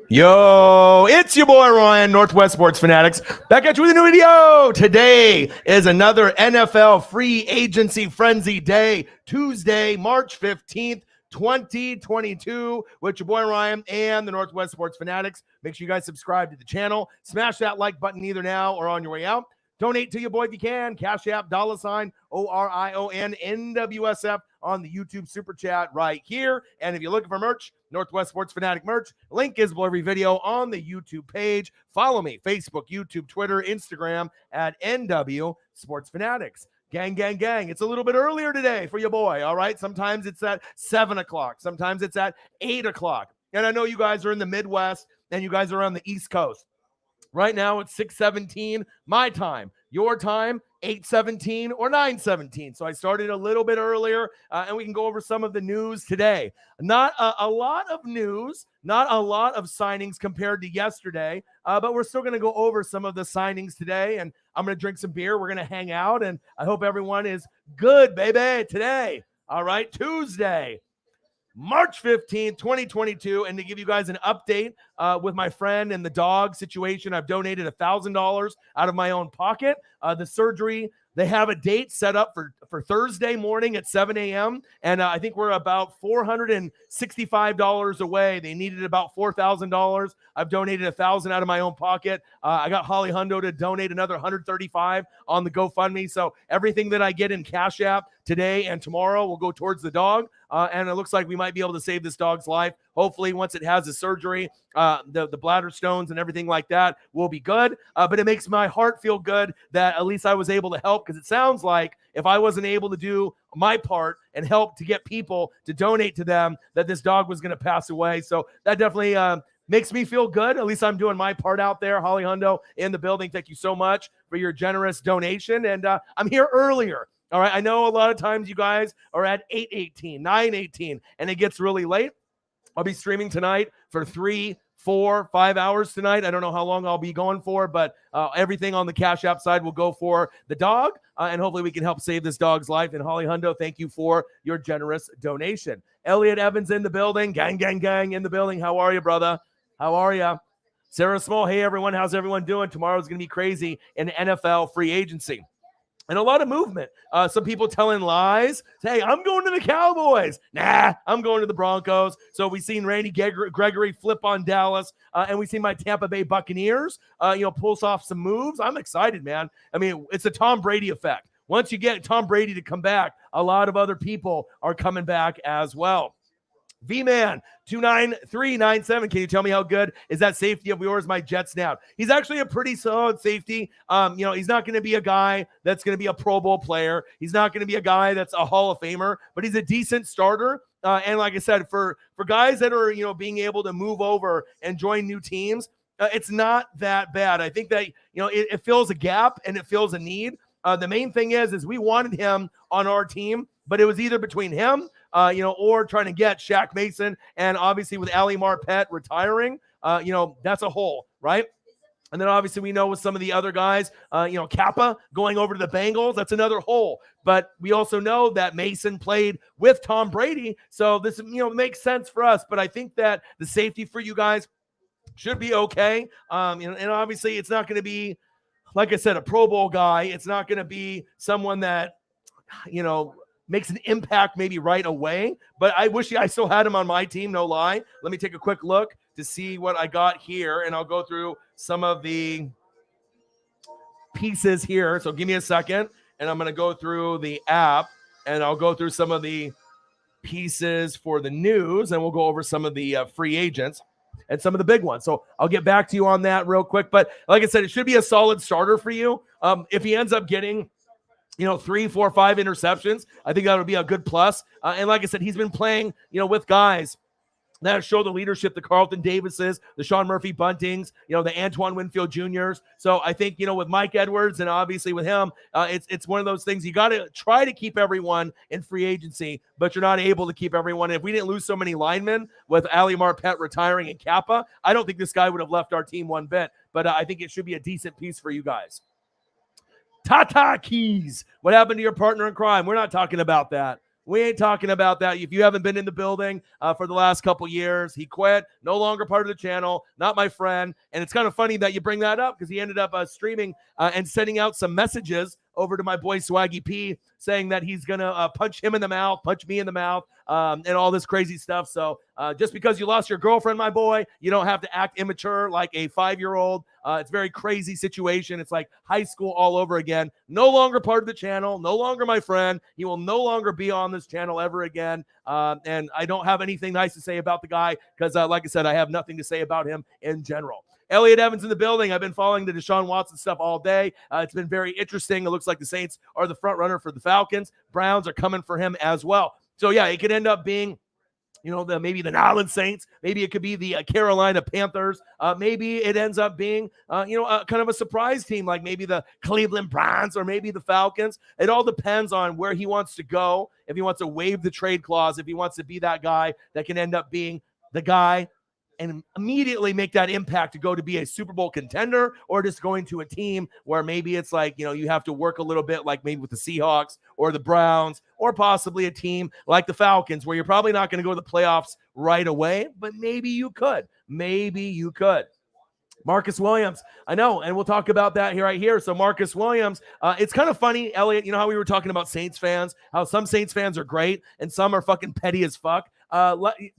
Yo, it's your boy Ryan, Northwest Sports Fanatics, back at you with a new video. Today is another NFL free agency frenzy day, Tuesday, March 15th, 2022, with your boy Ryan and the Northwest Sports Fanatics. Make sure you guys subscribe to the channel. Smash that like button either now or on your way out. Donate to your boy if you can. Cash App, $ ORION NWSF on the YouTube Super Chat right here. And if you're looking for merch, Northwest Sports Fanatic merch, link is below every video on the YouTube page. Follow me, Facebook, YouTube, Twitter, Instagram at NW Sports Fanatics. Gang, gang, gang. It's a little bit earlier today for your boy, all right? Sometimes it's at 7 o'clock. Sometimes it's at 8 o'clock. And I know you guys are in the Midwest and you guys are on the East Coast. Right now, it's 6:17 my time. Your time, 8:17 or 9:17. So I started a little bit earlier, and we can go over some of the news today. Not a lot of news, not a lot of signings compared to yesterday, but we're still going to go over some of the signings today, and I'm going to drink some beer. We're going to hang out, and I hope everyone is good, baby, today. All right, Tuesday, March 15th, 2022, and to give you guys an update with my friend and the dog situation, I've donated $1,000 out of my own pocket. The surgery, they have a date set up for Thursday morning at 7 a.m., and I think we're about $465 away. They needed about $4,000. I've donated $1,000 out of my own pocket. I got Holly Hundo to donate another $135 on the GoFundMe. So everything that I get in Cash App today and tomorrow will go towards the dog. And it looks like we might be able to save this dog's life. Hopefully, once it has the surgery, the bladder stones and everything like that will be good. But it makes my heart feel good that at least I was able to help, because it sounds like if I wasn't able to do my part and help to get people to donate to them, that this dog was going to pass away. So that definitely makes me feel good. At least I'm doing my part out there. Holly Hundo in the building, thank you so much for your generous donation. And I'm here earlier. All right, I know a lot of times you guys are at 8:18, 9:18, and it gets really late. I'll be streaming tonight for 3, 4, 5 hours tonight. I don't know how long I'll be going for, but everything on the Cash App side will go for the dog, and hopefully we can help save this dog's life. And Holly Hundo, thank you for your generous donation. Elliot Evans in the building. Gang, gang, gang in the building. How are you, brother? How are you? Sarah Small, hey, everyone. How's everyone doing? Tomorrow's going to be crazy in NFL free agency. And a lot of movement. Some people telling lies. Hey, I'm going to the Cowboys. Nah, I'm going to the Broncos. So we've seen Randy Gregory flip on Dallas, and we've seen my Tampa Bay Buccaneers, pulls off some moves. I'm excited, man. I mean, it's a Tom Brady effect. Once you get Tom Brady to come back, a lot of other people are coming back as well. V-Man 29397. Can you tell me how good is that safety of yours, my Jets now? He's actually a pretty solid safety. He's not going to be a guy that's going to be a Pro Bowl player. He's not going to be a guy that's a Hall of Famer, but he's a decent starter. And like I said, for guys that are, being able to move over and join new teams, it's not that bad. I think that, it fills a gap and it fills a need. The main thing is we wanted him on our team, but it was either between him, or trying to get Shaq Mason. And obviously with Ali Marpet retiring, that's a hole, right? And then obviously we know with some of the other guys, Kappa going over to the Bengals, that's another hole. But we also know that Mason played with Tom Brady. So this, makes sense for us. But I think that the safety for you guys should be okay. And obviously it's not going to be, like I said, a Pro Bowl guy. It's not going to be someone that, makes an impact maybe right away, but I wish I still had him on my team, no lie. Let me take a quick look to see what I got here, and I'll go through some of the pieces here. So give me a second, and I'm going to go through the app, and I'll go through some of the pieces for the news, and we'll go over some of the free agents and some of the big ones. So I'll get back to you on that real quick, but like I said, it should be a solid starter for you. If he ends up getting 3, 4, 5 interceptions, I think that would be a good plus. And like I said, he's been playing, with guys that show the leadership, the Carlton Davises, the Sean Murphy Buntings, the Antoine Winfield Juniors. So I think, with Mike Edwards and obviously with him, it's one of those things. You got to try to keep everyone in free agency, but you're not able to keep everyone. If we didn't lose so many linemen with Ali Marpet retiring and Kappa, I don't think this guy would have left our team one bit. But I think it should be a decent piece for you guys. Tata Keys. What happened to your partner in crime? We're not talking about that. We ain't talking about that. If you haven't been in the building for the last couple years, he quit, no longer part of the channel, not my friend. And it's kind of funny that you bring that up because he ended up streaming and sending out some messages over to my boy Swaggy P saying that he's going to punch him in the mouth, punch me in the mouth, and all this crazy stuff. So just because you lost your girlfriend, my boy, you don't have to act immature like a 5-year-old. It's a very crazy situation. It's like high school all over again. No longer part of the channel, no longer my friend. He will no longer be on this channel ever again. And I don't have anything nice to say about the guy because, like I said, I have nothing to say about him in general. Elliot Evans in the building. I've been following the Deshaun Watson stuff all day. It's been very interesting. It looks like the Saints are the front runner for the Falcons. Browns are coming for him as well. So, yeah, it could end up being maybe the New Orleans Saints. Maybe it could be the Carolina Panthers. Maybe it ends up being, kind of a surprise team, like maybe the Cleveland Browns or maybe the Falcons. It all depends on where he wants to go, if he wants to waive the trade clause, if he wants to be that guy that can end up being the guy and immediately make that impact to go to be a Super Bowl contender, or just going to a team where maybe it's like, you have to work a little bit, like maybe with the Seahawks or the Browns, or possibly a team like the Falcons, where you're probably not going to go to the playoffs right away, but maybe you could. Maybe you could. Marcus Williams, I know, and we'll talk about that here right here. So Marcus Williams, it's kind of funny, Elliot, you know how we were talking about Saints fans, how some Saints fans are great and some are fucking petty as fuck.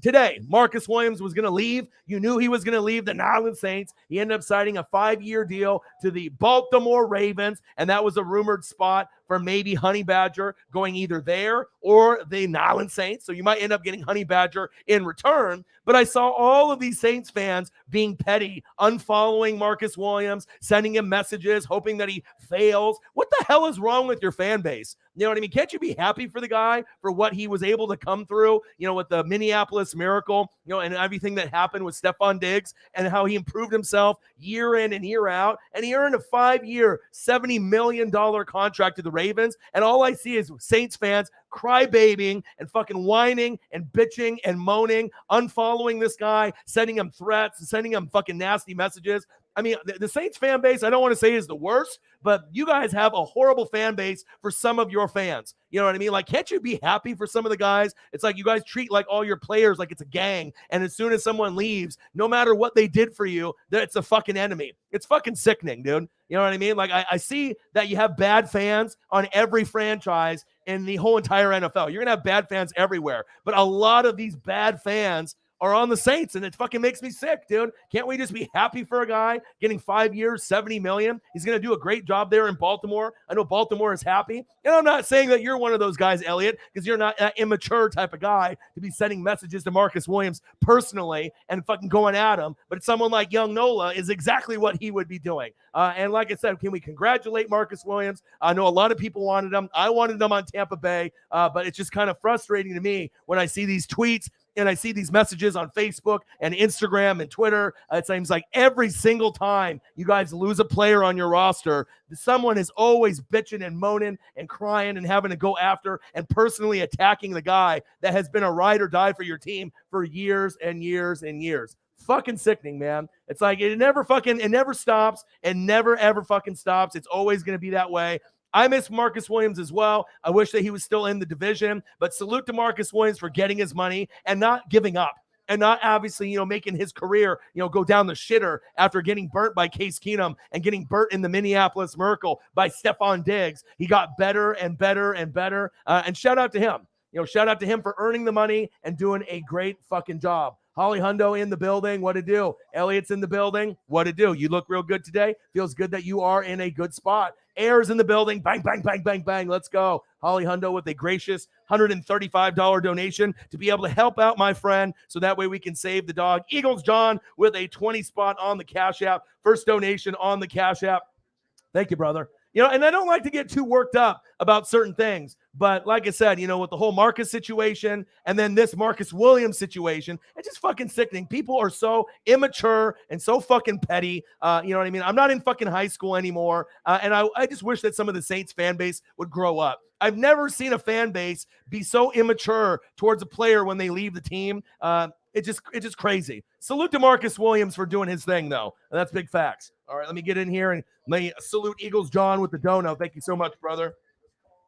Today, Marcus Williams was going to leave. You knew he was going to leave the New Orleans Saints. He ended up signing a 5-year deal to the Baltimore Ravens, and that was a rumored spot for maybe Honey Badger going either there or the New Orleans Saints. So you might end up getting Honey Badger in return. But I saw all of these Saints fans being petty, unfollowing Marcus Williams, sending him messages, hoping that he fails. What the hell is wrong with your fan base? You know what I mean? Can't you be happy for the guy for what he was able to come through, with the Minneapolis Miracle, and everything that happened with Stephon Diggs and how he improved himself year in and year out. And he earned a 5-year, $70 million contract to the Ravens. And all I see is Saints fans crybabying and fucking whining and bitching and moaning, unfollowing this guy, sending him threats, sending him fucking nasty messages. I mean, the Saints fan base, I don't want to say is the worst, but you guys have a horrible fan base for some of your fans. You know what I mean? Like, can't you be happy for some of the guys? It's like you guys treat like all your players like it's a gang. And as soon as someone leaves, no matter what they did for you, it's a fucking enemy. It's fucking sickening, dude. You know what I mean? Like, I see that you have bad fans on every franchise in the whole entire NFL. You're going to have bad fans everywhere. But a lot of these bad fans are on the Saints, and it fucking makes me sick, dude. Can't we just be happy for a guy getting 5 years, $70 million? He's going to do a great job there in Baltimore. I know Baltimore is happy. And I'm not saying that you're one of those guys, Elliot, because you're not that immature type of guy to be sending messages to Marcus Williams personally and fucking going at him. But someone like young Nola is exactly what he would be doing. And like I said, can we congratulate Marcus Williams? I know a lot of people wanted him. I wanted him on Tampa Bay, but it's just kind of frustrating to me when I see these tweets and I see these messages on Facebook and Instagram and Twitter. It seems like every single time you guys lose a player on your roster, someone is always bitching and moaning and crying and having to go after and personally attacking the guy that has been a ride or die for your team for years and years and years. Fucking sickening, man. It's like it never stops and never ever fucking stops. It's always going to be that way. I miss Marcus Williams as well. I wish that he was still in the division, but salute to Marcus Williams for getting his money and not giving up and not obviously, making his career, go down the shitter after getting burnt by Case Keenum and getting burnt in the Minneapolis Miracle by Stephon Diggs. He got better and better and better. And shout out to him. Shout out to him for earning the money and doing a great fucking job. Holly Hundo in the building. What to do? Elliot's in the building. What to do? You look real good today. Feels good that you are in a good spot. Air's in the building. Bang, bang, bang, bang, bang. Let's go. Holly Hundo with a gracious $135 donation to be able to help out my friend so that way we can save the dog. Eagles John with a 20 spot on the Cash App. First donation on the Cash App. Thank you, brother. And I don't like to get too worked up about certain things. But like I said, with the whole Marcus situation and then this Marcus Williams situation, it's just fucking sickening. People are so immature and so fucking petty. You know what I mean? I'm not in fucking high school anymore. And I just wish that some of the Saints fan base would grow up. I've never seen a fan base be so immature towards a player when they leave the team. It's just crazy. Salute to Marcus Williams for doing his thing, though. And that's big facts. All right, let me get in here and let me salute Eagles John with the dono. Thank you so much, brother.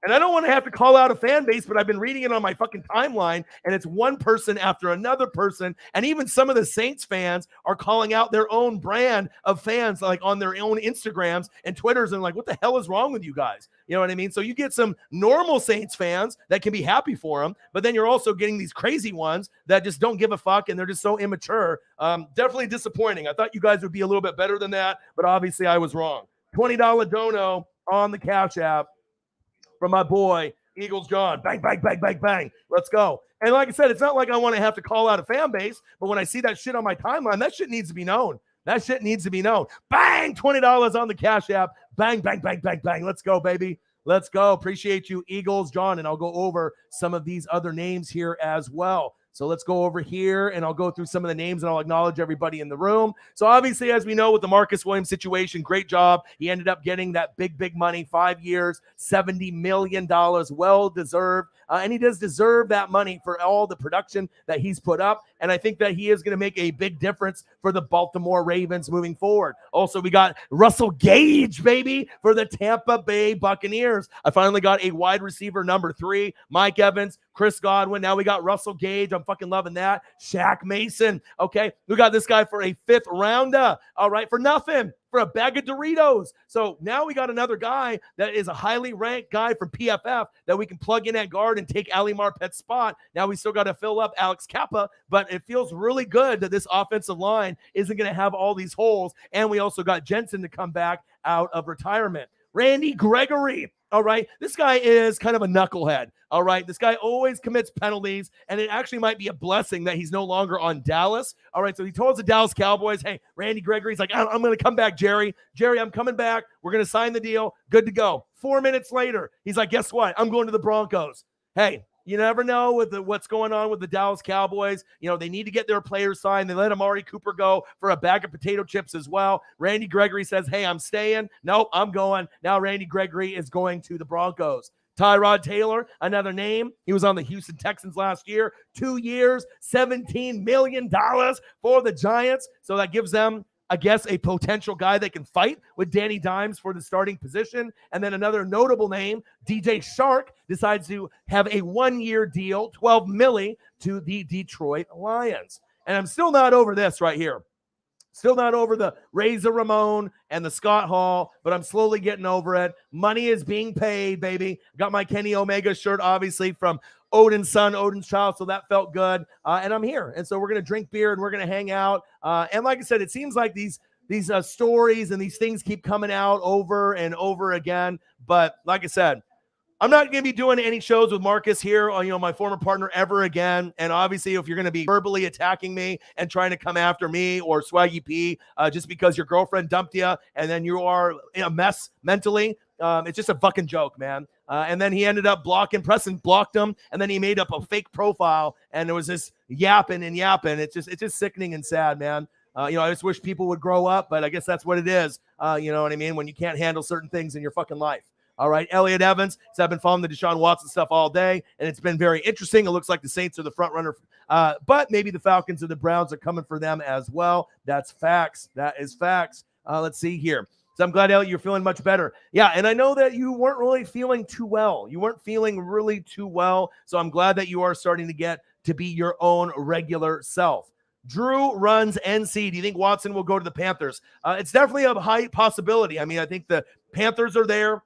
And I don't want to have to call out a fan base, but I've been reading it on my fucking timeline, and it's one person after another person. And even some of the Saints fans are calling out their own brand of fans, like on their own Instagrams and Twitters, and like, what the hell is wrong with you guys? You know what I mean? So you get some normal Saints fans that can be happy for them, but then you're also getting these crazy ones that just don't give a fuck, and they're just so immature. Definitely disappointing. I thought you guys would be a little bit better than that, but obviously I was wrong. $20 dono on the Cash App from my boy, Eagles John. Bang, bang, bang, bang, bang. Let's go. And like I said, it's not like I want to have to call out a fan base, but when I see that shit on my timeline, that shit needs to be known. That shit needs to be known. Bang, $20 on the Cash App. Bang, bang, bang, bang, bang. Let's go, baby. Let's go. Appreciate you, Eagles John. And I'll go over some of these other names here as well. So let's go over here, and I'll go through some of the names, and I'll acknowledge everybody in the room. So obviously, as we know with the Marcus Williams situation, great job. He ended up getting that big, big money, 5 years, $70 million, well-deserved. And he does deserve that money for all the production that he's put up. And I think that he is going to make a big difference for the Baltimore Ravens moving forward. Also, we got Russell Gage, baby, for the Tampa Bay Buccaneers. I finally got a wide receiver number 3, Mike Evans, Chris Godwin. Now we got Russell Gage. I'm fucking loving that. Shaq Mason. Okay, we got this guy for a 5th rounder. All right, for nothing. For a bag of Doritos. So now we got another guy that is a highly ranked guy from PFF that we can plug in at guard and take Ali Marpet's spot. Now we still got to fill up Alex Kappa, but it feels really good that this offensive line isn't going to have all these holes. And we also got Jensen to come back out of retirement. Randy Gregory. All right. This guy is kind of a knucklehead. All right. This guy always commits penalties, and it actually might be a blessing that he's no longer on Dallas. All right. So he told the Dallas Cowboys, hey, Randy Gregory's like, I'm going to come back, Jerry. Jerry, I'm coming back. We're going to sign the deal. Good to go. 4 minutes later, he's like, guess what? I'm going to the Broncos. Hey, you never know with what's going on with the Dallas Cowboys. You know, they need to get their players signed. They let Amari Cooper go for a bag of potato chips as well. Randy Gregory says, hey, I'm staying. Nope, I'm going. Now Randy Gregory is going to the Broncos. Tyrod Taylor, another name. He was on the Houston Texans last year. 2 years, $17 million for the Giants. So that gives them, I guess, a potential guy that can fight with Danny Dimes for the starting position. And then another notable name, DJ Shark, decides to have a 1-year deal, $12 million, to the Detroit Lions. And I'm still not over this right here. Still not over the Razor Ramon and the Scott Hall, but I'm slowly getting over it. Money is being paid, baby. Got my Kenny Omega shirt, obviously, from Odin's son, Odin's child, so that felt good. And I'm here. And so we're going to drink beer and we're going to hang out. And like I said, it seems like these stories and these things keep coming out over and over again. But like I said, I'm not going to be doing any shows with Marcus here, my former partner, ever again. And obviously, if you're going to be verbally attacking me and trying to come after me or Swaggy P just because your girlfriend dumped you and then you are a mess mentally, it's just a fucking joke, man. And then he ended up Preston blocked him, and then he made up a fake profile, and there was this yapping and yapping. It's just sickening and sad, man. I just wish people would grow up, but I guess that's what it is. You know what I mean? When you can't handle certain things in your fucking life. All right, Elliot Evans. So I've been following the Deshaun Watson stuff all day, and it's been very interesting. It looks like the Saints are the front runner, but maybe the Falcons or the Browns are coming for them as well. That's facts. That is facts. Let's see here. So I'm glad, Elliot, you're feeling much better. Yeah, and I know that you weren't really feeling too well. You weren't feeling really too well, so I'm glad that you are starting to get to be your own regular self. Drew runs NC. Do you think Watson will go to the Panthers? It's definitely a high possibility. I mean, I think the Panthers are there.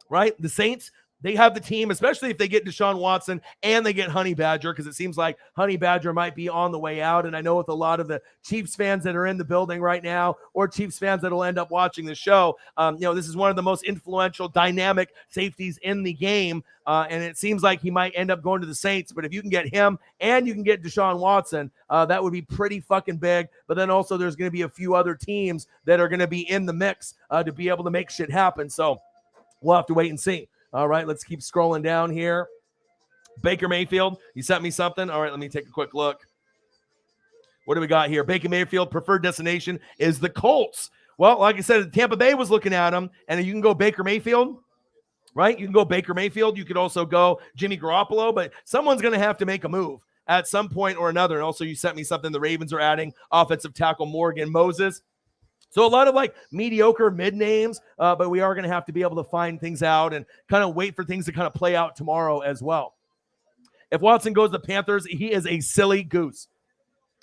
Right? The Saints, they have the team, especially if they get Deshaun Watson and they get Honey Badger, because it seems like Honey Badger might be on the way out. And I know with a lot of the Chiefs fans that are in the building right now, or Chiefs fans that will end up watching the show, this is one of the most influential, dynamic safeties in the game. And it seems like he might end up going to the Saints. But if you can get him and you can get Deshaun Watson, that would be pretty fucking big. But then also there's going to be a few other teams that are going to be in the mix to be able to make shit happen. So we'll have to wait and see. All right, let's keep scrolling down here. Baker Mayfield, you sent me something. All right, let me take a quick look. What do we got here? Baker Mayfield, preferred destination is the Colts. Well, like I said, Tampa Bay was looking at him, and you can go Baker Mayfield, right? You can go Baker Mayfield. You could also go Jimmy Garoppolo, but someone's going to have to make a move at some point or another. And also, you sent me something. The Ravens are adding offensive tackle Morgan Moses. So a lot of like mediocre mid names, but we are going to have to be able to find things out and kind of wait for things to kind of play out tomorrow as well. If Watson goes to the Panthers, he is a silly goose.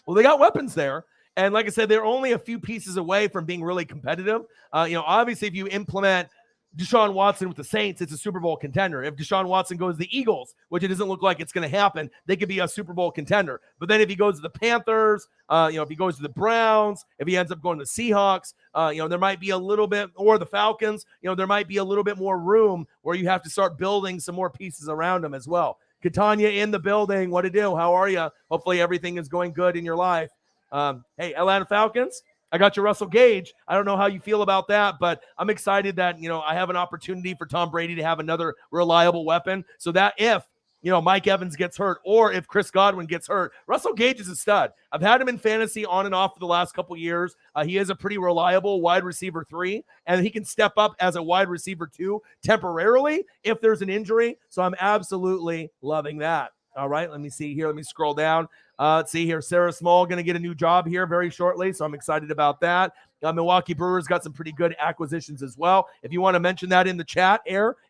Well, they got weapons there. And like I said, they're only a few pieces away from being really competitive. Obviously, if you implement Deshaun Watson with the Saints, it's a Super Bowl contender. If Deshaun Watson goes to the Eagles, which it doesn't look like it's going to happen, they could be a Super Bowl contender. But then if he goes to the Panthers, if he goes to the Browns, if he ends up going to the Seahawks, there might be a little bit, or the Falcons, there might be a little bit more room where you have to start building some more pieces around him as well. Katanya in the building. What to do? How are you? Hopefully everything is going good in your life. Hey, Atlanta Falcons, I got you Russell Gage. I don't know how you feel about that, but I'm excited that, I have an opportunity for Tom Brady to have another reliable weapon so that if, Mike Evans gets hurt or if Chris Godwin gets hurt, Russell Gage is a stud. I've had him in fantasy on and off for the last couple years. He is a pretty reliable wide receiver 3, and he can step up as a wide receiver 2 temporarily if there's an injury. So I'm absolutely loving that. All right, let me see here. Let me scroll down. Let's see here. Sarah Small going to get a new job here very shortly, so I'm excited about that. Milwaukee Brewers got some pretty good acquisitions as well. If you want to mention that in the chat,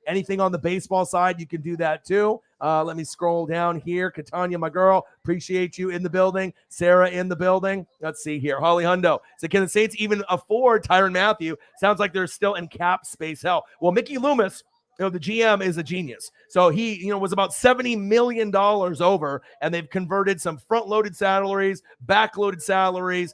anything on the baseball side, you can do that too. Let me scroll down here. Katanya, my girl, appreciate you in the building. Sarah in the building. Let's see here. Holly Hundo. So can the Saints even afford Tyrann Mathieu? Sounds like they're still in cap space hell. Well, Mickey Loomis, the GM, is a genius. So he, was about $70 million over, and they've converted some front-loaded salaries, back-loaded salaries,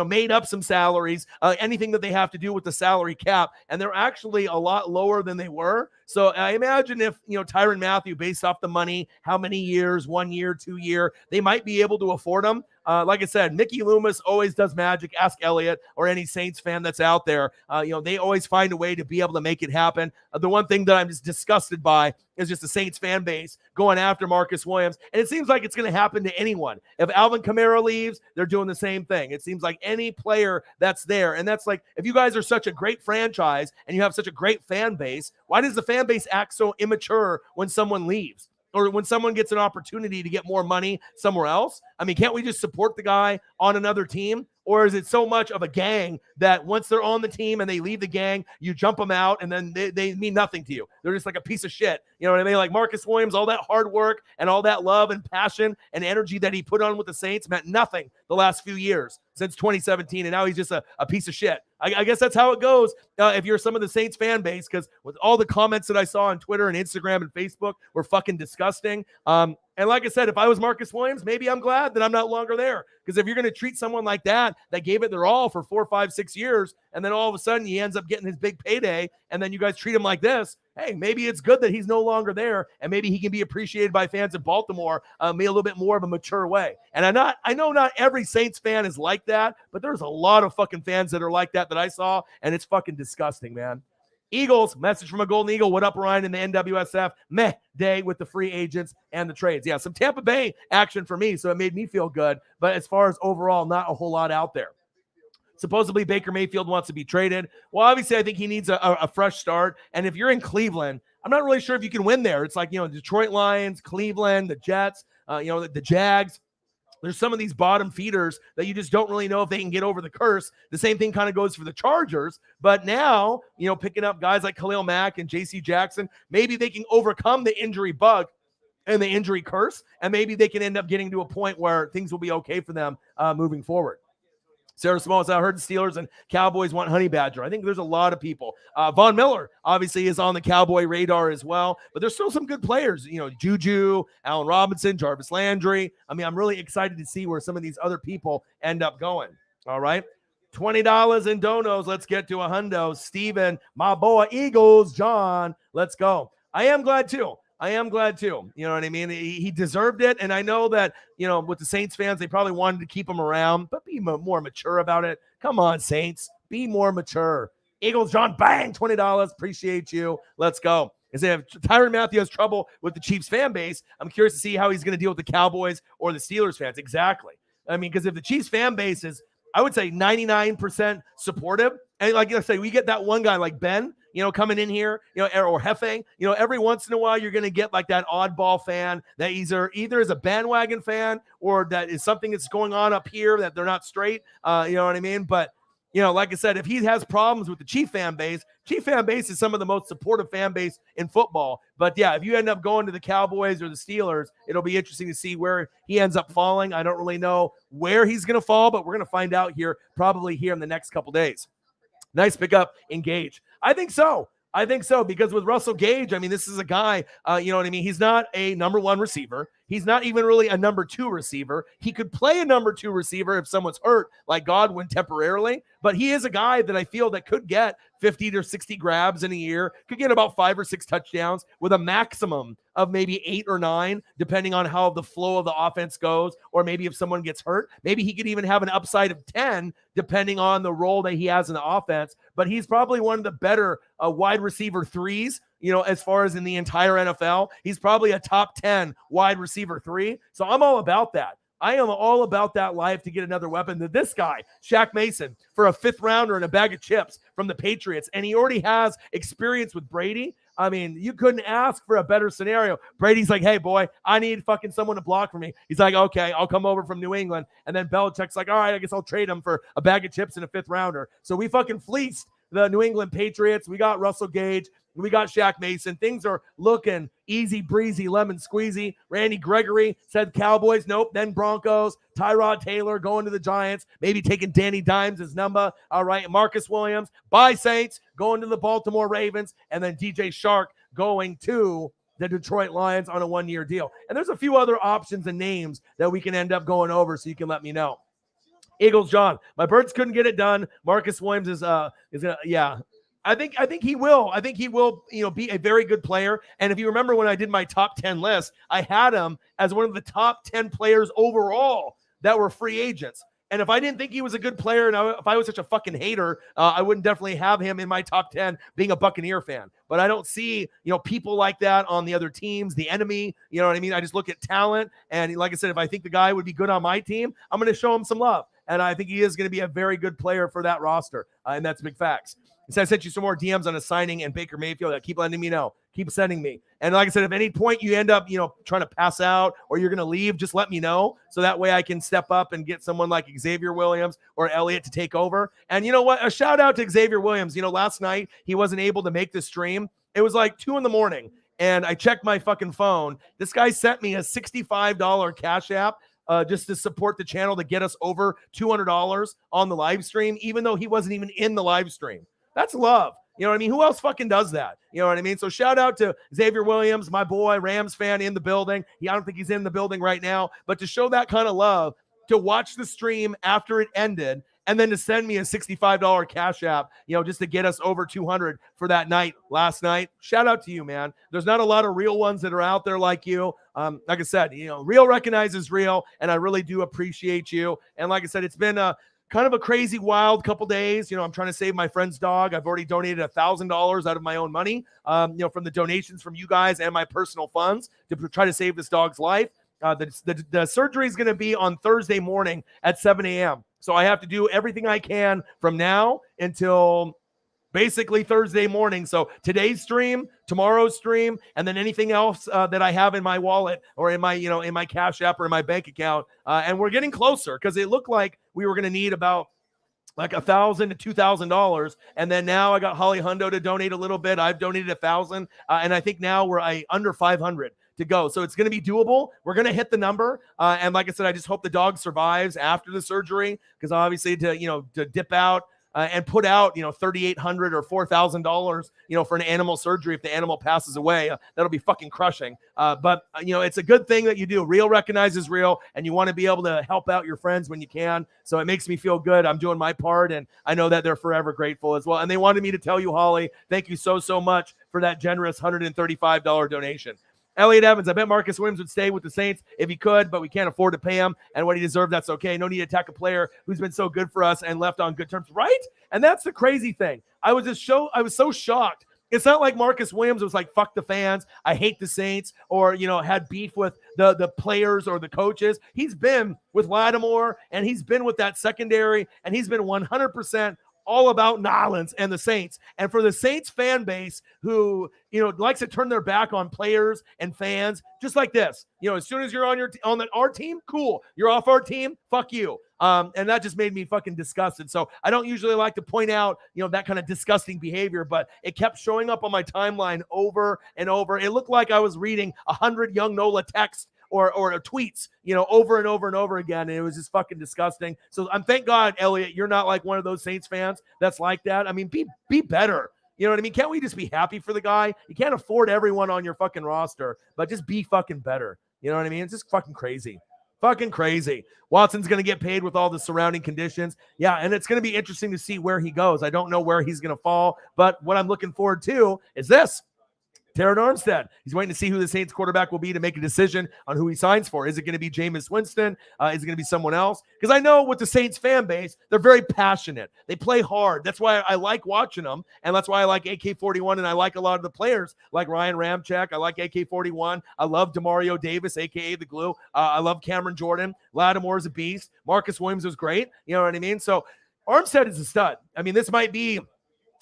made up some salaries, anything that they have to do with the salary cap, and they're actually a lot lower than they were. So I imagine if, Tyrann Mathieu, based off the money, how many years, 1 year, 2 year, they might be able to afford them. Like I said, Mickey Loomis always does magic. Ask Elliot or any Saints fan that's out there. They always find a way to be able to make it happen. The one thing that I'm just disgusted by is just the Saints fan base going after Marcus Williams. And it seems like it's going to happen to anyone. If Alvin Kamara leaves, they're doing the same thing. It seems like any player that's there. And that's like, if you guys are such a great franchise and you have such a great fan base, why does the fan base act so immature when someone leaves? Or when someone gets an opportunity to get more money somewhere else? I mean, can't we just support the guy on another team? Or is it so much of a gang that once they're on the team and they leave the gang, you jump them out and then they mean nothing to you? They're just like a piece of shit. You know what I mean? Like Marcus Williams, all that hard work and all that love and passion and energy that he put on with the Saints meant nothing the last few years since 2017. And now he's just a piece of shit. I guess that's how it goes if you're some of the Saints fan base, because with all the comments that I saw on Twitter and Instagram and Facebook were fucking disgusting. And like I said, if I was Marcus Williams, maybe I'm glad that I'm not longer there. Because if you're going to treat someone like that gave it their all for 4, 5, 6 years, and then all of a sudden he ends up getting his big payday, and then you guys treat him like this, hey, maybe it's good that he's no longer there, and maybe he can be appreciated by fans in Baltimore maybe a little bit more of a mature way. And I know not every Saints fan is like that, but there's a lot of fucking fans that are like that I saw, and it's fucking disgusting, man. Eagles, message from a Golden Eagle. What up, Ryan, in the NWSF? Meh day with the free agents and the trades. Yeah, some Tampa Bay action for me, so it made me feel good. But as far as overall, not a whole lot out there. Supposedly Baker Mayfield wants to be traded. Well, obviously, I think he needs a fresh start. And if you're in Cleveland, I'm not really sure if you can win there. It's like, Detroit Lions, Cleveland, the Jets, the Jags. There's some of these bottom feeders that you just don't really know if they can get over the curse. The same thing kind of goes for the Chargers. But now, picking up guys like Khalil Mack and J.C. Jackson, maybe they can overcome the injury bug and the injury curse, and maybe they can end up getting to a point where things will be okay for them moving forward. Sarah Small, I heard the Steelers and Cowboys want Honey Badger. I think there's a lot of people. Von Miller obviously is on the Cowboy radar as well, but there's still some good players. Juju, Allen Robinson, Jarvis Landry. I mean, I'm really excited to see where some of these other people end up going. All right. $20 in donos. Let's get to a hundo. Steven, my boy, Eagles, John, let's go. I am glad too. You know what I mean? He deserved it. And I know that, with the Saints fans, they probably wanted to keep him around, but be more mature about it. Come on, Saints. Be more mature. Eagles, John, bang, $20. Appreciate you. Let's go. If Tyrann Mathieu has trouble with the Chiefs fan base, I'm curious to see how he's going to deal with the Cowboys or the Steelers fans. Exactly. I mean, because if the Chiefs fan base is, I would say 99% supportive, and like I say, we get that one guy like Ben, coming in here, or Hefe, every once in a while, you're going to get like that oddball fan that either is a bandwagon fan or that is something that's going on up here that they're not straight. You know what I mean? But like I said, if he has problems with the Chief fan base is some of the most supportive fan base in football. But yeah, if you end up going to the Cowboys or the Steelers, it'll be interesting to see where he ends up falling. I don't really know where he's going to fall, but we're going to find out probably here in the next couple days. Nice pickup in Gage. I think so because with Russell Gage, I mean, this is a guy, you know what I mean? He's not a number one receiver. He's not even really a number two receiver. He could play a number two receiver if someone's hurt, like Godwin temporarily, but he is a guy that I feel that could get 50 to 60 grabs in a year, could get about 5 or 6 touchdowns with a maximum of maybe 8 or 9, depending on how the flow of the offense goes, or maybe if someone gets hurt, maybe he could even have an upside of 10, depending on the role that he has in the offense. But he's probably one of the better wide receiver threes, as far as in the entire NFL. He's probably a top 10 wide receiver 3. So I'm all about that. I am all about that life to get another weapon to this guy, Shaq Mason, for a 5th rounder and a bag of chips from the Patriots. And he already has experience with Brady. I mean, you couldn't ask for a better scenario. Brady's like, hey, boy, I need fucking someone to block for me. He's like, okay, I'll come over from New England. And then Belichick's like, all right, I guess I'll trade him for a bag of chips and a 5th rounder. So we fucking fleeced the New England Patriots. We got Russell Gage. We got Shaq Mason. Things are looking easy breezy, lemon squeezy. Randy Gregory said Cowboys. Nope. Then Broncos. Tyrod Taylor going to the Giants. Maybe taking Danny Dimes' number. All right. Marcus Williams. Bye, Saints. Going to the Baltimore Ravens. And then DJ Shark going to the Detroit Lions on a 1-year deal. And there's a few other options and names that we can end up going over, so you can let me know. Eagles John, my Birds couldn't get it done. Marcus Williams is gonna, yeah. I think he will. I think he will, be a very good player. And if you remember when I did my top 10 list, I had him as one of the top 10 players overall that were free agents. And if I didn't think he was a good player, and if I was such a fucking hater, I wouldn't definitely have him in my top 10 being a Buccaneer fan. But I don't see, people like that on the other teams, the enemy, you know what I mean? I just look at talent. And like I said, if I think the guy would be good on my team, I'm going to show him some love. And I think he is going to be a very good player for that roster. And that's big facts. He said, I sent you some more DMs on a signing and Baker Mayfield. Keep letting me know. Keep sending me. And like I said, if at any point you end up, trying to pass out or you're going to leave, just let me know. So that way I can step up and get someone like Xavier Williams or Elliott to take over. And you know what? A shout out to Xavier Williams. Last night he wasn't able to make the stream. It was like 2 a.m. and I checked my fucking phone. This guy sent me a $65 Cash App. Just to support the channel to get us over $200 on the live stream, even though he wasn't even in the live stream. That's love. You know what I mean? Who else fucking does that? You know what I mean? So shout out to Xavier Williams, my boy, Rams fan in the building. I don't think he's in the building right now, but to show that kind of love, to watch the stream after it ended, and then to send me a $65 Cash App, just to get us over 200 for that night last night. Shout out to you, man. There's not a lot of real ones that are out there like you. Like I said, real recognizes real, and I really do appreciate you. And like I said, it's been a kind of a crazy, wild couple days. I'm trying to save my friend's dog. I've already donated $1,000 out of my own money, from the donations from you guys and my personal funds to try to save this dog's life. The surgery is going to be on Thursday morning at 7 a.m. So I have to do everything I can from now until basically Thursday morning. So today's stream, tomorrow's stream, and then anything else that I have in my wallet or in my, in my Cash App or in my bank account. And we're getting closer because it looked like we were going to need about like $1,000 to $2,000. And then now I got Holly Hundo to donate a little bit. I've donated 1,000. And I think now we're under 500 to go. So it's going to be doable. We're going to hit the number. And like I said, I just hope the dog survives after the surgery, because obviously to dip out and put out, $3,800 or $4,000, for an animal surgery, if the animal passes away, that'll be fucking crushing. But it's a good thing that you do. Real recognizes real, and you want to be able to help out your friends when you can. So it makes me feel good. I'm doing my part, and I know that they're forever grateful as well. And they wanted me to tell you, Holly, thank you so much for that generous $135 donation. Elliot Evans, I bet Marcus Williams would stay with the Saints if he could, but we can't afford to pay him, and what he deserved, that's okay. No need to attack a player who's been so good for us and left on good terms, right? And that's the crazy thing. I was so shocked. It's not like Marcus Williams was like, fuck the fans, I hate the Saints, or, had beef with the players or the coaches. He's been with Lattimore, and he's been with that secondary, and he's been 100% all about Nolans and the Saints. And for the Saints fan base who, likes to turn their back on players and fans, just like this, as soon as you're on our team, cool. You're off our team, fuck you. And that just made me fucking disgusted. So I don't usually like to point out, that kind of disgusting behavior, but it kept showing up on my timeline over and over. It looked like I was reading 100 Young Nola texts or tweets, over and over and over again. And it was just fucking disgusting. So thank God, Elliot, you're not like one of those Saints fans that's like that. I mean, be better. You know what I mean? Can't we just be happy for the guy? You can't afford everyone on your fucking roster, but just be fucking better. You know what I mean? It's just fucking crazy. Fucking crazy. Watson's going to get paid with all the surrounding conditions. Yeah, and it's going to be interesting to see where he goes. I don't know where he's going to fall, but what I'm looking forward to is this. Terran Armstead. He's waiting to see who the Saints quarterback will be to make a decision on who he signs for. Is it going to be Jameis Winston? Is it going to be someone else? Because I know with the Saints fan base, they're very passionate. They play hard. That's why I like watching them, and that's why I like AK-41, and I like a lot of the players like Ryan Ramczyk. I like AK-41. I love Demario Davis, a.k.a. the Glue. I love Cameron Jordan. Lattimore's a beast. Marcus Williams was great. You know what I mean? So Armstead is a stud. I mean, this might be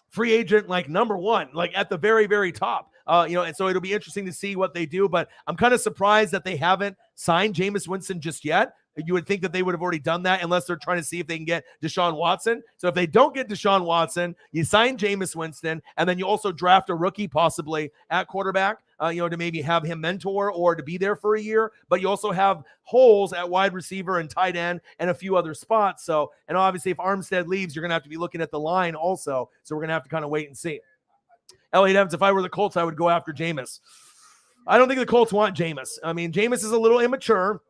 free agent like number one, like at the very, very top. And so it'll be interesting to see what they do, but I'm kind of surprised that they haven't signed Jameis Winston just yet. You would think that they would have already done that unless they're trying to see if they can get Deshaun Watson. So if they don't get Deshaun Watson, you sign Jameis Winston, and then you also draft a rookie possibly at quarterback, to maybe have him mentor or to be there for a year. But you also have holes at wide receiver and tight end and a few other spots. So, and obviously if Armstead leaves, you're going to have to be looking at the line also. So we're going to have to kind of wait and see. Elliot Evans, if I were the Colts, I would go after Jameis. I don't think the Colts want Jameis. I mean, Jameis is a little immature,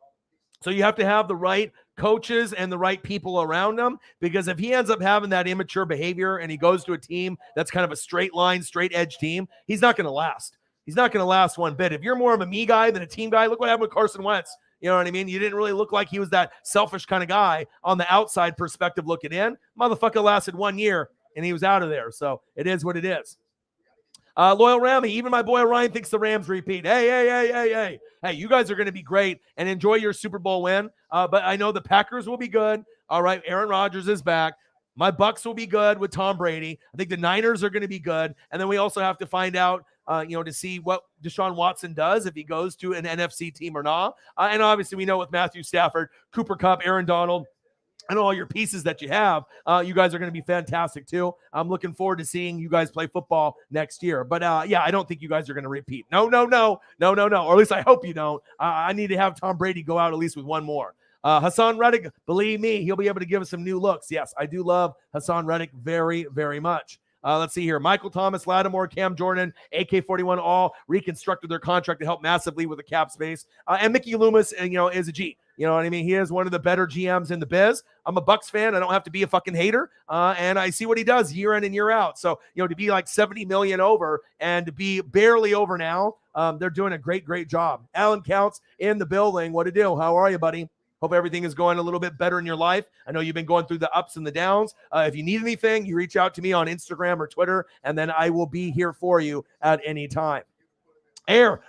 so you have to have the right coaches and the right people around him, because if he ends up having that immature behavior and he goes to a team that's kind of a straight line, straight edge team, he's not going to last. He's not going to last one bit. If you're more of a me guy than a team guy, look what happened with Carson Wentz. You know what I mean? You didn't really look like he was that selfish kind of guy on the outside perspective looking in. Motherfucker lasted 1 year and he was out of there. So it is what it is. Loyal Rami, even my boy Ryan thinks the Rams repeat. Hey, you guys are going to be great and enjoy your Super Bowl win. But I know the Packers will be good. All right, Aaron Rodgers is back. My Bucks will be good with Tom Brady. I think the Niners are going to be good. And then we also have to find out, to see what Deshaun Watson does, if he goes to an NFC team or not. And obviously we know with Matthew Stafford, Cooper Kupp, Aaron Donald, and all your pieces that you have, you guys are going to be fantastic too. I'm looking forward to seeing you guys play football next year. But I don't think you guys are going to repeat. No. Or at least I hope you don't. I need to have Tom Brady go out at least with one more. Hassan Reddick, believe me, he'll be able to give us some new looks. Yes, I do love Hassan Reddick very, very much. Let's see here. Michael Thomas, Lattimore, Cam Jordan, AK-41 all reconstructed their contract to help massively with the cap space. And Mickey Loomis, is a G. You know what I mean? He is one of the better GMs in the biz. I'm a Bucks fan. I don't have to be a fucking hater. And I see what he does year in and year out. So, to be like 70 million over and to be barely over now, they're doing a great, great job. Alan Counts in the building. What to do? How are you, buddy? Hope everything is going a little bit better in your life. I know you've been going through the ups and the downs. If you need anything, you reach out to me on Instagram or Twitter, and then I will be here for you at any time.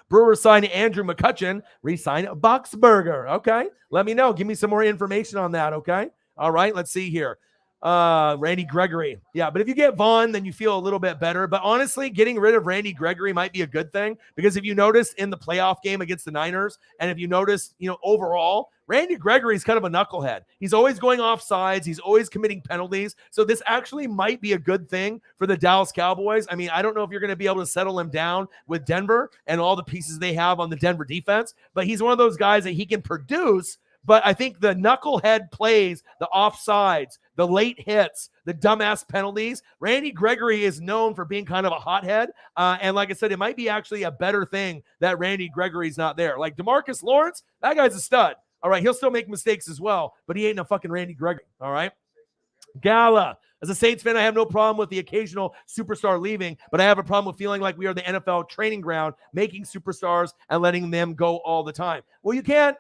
Brewers sign Andrew McCutchen, re-sign Boxberger. Okay, let me know. Give me some more information on that, okay? All right, let's see here. Randy Gregory. Yeah, but if you get Vaughn, then you feel a little bit better. But honestly, getting rid of Randy Gregory might be a good thing, because if you notice in the playoff game against the Niners, and if you notice, overall, Randy Gregory is kind of a knucklehead. He's always going off sides. He's always committing penalties. So this actually might be a good thing for the Dallas Cowboys. I mean, I don't know if you're going to be able to settle him down with Denver and all the pieces they have on the Denver defense, but he's one of those guys that he can produce. But I think the knucklehead plays, the offsides, the late hits, the dumbass penalties, Randy Gregory is known for being kind of a hothead. And like I said, it might be actually a better thing that Randy Gregory's not there. Like DeMarcus Lawrence, that guy's a stud. All right, he'll still make mistakes as well, but he ain't no fucking Randy Gregory. All right. Gala. As a Saints fan, I have no problem with the occasional superstar leaving, but I have a problem with feeling like we are the NFL training ground, making superstars and letting them go all the time. Well, you can't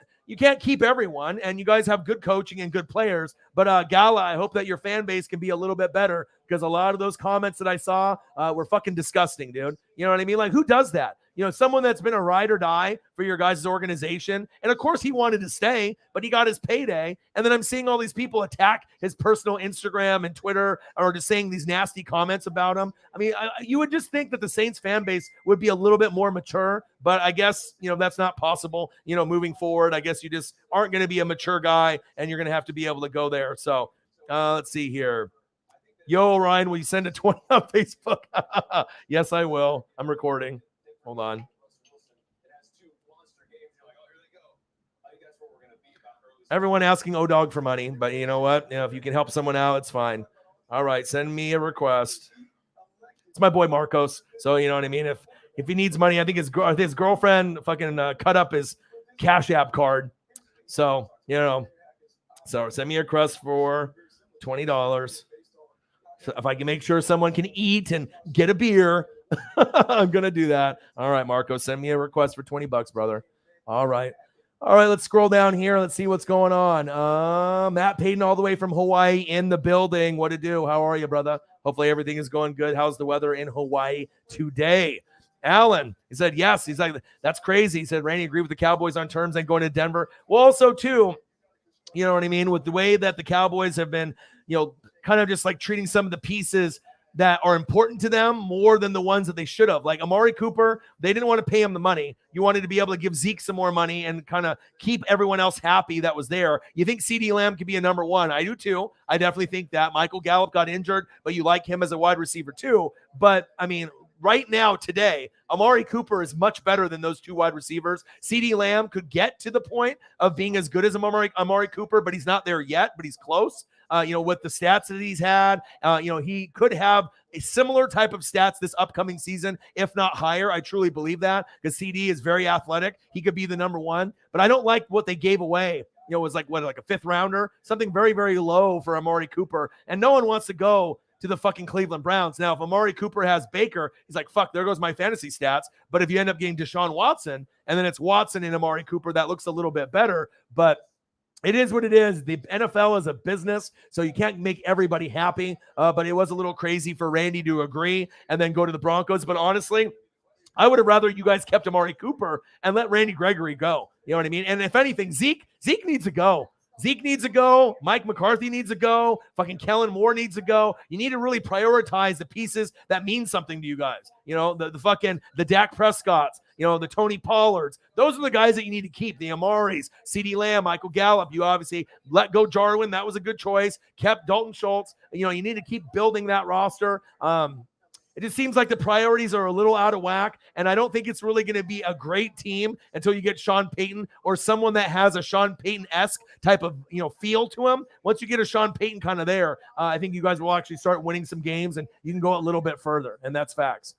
keep everyone, and you guys have good coaching and good players. But Gala, I hope that your fan base can be a little bit better, because a lot of those comments that I saw were fucking disgusting, dude. You know what I mean? Like, who does that? You know, someone that's been a ride or die for your guys' organization. And of course he wanted to stay, but he got his payday. And then I'm seeing all these people attack his personal Instagram and Twitter, or just saying these nasty comments about him. I mean, you would just think that the Saints fan base would be a little bit more mature, but I guess, you know, that's not possible. You know, moving forward, I guess you just aren't going to be a mature guy, and you're going to have to be able to go there. So let's see here. Yo, Ryan, will you send a 20 on Facebook? Yes, I will. I'm recording. Hold on. Everyone asking O-Dog for money, but you know what? You know, if you can help someone out, it's fine. All right, send me a request. It's my boy Marcos, so you know what I mean. If he needs money, I think his girlfriend fucking cut up his Cash App card. So you know, so send me a request for $20. So if I can make sure someone can eat and get a beer, I'm gonna do that. All right, Marco, send me a request for $20, brother. All right, let's scroll down here. Let's see what's going on. Matt Payton all the way from Hawaii in the building. What to do? How are you, brother? Hopefully everything is going good. How's the weather in Hawaii today? Alan, he said yes. He's like, that's crazy. He said Randy agreed with the Cowboys on terms and going to Denver. Well, also too, you know what I mean, with the way that the Cowboys have been, you know, kind of just like treating some of the pieces that are important to them more than the ones that they should have. Like Amari Cooper, they didn't want to pay him the money. You wanted to be able to give Zeke some more money and kind of keep everyone else happy that was there. You think CeeDee Lamb could be a number one? I do too. I definitely think that. Michael Gallup got injured, but you like him as a wide receiver too. But I mean, right now, today, Amari Cooper is much better than those two wide receivers. CeeDee Lamb could get to the point of being as good as Amari Cooper, but he's not there yet, but he's close. You know, with the stats that he's had, you know, he could have a similar type of stats this upcoming season, if not higher. I truly believe that, because CD is very athletic. He could be the number one, but I don't like what they gave away. You know, it was like a fifth rounder, something very, very low for Amari Cooper. And no one wants to go to the fucking Cleveland Browns. Now, if Amari Cooper has Baker, he's like, fuck, there goes my fantasy stats. But if you end up getting Deshaun Watson, and then it's Watson and Amari Cooper, that looks a little bit better. But it is what it is. The NFL is a business, so you can't make everybody happy. But it was a little crazy for Randy to agree and then go to the Broncos. But honestly, I would have rather you guys kept Amari Cooper and let Randy Gregory go. You know what I mean? And if anything, Zeke needs to go. Zeke needs to go. Mike McCarthy needs to go. Fucking Kellen Moore needs to go. You need to really prioritize the pieces that mean something to you guys. You know, the Dak Prescotts, you know, the Tony Pollards. Those are the guys that you need to keep. The Amaris, CeeDee Lamb, Michael Gallup. You obviously let go Jarwin. That was a good choice. Kept Dalton Schultz. You know, you need to keep building that roster. It just seems like the priorities are a little out of whack, and I don't think it's really going to be a great team until you get Sean Payton or someone that has a Sean Payton-esque type of, you know, feel to him. Once you get a Sean Payton kind of there, I think you guys will actually start winning some games, and you can go a little bit further, and that's facts.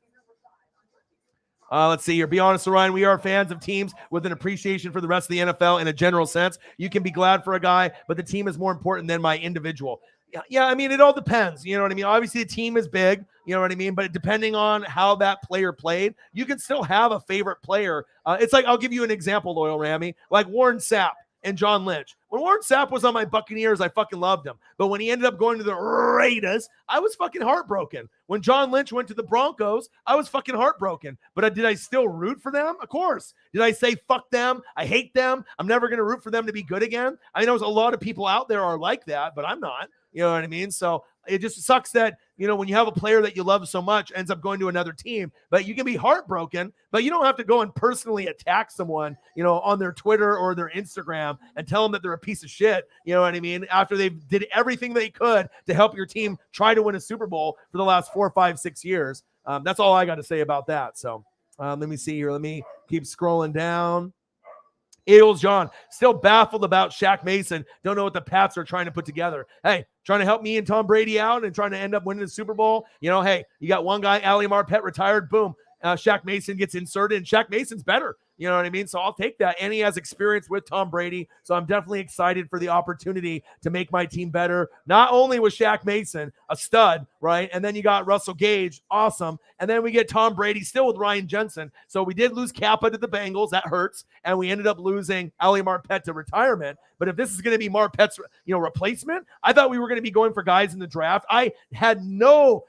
Let's see here. Be honest, Ryan. We are fans of teams with an appreciation for the rest of the NFL in a general sense. You can be glad for a guy, but the team is more important than my individual. Yeah, I mean, it all depends. You know what I mean? Obviously, the team is big. You know what I mean? But depending on how that player played, you can still have a favorite player. It's like, I'll give you an example, Loyal Rammy, like Warren Sapp and John Lynch. When Warren Sapp was on my Buccaneers, I fucking loved him. But when he ended up going to the Raiders, I was fucking heartbroken. When John Lynch went to the Broncos, I was fucking heartbroken. But did I still root for them? Of course. Did I say, fuck them? I hate them. I'm never going to root for them to be good again. I know there's a lot of people out there are like that, but I'm not. You know what I mean? So it just sucks that, you know, when you have a player that you love so much ends up going to another team, but you can be heartbroken, but you don't have to go and personally attack someone, you know, on their Twitter or their Instagram and tell them that they're a piece of shit. You know what I mean? After they did everything they could to help your team try to win a Super Bowl for the last 4, 5, 6 years. That's all I got to say about that. So let me see here. Let me keep scrolling down. Eagles John, still baffled about Shaq Mason. Don't know what the Pats are trying to put together. Hey, trying to help me and Tom Brady out and trying to end up winning the Super Bowl. You know, hey, you got one guy, Ali Marpet, retired. Boom. Shaq Mason gets inserted, and Shaq Mason's better. You know what I mean? So I'll take that. And he has experience with Tom Brady. So I'm definitely excited for the opportunity to make my team better. Not only was Shaq Mason a stud, right? And then you got Russell Gage, awesome. And then we get Tom Brady still with Ryan Jensen. So we did lose Kappa to the Bengals. That hurts. And we ended up losing Ali Marpet to retirement. But if this is going to be Marpet's, replacement, I thought we were going to be going for guys in the draft. I had no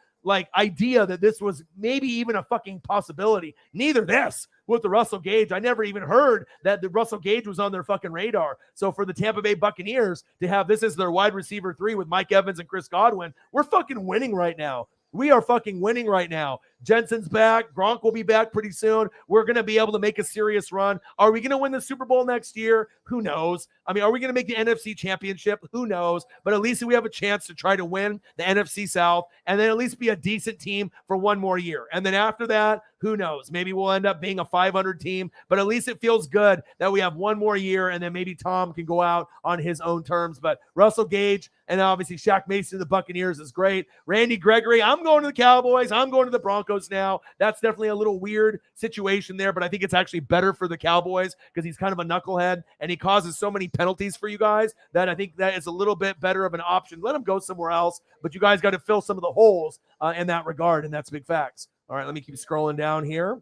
idea that this was maybe even a fucking possibility. Neither this with the Russell Gage. I never even heard that the Russell Gage was on their fucking radar. So for the Tampa Bay Buccaneers to have this as their wide receiver 3 with Mike Evans and Chris Godwin, we're fucking winning right now. We are fucking winning right now. Jensen's back. Gronk will be back pretty soon. We're going to be able to make a serious run. Are we going to win the Super Bowl next year? Who knows? I mean, are we going to make the NFC Championship? Who knows? But at least we have a chance to try to win the NFC South and then at least be a decent team for one more year. And then after that, who knows? Maybe we'll end up being a 500 team, but at least it feels good that we have one more year and then maybe Tom can go out on his own terms. But Russell Gage and obviously Shaq Mason of the Buccaneers is great. Randy Gregory, I'm going to the Cowboys. I'm going to the Broncos now. That's definitely a little weird situation there, but I think it's actually better for the Cowboys because he's kind of a knucklehead and he causes so many penalties for you guys that I think that is a little bit better of an option. Let him go somewhere else, but you guys got to fill some of the holes in that regard, and that's big facts. All right, let me keep scrolling down here.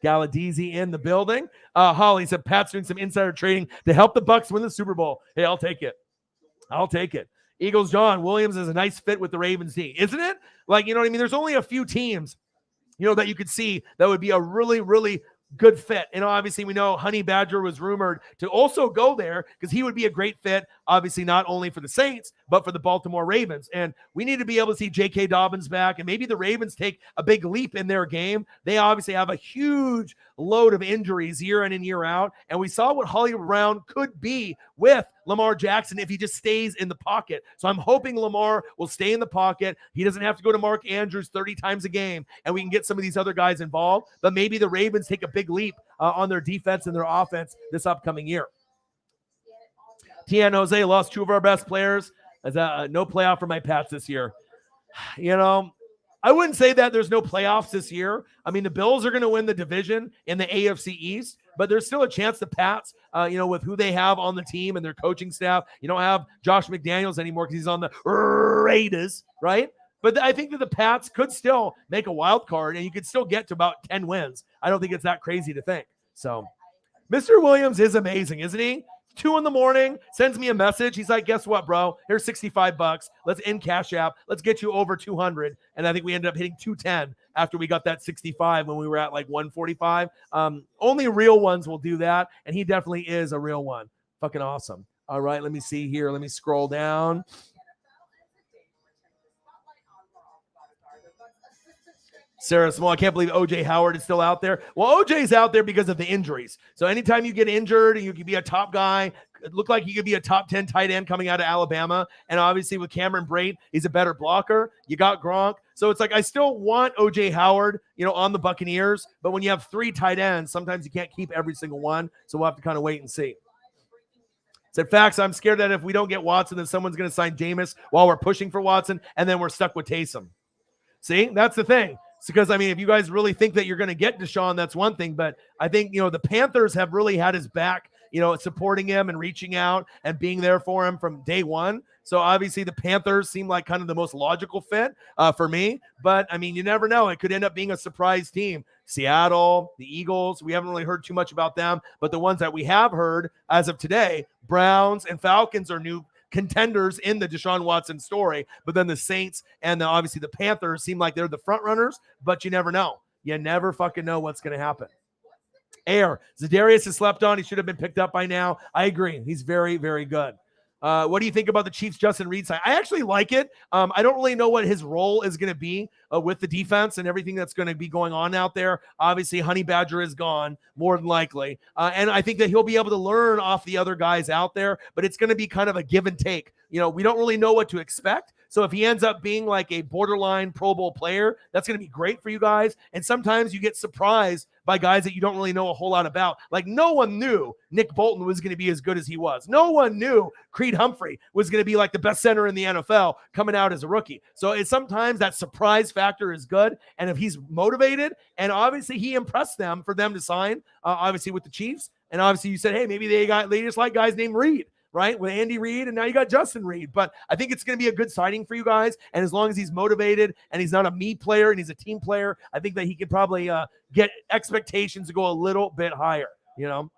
Galadese in the building. Holly said Pat's doing some insider trading to help the Bucs win the Super Bowl. Hey, I'll take it. I'll take it. Eagles John Williams is a nice fit with the Ravens team, isn't it? You know what I mean? There's only a few teams, that you could see that would be a really, really good fit. And obviously we know Honey Badger was rumored to also go there because he would be a great fit, obviously not only for the Saints, but for the Baltimore Ravens. And we need to be able to see J.K. Dobbins back and maybe the Ravens take a big leap in their game. They obviously have a huge load of injuries year in and year out. And we saw what Hollywood Brown could be with Lamar Jackson if he just stays in the pocket. So I'm hoping Lamar will stay in the pocket. He doesn't have to go to Mark Andrews 30 times a game, and we can get some of these other guys involved. But maybe the Ravens take a big leap on their defense and their offense this upcoming year. Tian Jose lost 2 of our best players. As no playoff for my Pats this year. I wouldn't say that there's no playoffs this year. I mean, the Bills are going to win the division in the AFC East, but there's still a chance the Pats, with who they have on the team and their coaching staff. You don't have Josh McDaniels anymore because he's on the Raiders, right? But I think that the Pats could still make a wild card and you could still get to about 10 wins. I don't think it's that crazy to think. So Mr. Williams is amazing, isn't he? 2 a.m, sends me a message. He's like, guess what, bro? Here's $65. Let's in Cash App. Let's get you over 200. And I think we ended up hitting 210 after we got that 65 when we were at 145. Only real ones will do that. And he definitely is a real one. Fucking awesome. All right, let me see here. Let me scroll down. Sarah Small, I can't believe O.J. Howard is still out there. Well, O.J.'s out there because of the injuries. So anytime you get injured and you can be a top guy, it looked like he could be a top 10 tight end coming out of Alabama. And obviously with Cameron Brate, he's a better blocker. You got Gronk. So it's I still want O.J. Howard, on the Buccaneers. But when you have 3 tight ends, sometimes you can't keep every single one. So we'll have to kind of wait and see. Said, facts, I'm scared that if we don't get Watson, then someone's going to sign Jameis while we're pushing for Watson. And then we're stuck with Taysom. See, that's the thing. Because, if you guys really think that you're going to get Deshaun, that's one thing. But I think, the Panthers have really had his back, supporting him and reaching out and being there for him from day one. So obviously the Panthers seem like kind of the most logical fit for me. But, you never know. It could end up being a surprise team. Seattle, the Eagles, we haven't really heard too much about them. But the ones that we have heard as of today, Browns and Falcons are new contenders in the Deshaun Watson story, but then the Saints and obviously the Panthers seem like they're the front runners, but you never know. You never fucking know what's going to happen. Za'Darius has slept on. He should have been picked up by now. I agree. He's very, very good. What do you think about the Chiefs' Justin Reed sign? I actually like it. I don't really know what his role is going to be with the defense and everything that's going to be going on out there. Obviously, Honey Badger is gone, more than likely. And I think that he'll be able to learn off the other guys out there, but it's going to be kind of a give and take. We don't really know what to expect. So if he ends up being like a borderline Pro Bowl player, that's going to be great for you guys. And sometimes you get surprised by guys that you don't really know a whole lot about. Like no one knew Nick Bolton was going to be as good as he was. No one knew Creed Humphrey was going to be like the best center in the NFL coming out as a rookie. So it's sometimes that surprise factor is good. And if he's motivated, and obviously he impressed them for them to sign, obviously with the Chiefs. And obviously you said, hey, maybe they just like guys named Reed, right? With Andy Reid, and now you got Justin Reed. But I think it's going to be a good signing for you guys. And as long as he's motivated and he's not a me player and he's a team player, I think that he could probably get expectations to go a little bit higher, you know?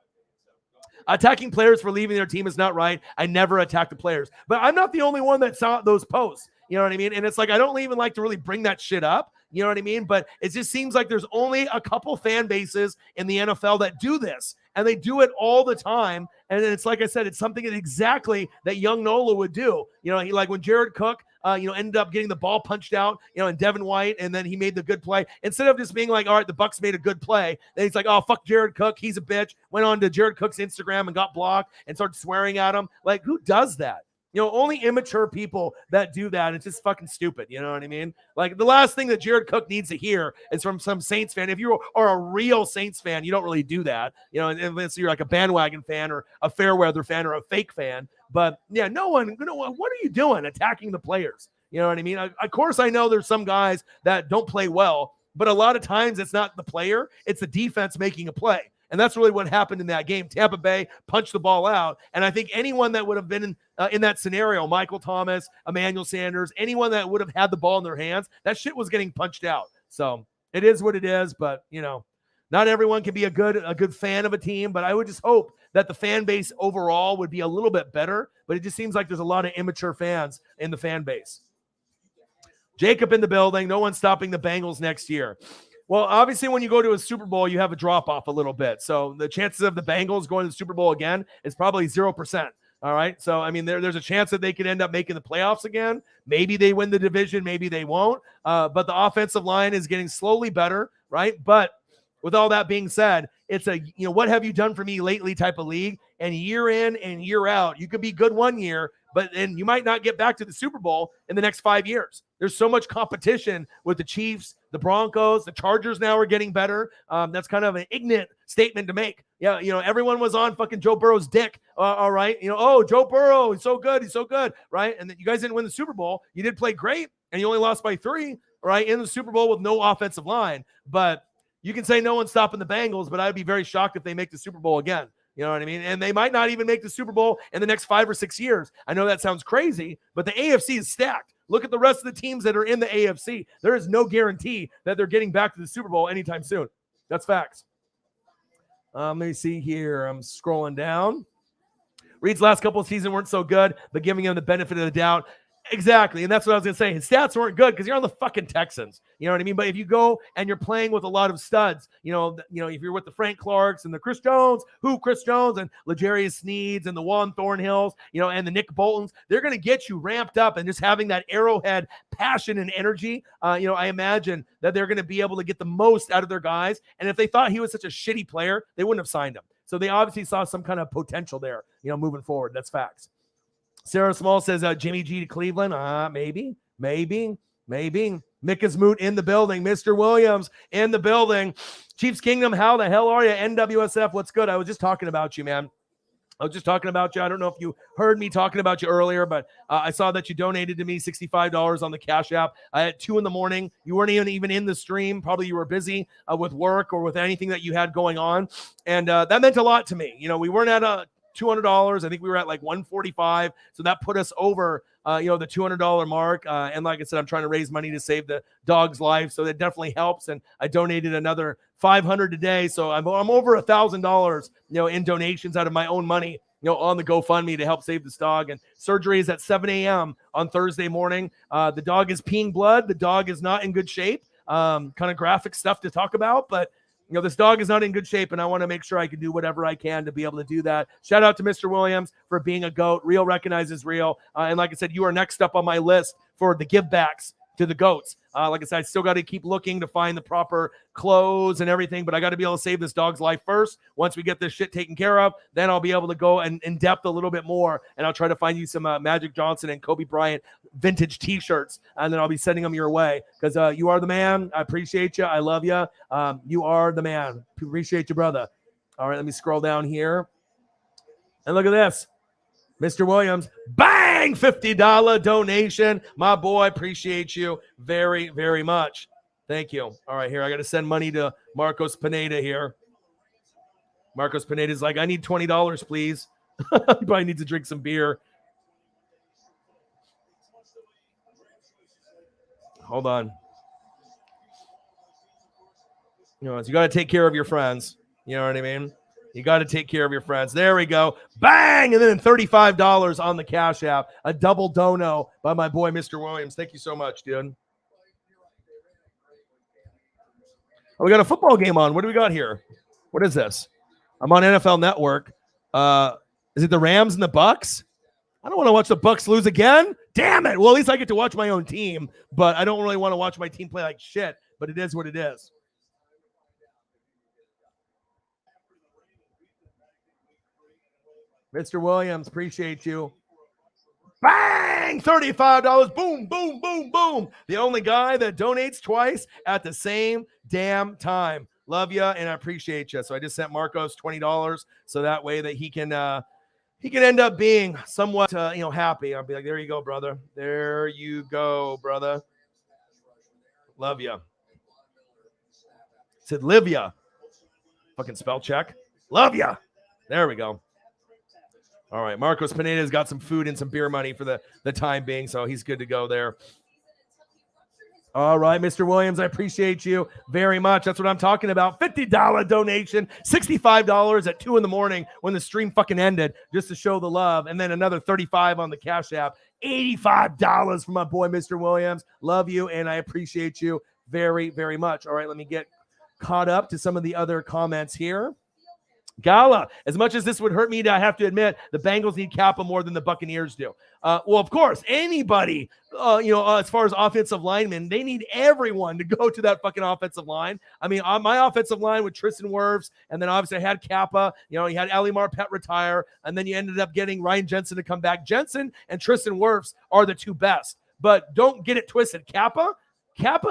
Attacking players for leaving their team is not right. I never attack the players. But I'm not the only one that saw those posts. You know what I mean? And it's like, I don't even like to really bring that shit up. You know what I mean? But it just seems like there's only a couple fan bases in the NFL that do this. And they do it all the time. And it's like I said, it's something that exactly that young Nola would do. You know, he like when Jared Cook, ended up getting the ball punched out, and Devin White, and then he made the good play. Instead of just being like, all right, the Bucs made a good play, then he's like, oh, fuck Jared Cook, he's a bitch. Went on to Jared Cook's Instagram and got blocked and started swearing at him. Like, who does that? Only immature people that do that. It's just fucking stupid. You know what I mean? Like, the last thing that Jared Cook needs to hear is from some Saints fan. If you are a real Saints fan, you don't really do that. Unless you're like a bandwagon fan or a fair weather fan or a fake fan. But yeah, no one, what are you doing attacking the players? You know what I mean? Of course, I know there's some guys that don't play well, but a lot of times it's not the player, it's the defense making a play. And that's really what happened in that game. Tampa Bay punched the ball out. And I think anyone that would have been in that scenario, Michael Thomas, Emmanuel Sanders, anyone that would have had the ball in their hands, that shit was getting punched out. So it is what it is. But, not everyone can be a good fan of a team. But I would just hope that the fan base overall would be a little bit better. But it just seems like there's a lot of immature fans in the fan base. Jacob in the building. No one's stopping the Bengals next year. Well, obviously, when you go to a Super Bowl, you have a drop-off a little bit. So the chances of the Bengals going to the Super Bowl again is probably 0%. All right? So, I mean, there's a chance that they could end up making the playoffs again. Maybe they win the division. Maybe they won't. But the offensive line is getting slowly better, right? But with all that being said, it's a, what have you done for me lately type of league. And year in and year out, you could be good one year, but then you might not get back to the Super Bowl in the next 5 years. There's so much competition with the Chiefs, the Broncos, the Chargers now are getting better. That's kind of an ignorant statement to make. Yeah, everyone was on fucking Joe Burrow's dick. All right. Oh, Joe Burrow, he's so good, right? And then you guys didn't win the Super Bowl. You did play great, and you only lost by 3, right, in the Super Bowl with no offensive line. But you can say no one's stopping the Bengals, but I'd be very shocked if they make the Super Bowl again. You know what I mean? And they might not even make the Super Bowl in the next 5 or 6 years. I know that sounds crazy, but the AFC is stacked. Look at the rest of the teams that are in the AFC. There is no guarantee that they're getting back to the Super Bowl anytime soon. That's facts. Let me see here. I'm scrolling down. Reed's last couple of seasons weren't so good, but giving him the benefit of the doubt. Exactly. And that's what I was going to say. His stats weren't good because you're on the fucking Texans. You know what I mean? But if you go and you're playing with a lot of studs, if you're with the Frank Clarks and the Chris Jones and L'Jarius Sneeds and the Juan Thornhills, and the Nick Boltons, they're going to get you ramped up and just having that Arrowhead passion and energy. I imagine that they're going to be able to get the most out of their guys. And if they thought he was such a shitty player, they wouldn't have signed him. So they obviously saw some kind of potential there, moving forward. That's facts. Sarah Small says Jimmy G to Cleveland. Maybe. Micah's Moot in the building. Mr. Williams in the building. Chiefs Kingdom, how the hell are you? NWSF, what's good? I was just talking about you, man. I don't know if you heard me talking about you earlier, but I saw that you donated to me $65 on the Cash App. At 2 a.m. You weren't even in the stream. Probably you were busy with work or with anything that you had going on. And that meant a lot to me. We weren't at $200. I think we were at like $145. So that put us over, the $200 mark. And like I said, I'm trying to raise money to save the dog's life. So that definitely helps. And I donated another $500 today. So I'm over $1,000, in donations out of my own money, on the GoFundMe to help save this dog. And surgery is at 7 a.m. on Thursday morning. The dog is peeing blood. The dog is not in good shape. Kind of graphic stuff to talk about, but this dog is not in good shape, and I want to make sure I can do whatever I can to be able to do that. Shout out to Mr. Williams for being a GOAT. Real recognizes real. And like I said, you are next up on my list for the give backs to the goats. Like I said, I still got to keep looking to find the proper clothes and everything, but I got to be able to save this dog's life first. Once we get this shit taken care of, then I'll be able to go and in depth a little bit more, and I'll try to find you some Magic Johnson and Kobe Bryant vintage T-shirts, and then I'll be sending them your way because you are the man. I appreciate you. I love you. You are the man. Appreciate you, brother. All right, let me scroll down here, and look at this. Mr. Williams, bang, $50 donation. My boy, appreciate you very, very much. Thank you. All right, here, I got to send money to Marcos Pineda here. Marcos Pineda's like, I need $20, please. He probably needs to drink some beer. Hold on. You know, you got to take care of your friends. You know what I mean? You got to take care of your friends. There we go. Bang! And then $35 on the Cash App. A double dono by my boy, Mr. Williams. Thank you so much, dude. Oh, we got a football game on. What do we got here? What is this? I'm on NFL Network. Is it the Rams and the Bucks? I don't want to watch the Bucks lose again. Damn it. Well, at least I get to watch my own team, but I don't really want to watch my team play like shit, but it is what it is. Mr. Williams, appreciate you. Bang! $35. Boom, boom, boom, boom. The only guy that donates twice at the same damn time. Love you, and I appreciate you. So I just sent Marcos $20 so that way that he can end up being somewhat happy. I'll be like, there you go, brother. There you go, brother. Love you. Said Livia. Fucking spell check. Love ya. There we go. All right, Marcos Pineda's got some food and some beer money for the time being, so he's good to go there. All right, Mr. Williams, I appreciate you very much. That's what I'm talking about. $50 donation, $65 at 2 a.m. when the stream fucking ended, just to show the love, and then another $35 on the Cash App. $85 for my boy, Mr. Williams. Love you, and I appreciate you very, very much. All right, let me get caught up to some of the other comments here. Gala, as much as this would hurt me, I have to admit, the Bengals need Kappa more than the Buccaneers do. Well, of course, anybody, as far as offensive linemen, they need everyone to go to that fucking offensive line. I mean, on my offensive line with Tristan Wirfs, and then obviously I had Kappa, you had Ali Marpet retire, and then you ended up getting Ryan Jensen to come back. Jensen and Tristan Wirfs are the two best, but don't get it twisted. Kappa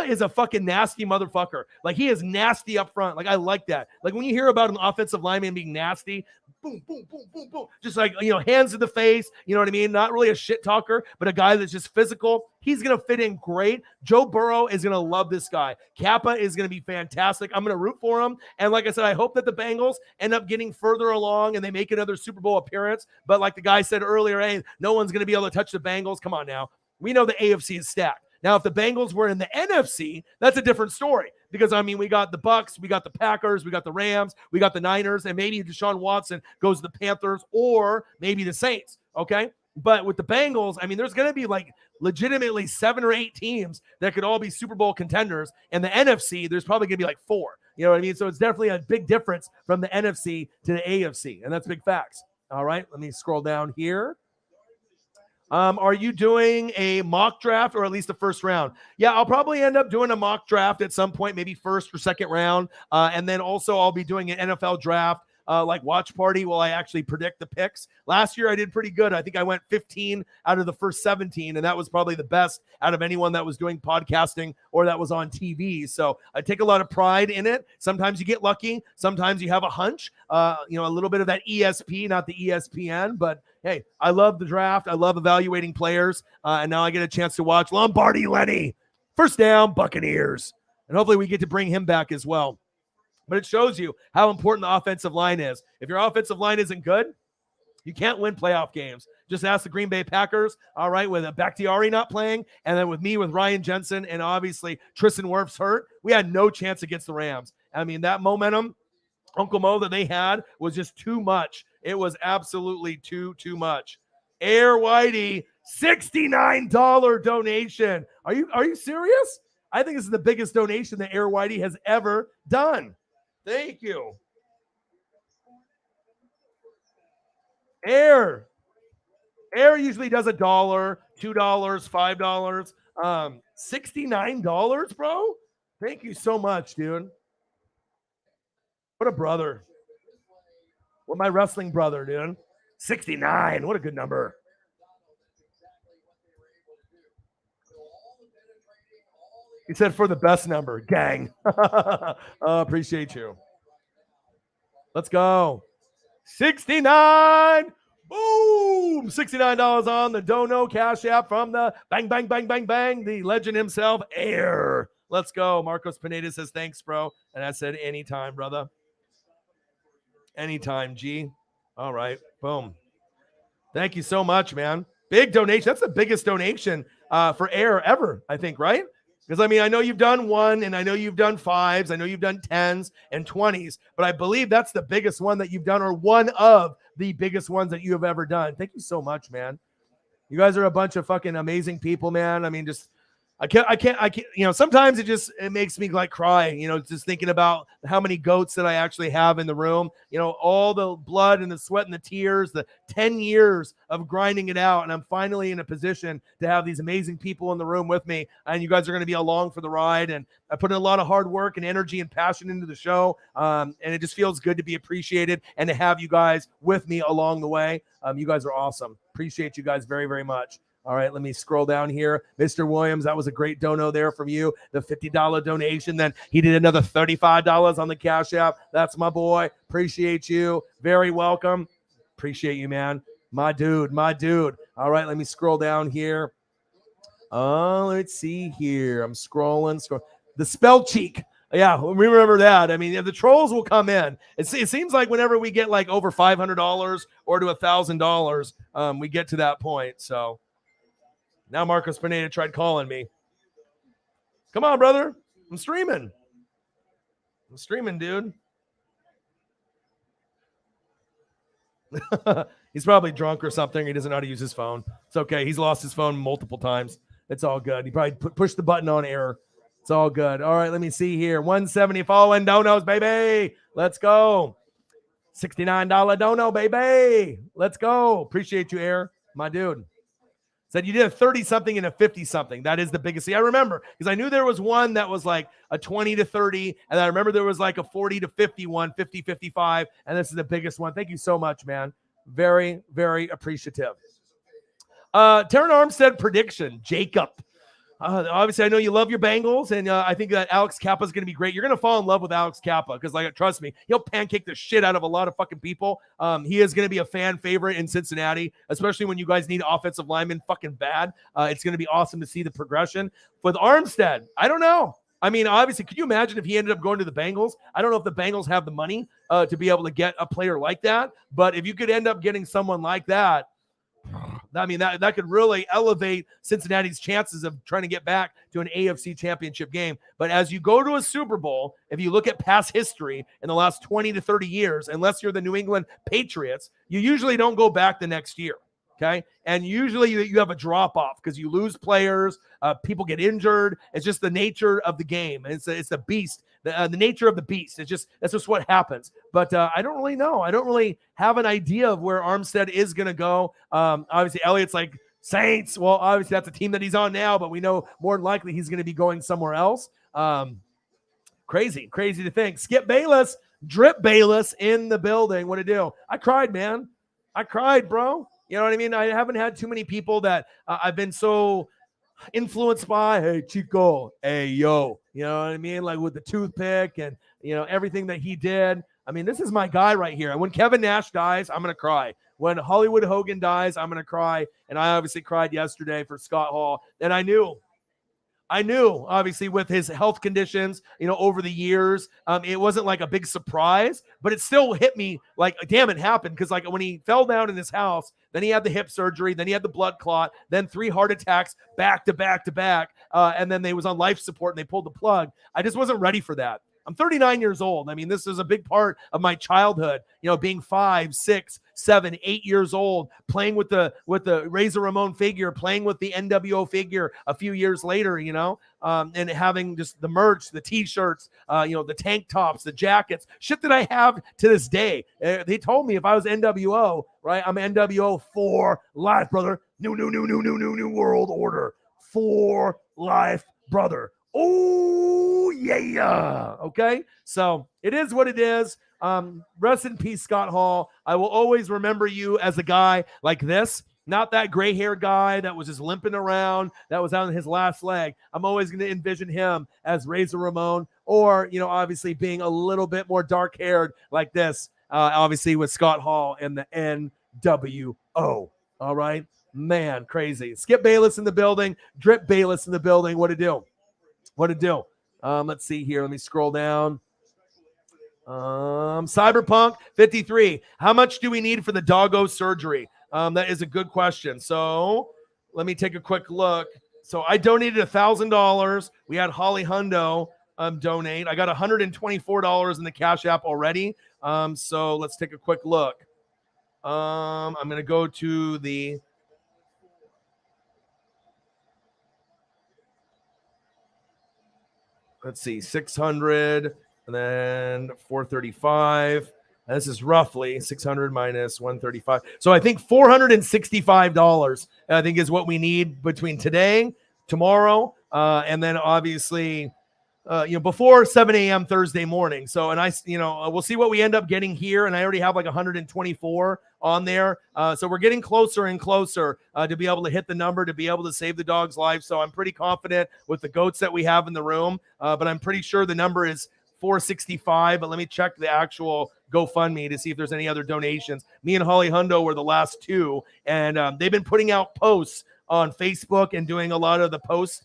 is a fucking nasty motherfucker. Like, he is nasty up front. Like, I like that. Like, when you hear about an offensive lineman being nasty, boom, boom, boom, boom, boom, just like, hands to the face, you know what I mean? Not really a shit talker, but a guy that's just physical. He's going to fit in great. Joe Burrow is going to love this guy. Kappa is going to be fantastic. I'm going to root for him. And like I said, I hope that the Bengals end up getting further along and they make another Super Bowl appearance. But like the guy said earlier, hey, no one's going to be able to touch the Bengals. Come on now. We know the AFC is stacked. Now, if the Bengals were in the NFC, that's a different story because, I mean, we got the Bucks, we got the Packers, we got the Rams, we got the Niners, and maybe Deshaun Watson goes to the Panthers or maybe the Saints, okay? But with the Bengals, I mean, there's going to be like legitimately 7 or 8 teams that could all be Super Bowl contenders. And the NFC, there's probably going to be like 4. You know what I mean? So it's definitely a big difference from the NFC to the AFC, and that's big facts. All right, let me scroll down here. Are you doing a mock draft or at least the first round? Yeah, I'll probably end up doing a mock draft at some point, maybe first or second round. And then also I'll be doing an NFL draft, like watch party while I actually predict the picks. Last year I did pretty good. I think I went 15 out of the first 17, and that was probably the best out of anyone that was doing podcasting or that was on TV. So I take a lot of pride in it. Sometimes you get lucky. Sometimes you have a hunch, a little bit of that ESP, not the ESPN, but hey, I love the draft. I love evaluating players. And now I get a chance to watch Lombardi Lenny. First down, Buccaneers. And hopefully we get to bring him back as well. But it shows you how important the offensive line is. If your offensive line isn't good, you can't win playoff games. Just ask the Green Bay Packers, all right, with Bakhtiari not playing, and then with me, with Ryan Jensen, and obviously Tristan Wirfs hurt, we had no chance against the Rams. I mean, that momentum, Uncle Mo, that they had was just too much. It was absolutely too much. Air Whitey, $69 donation. Are you serious? I think this is the biggest donation that Air Whitey has ever done. Thank you. Air usually does $1, $2, $5. $69, bro. Thank you so much, dude. What a brother. What my wrestling brother, dude. 69. What a good number. He said for the best number, gang. Appreciate you. Let's go. 69. Boom! $69 on the Dono Cash App from the bang, bang, bang, bang, bang, the legend himself, Air. Let's go. Marcos Pineda says, thanks, bro. And I said, anytime, brother. Anytime, G. All right. Boom. Thank you so much, man. Big donation. That's the biggest donation for Air ever, I think, right? Because, I mean, I know you've done 1, and I know you've done 5s. I know you've done 10s and 20s, but I believe that's the biggest one that you've done, or one of the biggest ones that you have ever done. Thank you so much, man. You guys are a bunch of fucking amazing people, man. I mean, just I can't, you know, sometimes it makes me like cry, you know, just thinking about how many goats that I actually have in the room, you know, all the blood and the sweat and the tears, the 10 years of grinding it out. And I'm finally in a position to have these amazing people in the room with me. And you guys are going to be along for the ride. And I put in a lot of hard work and energy and passion into the show. And it just feels good to be appreciated and to have you guys with me along the way. You guys are awesome. Appreciate you guys very, very much. All right, let me scroll down here. Mr. Williams, that was a great dono there from you. The $50 donation. Then he did another $35 on the Cash App. That's my boy. Appreciate you. Very welcome. Appreciate you, man. My dude, my dude. All right, let me scroll down here. Let's see here. I'm scrolling. The spell cheek. Yeah, we remember that. I mean, the trolls will come in. It seems like whenever we get like over $500 or to $1,000, we get to that point. So now Marcos Pineda tried calling me. Come on, brother. I'm streaming. Dude. He's probably drunk or something. He doesn't know how to use his phone. It's okay. He's lost his phone multiple times. It's all good. He probably pushed the button on error. It's all good. All right, let me see here. 170 following donos, baby. Let's go. $69 dono, baby. Let's go. Appreciate you, Air. My dude. Said you did a 30-something and a 50-something. That is the biggest. See, I remember because I knew there was one that was like a 20 to 30, and I remember there was like a 40 to 51, 50, 55, and this is the biggest one. Thank you so much, man. Very, very appreciative. Terran Armstead prediction, Jacob. Obviously, I know you love your Bengals, and I think that Alex Kappa is going to be great. You're going to fall in love with Alex Kappa because, like, trust me, he'll pancake the shit out of a lot of fucking people. He is going to be a fan favorite in Cincinnati, especially when you guys need offensive linemen fucking bad. It's going to be awesome to see the progression. With Armstead, I don't know. I mean, obviously, could you imagine if he ended up going to the Bengals? I don't know if the Bengals have the money to be able to get a player like that, but if you could end up getting someone like that, I mean, that could really elevate Cincinnati's chances of trying to get back to an AFC championship game. But as you go to a Super Bowl, if you look at past history in the last 20 to 30 years, unless you're the New England Patriots, you usually don't go back the next year. Okay. And usually you have a drop off because you lose players, people get injured. It's just the nature of the game. It's the beast, the nature of the beast. That's just what happens. But I don't really know. I don't really have an idea of where Armstead is going to go. Obviously, Elliott's like Saints. Well, obviously that's a team that he's on now, but we know more than likely he's going to be going somewhere else. Crazy to think. Skip Bayless, Drip Bayless in the building. What to do? I cried, man. I cried, bro. You know what I mean? I haven't had too many people that I've been so influenced by. Hey, Chico. Hey, yo. You know what I mean? Like with the toothpick and, you know, everything that he did. I mean, this is my guy right here. And when Kevin Nash dies, I'm going to cry. When Hollywood Hogan dies, I'm going to cry. And I obviously cried yesterday for Scott Hall. And I knew, obviously, with his health conditions, you know, over the years, it wasn't like a big surprise, but it still hit me like, damn, it happened. Because like when he fell down in his house, then he had the hip surgery, then he had the blood clot, then 3 heart attacks back to back to back. And then they was on life support and they pulled the plug. I just wasn't ready for that. I'm 39 years old. I mean, this is a big part of my childhood, you know, being 5, 6, 7, 8 years old, playing with the Razor Ramon figure, playing with the NWO figure a few years later, you know, and having just the merch, the t-shirts, you know, the tank tops, the jackets, shit that I have to this day. They told me if I was NWO, right, I'm NWO for life, brother. New world order. for life, brother. Oh, yeah. Okay. So it is what it is. Rest in peace, Scott Hall. I will always remember you as a guy like this, not that gray hair guy that was just limping around, that was on his last leg. I'm always going to envision him as Razor Ramon, or, obviously being a little bit more dark haired like this, obviously with Scott Hall in the NWO. All right. Man, crazy. Skip Bayless in the building. Drip Bayless in the building. What to do? Let's see here. Let me scroll down. Cyberpunk 53. How much do we need for the doggo surgery? That is a good question. So let me take a quick look. So I donated $1,000. We had Holly Hundo donate. I got $124 in the Cash App already. So let's take a quick look. I'm going to go to the let's see, 600 and then 435. And this is roughly 600 minus 135. So I think $465, I think, is what we need between today, tomorrow, and then obviously, before 7 a.m. Thursday morning. So, and we'll see what we end up getting here. And I already have like 124 on there. So we're getting closer and closer to be able to hit the number, to be able to save the dog's life. So I'm pretty confident with the goats that we have in the room. But I'm pretty sure the number is 465. But let me check the actual GoFundMe to see if there's any other donations. Me and Holly Hundo were the last two. And they've been putting out posts on Facebook and doing a lot of the posts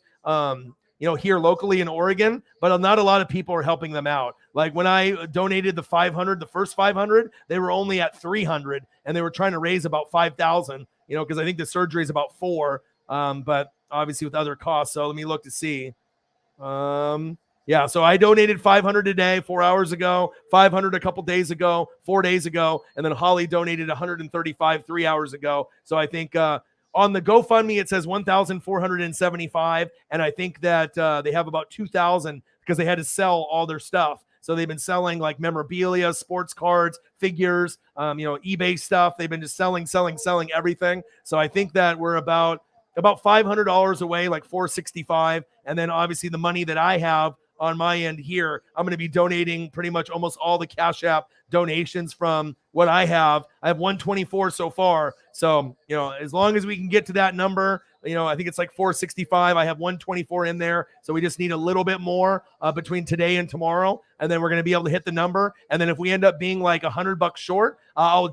here locally in Oregon, but not a lot of people are helping them out. Like when I donated the 500, the first 500, they were only at 300 and they were trying to raise about 5,000, because I think the surgery is about 4, but obviously with other costs. So let me look to see. So I donated 500 today, 4 hours ago, 500 a couple days ago, 4 days ago, and then Holly donated 135 3 hours ago. So I think, on the GoFundMe, it says 1,475, and I think that they have about 2,000 because they had to sell all their stuff. So they've been selling like memorabilia, sports cards, figures, eBay stuff. They've been just selling everything. So I think that we're about $500 away, like 465, and then obviously the money that I have on my end here, I'm going to be donating pretty much almost all the Cash App donations from what I have. I have 124 so far. So, as long as we can get to that number, I think it's like 465. I have 124 in there. So we just need a little bit more between today and tomorrow. And then we're going to be able to hit the number. And then if we end up being like $100 short, I'll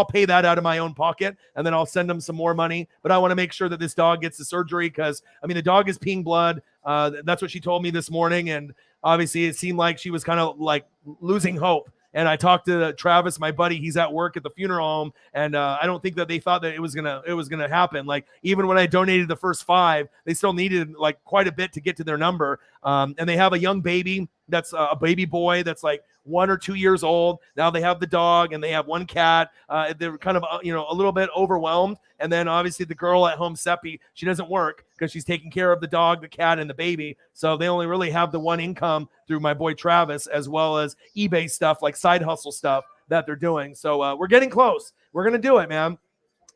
pay that out of my own pocket. And then I'll send them some more money. But I want to make sure that this dog gets the surgery because, the dog is peeing blood. That's what she told me this morning. And obviously it seemed like she was kind of like losing hope. And I talked to Travis, my buddy. He's at work at the funeral home, and I don't think that they thought that it was gonna happen. Like even when I donated the first 5, they still needed like quite a bit to get to their number. And they have a young baby that's a baby boy that's like 1 or 2 years old. Now they have the dog and they have one cat. They're kind of a little bit overwhelmed. And then obviously the girl at home, Seppi, she doesn't work because she's taking care of the dog, the cat, and the baby. So they only really have the one income through my boy Travis, as well as eBay stuff, like side hustle stuff that they're doing. So we're getting close. We're going to do it, man.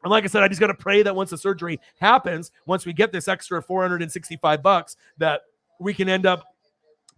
And like I said, I just got to pray that once the surgery happens, once we get this extra $465, that we can end up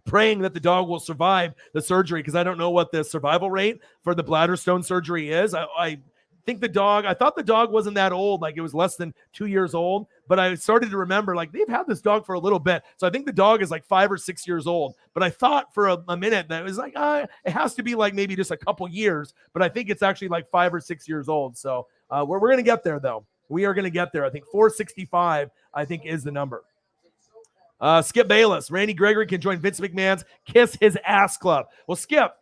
praying that the dog will survive the surgery, because I don't know what the survival rate for the bladder stone surgery is. I thought the dog wasn't that old, like it was less than 2 years old, but I started to remember like they've had this dog for a little bit. So I think the dog is like 5 or 6 years old, but I thought for a minute that it was like, it has to be like maybe just a couple years, but I think it's actually like 5 or 6 years old. So we're going to get there though. We are going to get there. I think 465, I think, is the number. Skip Bayless, Randy Gregory can join Vince McMahon's Kiss His Ass Club. Well, Skip,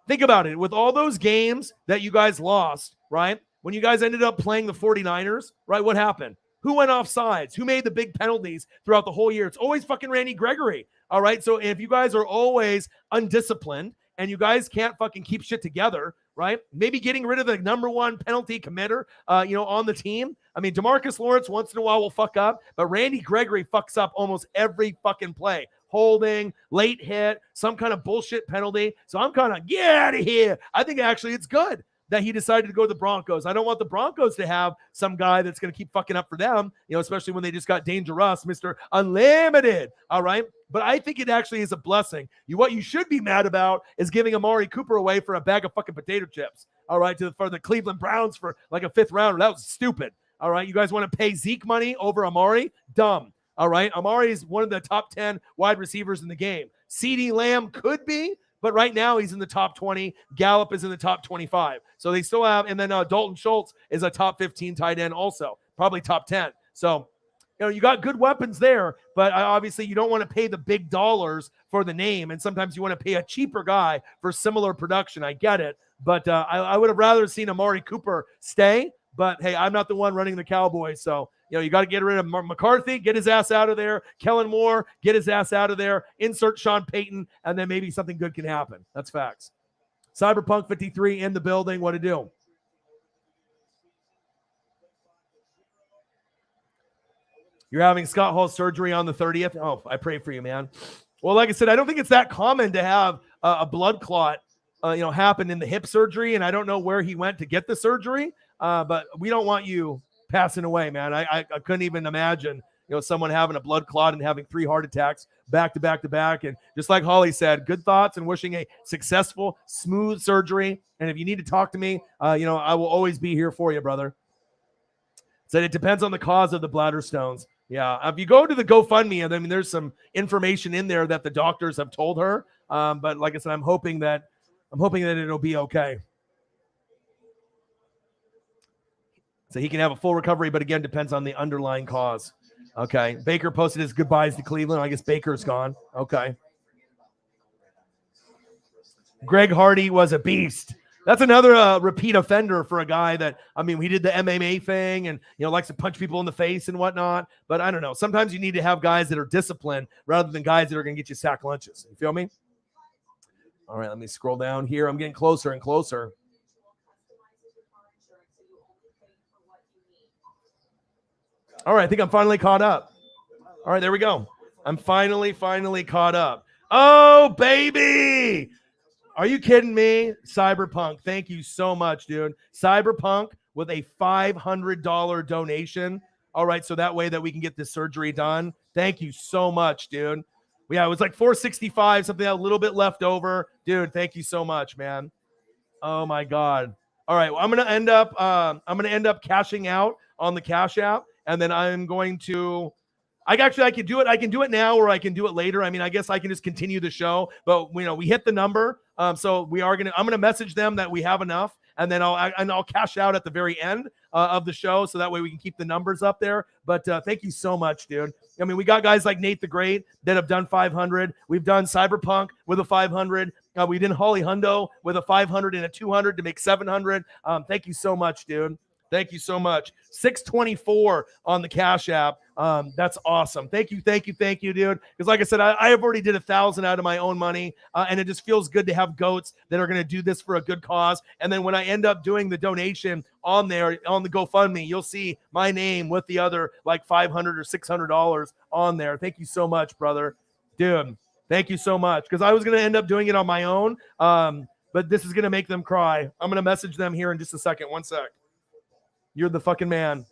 think about it. With all those games that you guys lost, right? When you guys ended up playing the 49ers, right? What happened? Who went off sides? Who made the big penalties throughout the whole year? It's always fucking Randy Gregory. All right. So if you guys are always undisciplined and you guys can't fucking keep shit together, right? Maybe getting rid of the number one penalty committer, on the team. I mean, DeMarcus Lawrence once in a while will fuck up, but Randy Gregory fucks up almost every fucking play. Holding, late hit, some kind of bullshit penalty. So I'm kind of, get out of here. I think actually it's good. that he decided to go to the Broncos. I don't want the Broncos to have some guy that's going to keep fucking up for them, especially when they just got Dangerous, Mr. Unlimited. All right. But I think it actually is a blessing. What you should be mad about is giving Amari Cooper away for a bag of fucking potato chips. All right. For the Cleveland Browns for like a 5th rounder. That was stupid. All right. You guys want to pay Zeke money over Amari? Dumb. All right. Amari is one of the top 10 wide receivers in the game. CeeDee Lamb could be, but right now he's in the top 20. Gallup is in the top 25. So they still have, and then Dalton Schultz is a top 15 tight end also, probably top 10. So, you got good weapons there, but obviously you don't want to pay the big dollars for the name. And sometimes you want to pay a cheaper guy for similar production. I get it. But I would have rather seen Amari Cooper stay. But hey, I'm not the one running the Cowboys. So, you got to get rid of McCarthy, get his ass out of there. Kellen Moore, get his ass out of there. Insert Sean Payton, and then maybe something good can happen. That's facts. Cyberpunk 53 in the building. What to do? You're having Scott Hall surgery on the 30th. Oh, I pray for you, man. Well, like I said, I don't think it's that common to have a blood clot, happen in the hip surgery, and I don't know where he went to get the surgery, but we don't want you passing away, man. I couldn't even imagine, someone having a blood clot and having 3 heart attacks back to back to back. And just like Holly said, good thoughts and wishing a successful, smooth surgery. And if you need to talk to me, I will always be here for you, brother. Said it depends on the cause of the bladder stones. Yeah, if you go to the GoFundMe, I mean, there's some information in there that the doctors have told her. But like I said, I'm hoping that it'll be okay. So he can have a full recovery, but again, depends on the underlying cause. Okay. Baker posted his goodbyes to Cleveland. I guess Baker's gone. Okay. Greg Hardy was a beast. That's another repeat offender for a guy that, he did the MMA thing and, likes to punch people in the face and whatnot. But I don't know. Sometimes you need to have guys that are disciplined rather than guys that are going to get you sack lunches. You feel me? All right, let me scroll down here. I'm getting closer and closer. All right, I think I'm finally caught up. All right, there we go. I'm finally caught up. Oh, baby. Are you kidding me? Cyberpunk, thank you so much, dude. Cyberpunk with a $500 donation. All right, so that way that we can get this surgery done. Thank you so much, dude. Yeah, it was like $465, something a little bit left over. Dude, thank you so much, man. Oh my God. All right, well, I'm gonna end up cashing out on the Cash App, and then I'm going to I can do it. I can do it now, or I can do it later. I guess I can just continue the show. But we hit the number, so I'm gonna message them that we have enough, and then I'll cash out at the very end of the show, so that way we can keep the numbers up there. But thank you so much, dude. We got guys like Nate the Great that have done 500. We've done Cyberpunk with a 500. We did Holly Hundo with a 500 and a 200 to make 700. Thank you so much, dude. Thank you so much. 624 on the Cash App. That's awesome. Thank you, dude. Because like I said, I have already did 1,000 out of my own money, and it just feels good to have goats that are going to do this for a good cause. And then when I end up doing the donation on there on the GoFundMe, you'll see my name with the other like $500 or $600 on there. Thank you so much, brother, dude. Thank you so much. Because I was going to end up doing it on my own, but this is going to make them cry. I'm going to message them here in just a second. One sec. You're the fucking man.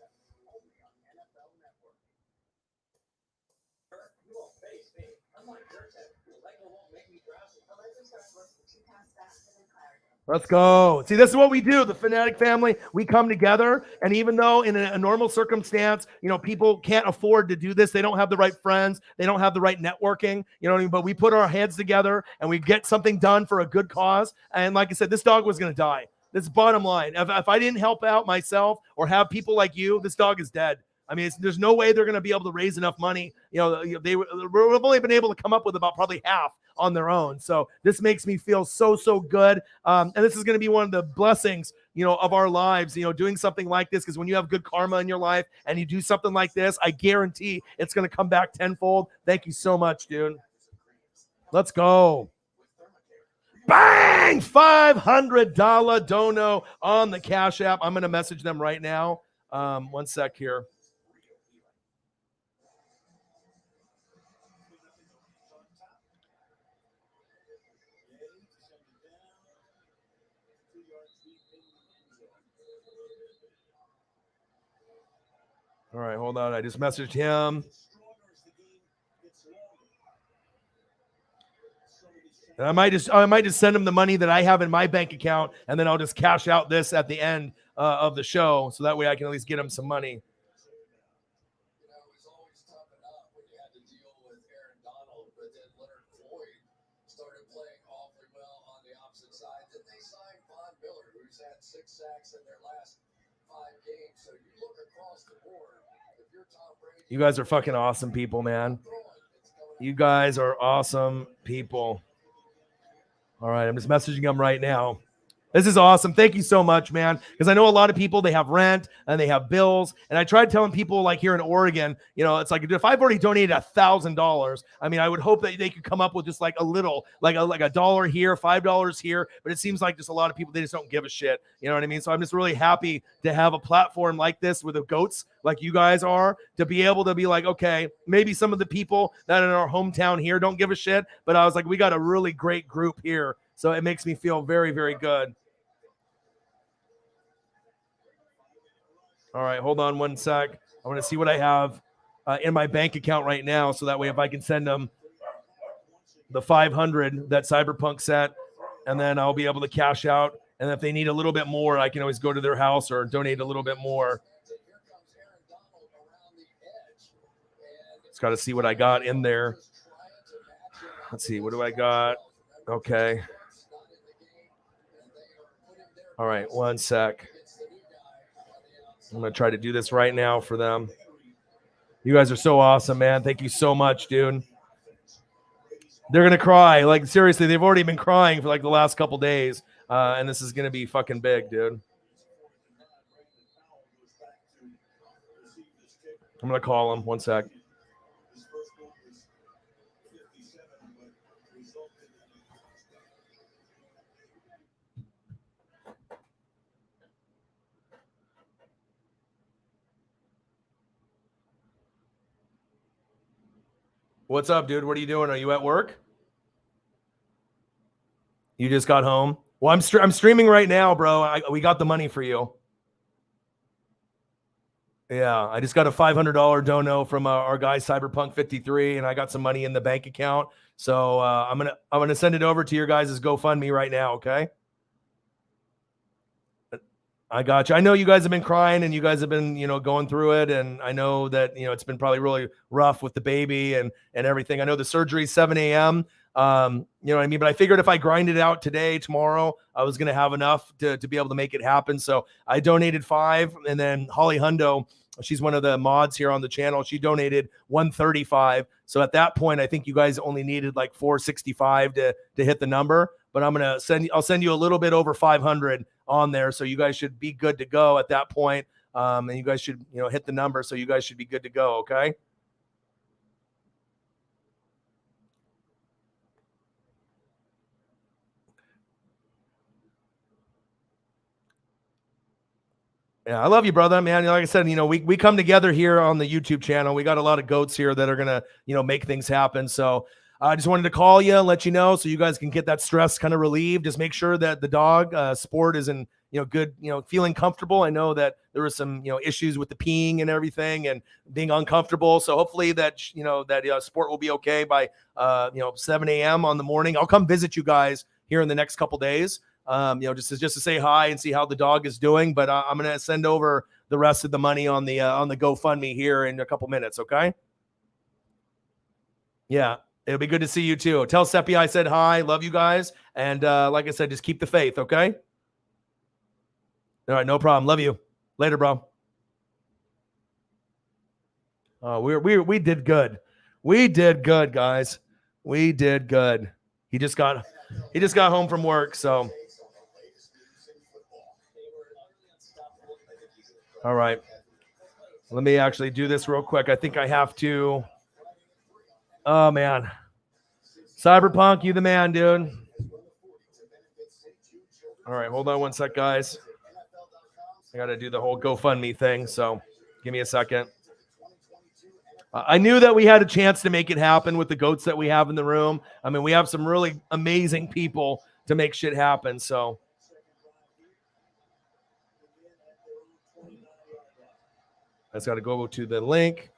Let's go. See, this is what we do. The Fanatic family, we come together. And even though in a normal circumstance, people can't afford to do this. They don't have the right friends. They don't have the right networking. You know what I mean? But we put our heads together and we get something done for a good cause. And like I said, this dog was going to die. This is bottom line. If I didn't help out myself or have people like you, this dog is dead. There's no way they're going to be able to raise enough money. We've only been able to come up with about probably half on their own. So this makes me feel so good. And this is going to be one of the blessings, of our lives, doing something like this. Because when you have good karma in your life and you do something like this, I guarantee it's going to come back tenfold. Thank you so much, dude. Let's go. Bang! $500 dono on the Cash App. I'm going to message them right now. One sec here. All right, hold on. I just messaged him. And I might just send him the money that I have in my bank account, and then I'll just cash out this at the end of the show, so that way I can at least get him some money. You guys are fucking awesome people, man. You guys are awesome people. All right, I'm just messaging them right now. This is awesome. Thank you so much, man. Because I know a lot of people, they have rent and they have bills. And I tried telling people like here in Oregon, you know, it's like if I've already donated $1,000, I mean, I would hope that they could come up with just like a little, like a dollar here, $5 here. But it seems like just a lot of people, they just don't give a shit. You know what I mean? So I'm just really happy to have a platform like this with the goats like you guys are, to be able to be like, okay, maybe some of the people that in our hometown here don't give a shit. But I was like, we got a really great group here. So it makes me feel very, very good. All right, hold on one sec. I want to see what I have in my bank account right now, so that way if I can send them the 500 that Cyberpunk sent, and then I'll be able to cash out. And if they need a little bit more, I can always go to their house or donate a little bit more. Just got to see what I got in there. Let's see, what do I got? Okay. All right, one sec. I'm going to try to do this right now for them. You guys are so awesome, man. Thank you so much, dude. They're going to cry. Like, seriously, they've already been crying for like the last couple days. And this is going to be fucking big, dude. I'm going to call them. One sec. What's up, dude? What are you doing? Are you at work? You just got home? Well, I'm streaming right now, bro. We got the money for you. Yeah, I just got a $500 dono from our guy Cyberpunk 53, and I got some money in the bank account. So I'm gonna send it over to your guys' GoFundMe right now. Okay. I got you. I know you guys have been crying and you guys have been, you know, going through it. And I know that, you know, it's been probably really rough with the baby and everything. I know the surgery is 7 a.m. You know what I mean? But I figured if I grind it out today, tomorrow, I was going to have enough to be able to make it happen. So I donated $5. And then Holly Hundo, she's one of the mods here on the channel. She donated $135. So at that point, I think you guys only needed like $465 to hit the number. But I'll send you a little bit over 500 on there. So you guys should be good to go at that point. And you guys should, you know, hit the number. So you guys should be good to go. Okay. Yeah, I love you, brother, man. Like I said, you know, we come together here on the YouTube channel. We got a lot of goats here that are going to, you know, make things happen. So I just wanted to call you and let you know so you guys can get that stress kind of relieved. Just make sure that the dog Sport is in, you know, good, you know, feeling comfortable. I know that there was some, you know, issues with the peeing and everything and being uncomfortable. So hopefully that, you know, that Sport will be okay by, you know, 7 a.m. on the morning. I'll come visit you guys here in the next couple days. You know, just to say hi and see how the dog is doing. But I'm going to send over the rest of the money on the GoFundMe here in a couple minutes. Okay. Yeah. It'll be good to see you too. Tell Seppi I said hi. Love you guys. And like I said, just keep the faith. Okay. All right. No problem. Love you. Later, bro. We did good. We did good, guys. We did good. He just got home from work. So. All right. Let me actually do this real quick. I think I have to. Oh, man. Cyberpunk, you the man, dude. All right. Hold on one sec, guys. I got to do the whole GoFundMe thing. So give me a second. I knew that we had a chance to make it happen with the goats that we have in the room. I mean, we have some really amazing people to make shit happen. So. I just got to go to the link.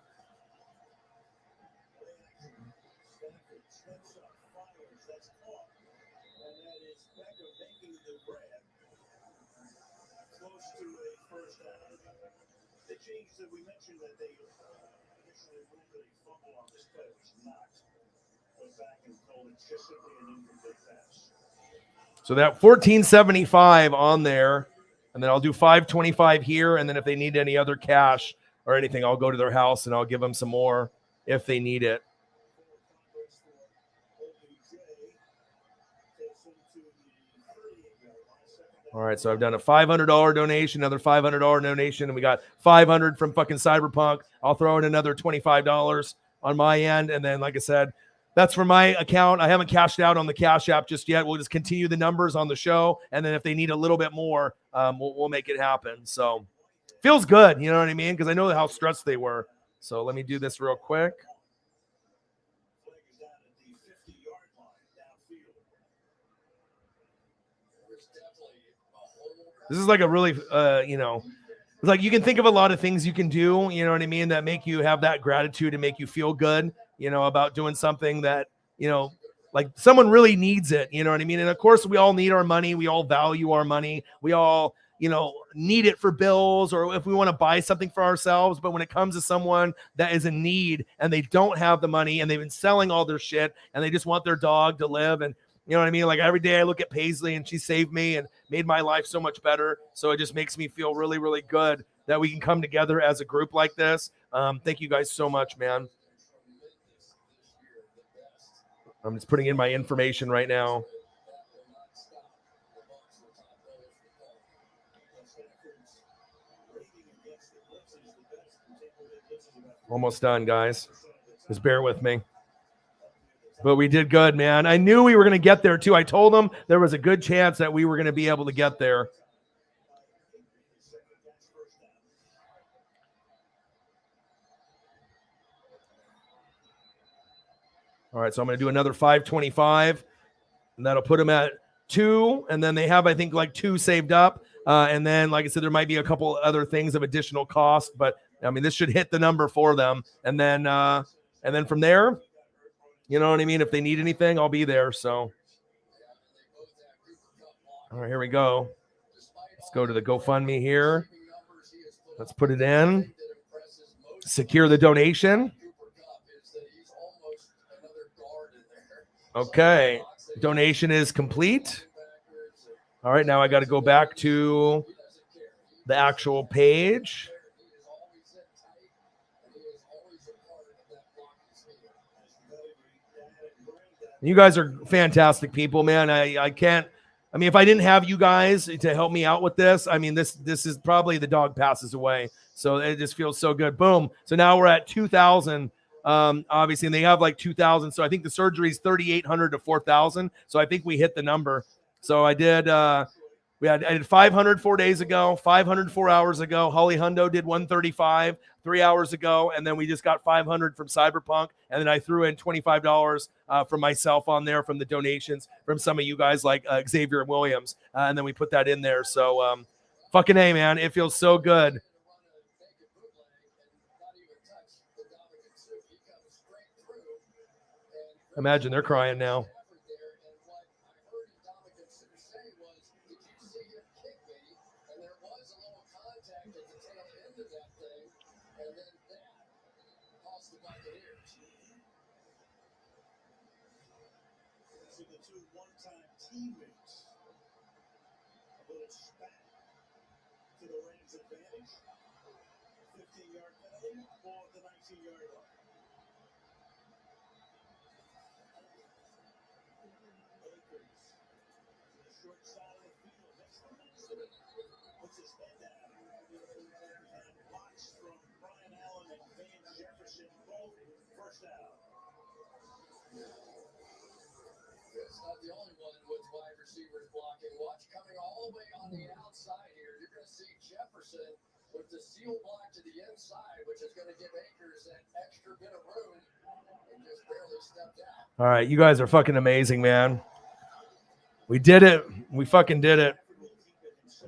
So that 1475 on there, and then I'll do 525 here, and then if they need any other cash or anything, I'll go to their house and I'll give them some more if they need it. All right, so I've done a $500 donation, another $500 donation, and we got $500 from fucking Cyberpunk. I'll throw in another $25 on my end, and then, like I said, that's for my account. I haven't cashed out on the Cash App just yet. We'll just continue the numbers on the show, and then if they need a little bit more, we'll make it happen. So feels good, you know what I mean? Because I know how stressed they were. So let me do this real quick. This is like a really, it's like you can think of a lot of things you can do, you know what I mean, that make you have that gratitude and make you feel good, about doing something that, like someone really needs it, you know what I mean? And of course, we all need our money. We all value our money. We all, need it for bills or if we want to buy something for ourselves. But when it comes to someone that is in need and they don't have the money and they've been selling all their shit and they just want their dog to live and, you know what I mean? Like every day I look at Paisley and she saved me and made my life so much better. So it just makes me feel really, really good that we can come together as a group like this. Thank you guys so much, man. I'm just putting in my information right now. Almost done, guys. Just bear with me. But we did good, man. I knew we were going to get there, too. I told them there was a good chance that we were going to be able to get there. All right, so I'm going to do another 525, and that'll put them at 2, and then they have, I think, like 2 saved up. And then, like I said, there might be a couple other things of additional cost, but, I mean, this should hit the number for them. And then from there, you know what I mean? If they need anything, I'll be there. So, all right, here we go. Let's go to the GoFundMe here. Let's put it in. Secure the donation. Okay. Donation is complete. All right, now I got to go back to the actual page. You guys are fantastic people, man. I can't. I mean, if I didn't have you guys to help me out with this, I mean, this is probably the dog passes away. So it just feels so good. Boom. So now we're at 2,000. Obviously, and they have like 2,000. So I think the surgery is 3,800 to 4,000. So I think we hit the number. So I did. I did 500 4 days ago, 500 4 hours ago. Holly Hundo did 135 3 hours ago, and then we just got 500 from Cyberpunk, and then I threw in $25 from myself on there from the donations from some of you guys like Xavier Williams, and then we put that in there. So fucking A, man, it feels so good. Imagine they're crying now. With the seal block to the inside, which is going to give Akers an extra bit of room, and just barely stepped out. All right, you guys are fucking amazing, man. We did it. We fucking did it.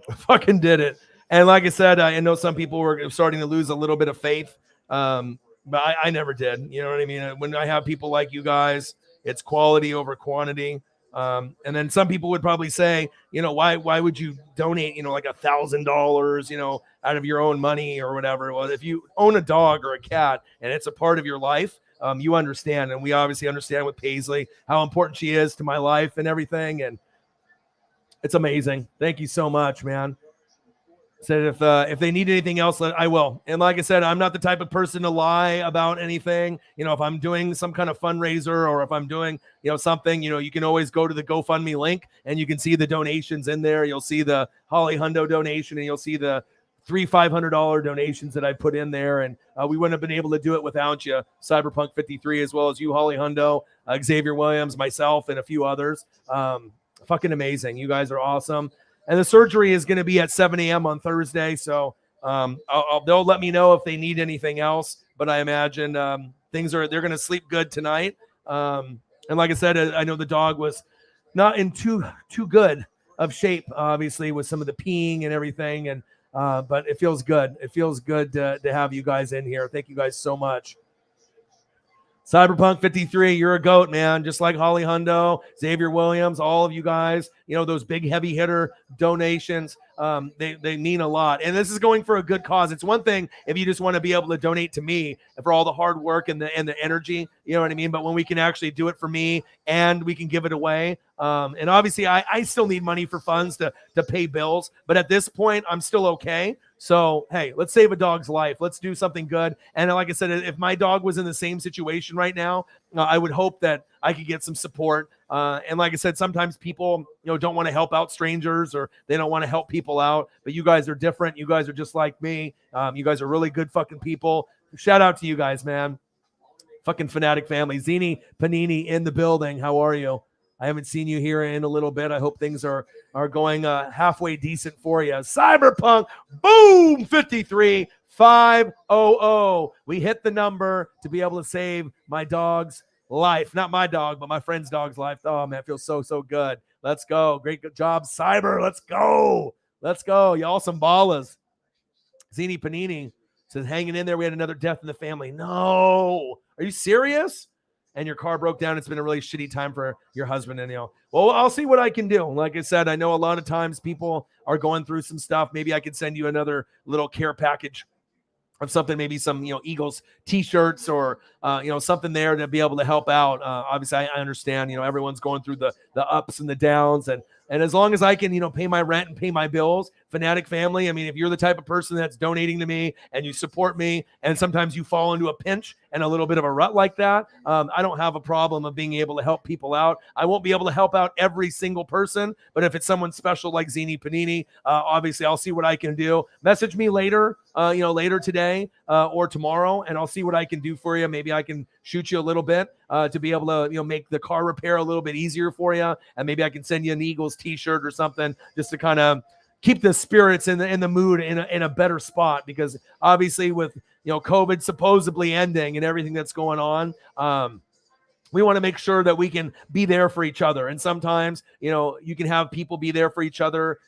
We fucking did it. And like I said, I know some people were starting to lose a little bit of faith, but I never did. You know what I mean? When I have people like you guys, it's quality over quantity. And then some people would probably say, why would you donate, like $1,000, out of your own money or whatever? Well, if you own a dog or a cat and it's a part of your life, you understand. And we obviously understand with Paisley how important she is to my life and everything. And it's amazing. Thank you so much, man. Said if they need anything else, I will. And like I said, I'm not the type of person to lie about anything. If I'm doing some kind of fundraiser or if I'm doing, something, you can always go to the GoFundMe link and you can see the donations in there. You'll see the Holly Hundo donation and you'll see the $500 donations that I put in there. And we wouldn't have been able to do it without you, Cyberpunk 53, as well as you, Holly Hundo, Xavier Williams, myself, and a few others. Fucking amazing. You guys are awesome. And the surgery is going to be at 7 a.m. on Thursday. So they'll let me know if they need anything else. But I imagine they're going to sleep good tonight. And like I said, I know the dog was not in too good of shape, obviously, with some of the peeing and everything. And but it feels good. It feels good to have you guys in here. Thank you guys so much. Cyberpunk 53, you're a goat, man. Just like Holly Hundo, Xavier Williams, all of you guys, those big heavy hitter donations, they mean a lot. And this is going for a good cause. It's one thing if you just want to be able to donate to me for all the hard work and the energy, you know what I mean? But when we can actually do it for me and we can give it away. And obviously I still need money for funds to pay bills. But at this point, I'm still okay. So, hey, let's save a dog's life. Let's do something good. And like I said, if my dog was in the same situation right now, I would hope that I could get some support. And like I said, sometimes people, don't want to help out strangers or they don't want to help people out. But you guys are different. You guys are just like me. You guys are really good fucking people. Shout out to you guys, man. Fucking Fanatic family. Zini Panini in the building. How are you? I haven't seen you here in a little bit. I hope things are going halfway decent for you. Cyberpunk, boom, 53, 500. We hit the number to be able to save my dog's life. Not my dog, but my friend's dog's life. Oh, man, it feels so good. Let's go. Great job, Cyber. Let's go. Let's go. Y'all some ballers. Zini Panini says, hanging in there. We had another death in the family. No. Are you serious? And your car broke down. It's been a really shitty time for your husband. And, well, I'll see what I can do. Like I said, I know a lot of times people are going through some stuff. Maybe I could send you another little care package of something, maybe some, Eagles t-shirts or, something there to be able to help out. Obviously I understand, everyone's going through the ups and the downs and as long as I can, pay my rent and pay my bills, Fanatic family, I mean, if you're the type of person that's donating to me and you support me and sometimes you fall into a pinch and a little bit of a rut like that, I don't have a problem of being able to help people out. I won't be able to help out every single person, but if it's someone special like Zini Panini, obviously I'll see what I can do. Message me later, later today or tomorrow, and I'll see what I can do for you. Maybe I can shoot you a little bit to be able to, make the car repair a little bit easier for you. And maybe I can send you an Eagles t-shirt or something just to kind of keep the spirits in the mood in a better spot, because obviously with, COVID supposedly ending and everything that's going on, we want to make sure that we can be there for each other. And sometimes, you can have people be there for each other,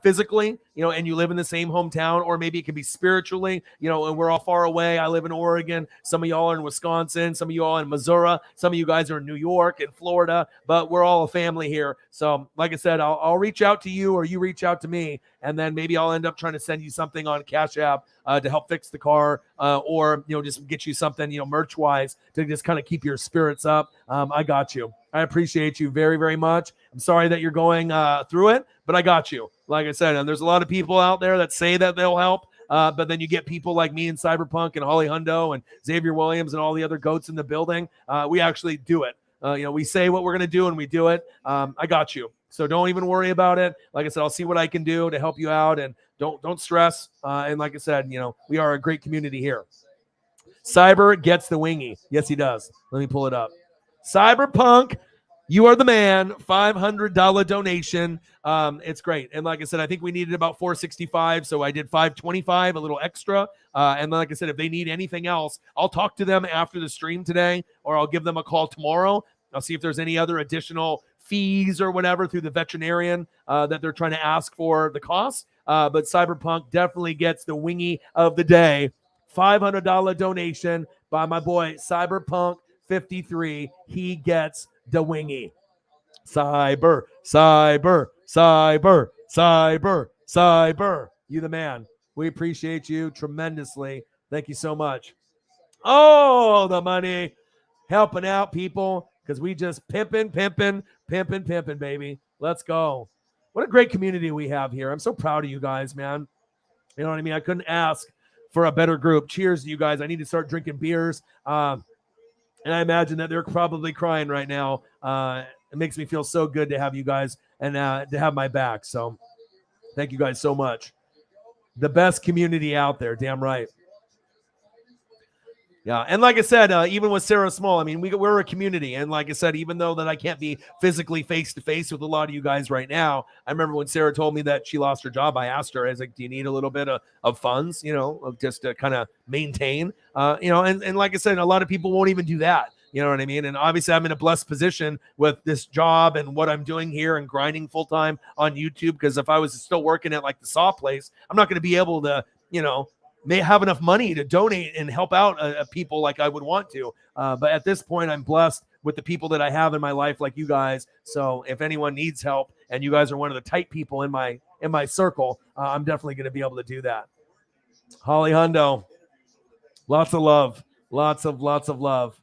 physically, and you live in the same hometown, or maybe it can be spiritually, and we're all far away. I live in Oregon. Some of y'all are in Wisconsin. Some of you all in Missouri. Some of you guys are in New York and Florida, but we're all a family here. So like I said, I'll reach out to you or you reach out to me, and then maybe I'll end up trying to send you something on Cash App to help fix the car, or, just get you something, merch wise to just kind of keep your spirits up. I got you. I appreciate you very, very much. I'm sorry that you're going through it, but I got you. Like I said, and there's a lot of people out there that say that they'll help, but then you get people like me and Cyberpunk and Holly Hundo and Xavier Williams and all the other goats in the building. We actually do it. We say what we're going to do and we do it. I got you. So don't even worry about it. Like I said, I'll see what I can do to help you out, and don't stress. And like I said, we are a great community here. Cyber gets the wingy. Yes, he does. Let me pull it up. Cyberpunk, you are the man. $500 donation. It's great. And like I said, I think we needed about $465, so I did $525, a little extra. And like I said, if they need anything else, I'll talk to them after the stream today, or I'll give them a call tomorrow. I'll see if there's any other additional fees or whatever through the veterinarian that they're trying to ask for the cost. But Cyberpunk definitely gets the wingy of the day. $500 donation by my boy Cyberpunk 53. He gets the wingy. Cyber, cyber, cyber, cyber, cyber. You the man. We appreciate you tremendously. Thank you so much. Oh, the money. Helping out people because we just pimping, baby. Let's go. What a great community we have here. I'm so proud of you guys, man. You know what I mean? I couldn't ask for a better group. Cheers to you guys. I need to start drinking beers. And I imagine that they're probably crying right now. It makes me feel so good to have you guys and to have my back. So thank you guys so much. The best community out there. Damn right. Yeah, and like I said, even with Sarah Small, I mean, we're a community, and like I said, even though that I can't be physically face to face with a lot of you guys right now, I remember when Sarah told me that she lost her job. I asked her, I was like, "Do you need a little bit of funds, just to kind of maintain, And like I said, a lot of people won't even do that. You know what I mean? And obviously, I'm in a blessed position with this job and what I'm doing here and grinding full time on YouTube. Because if I was still working at like the saw place, I'm not going to be able to, may have enough money to donate and help out people like I would want to. But at this point, I'm blessed with the people that I have in my life, like you guys. So if anyone needs help, and you guys are one of the tight people in my circle, I'm definitely going to be able to do that. Holly Hundo, lots of love, lots of love.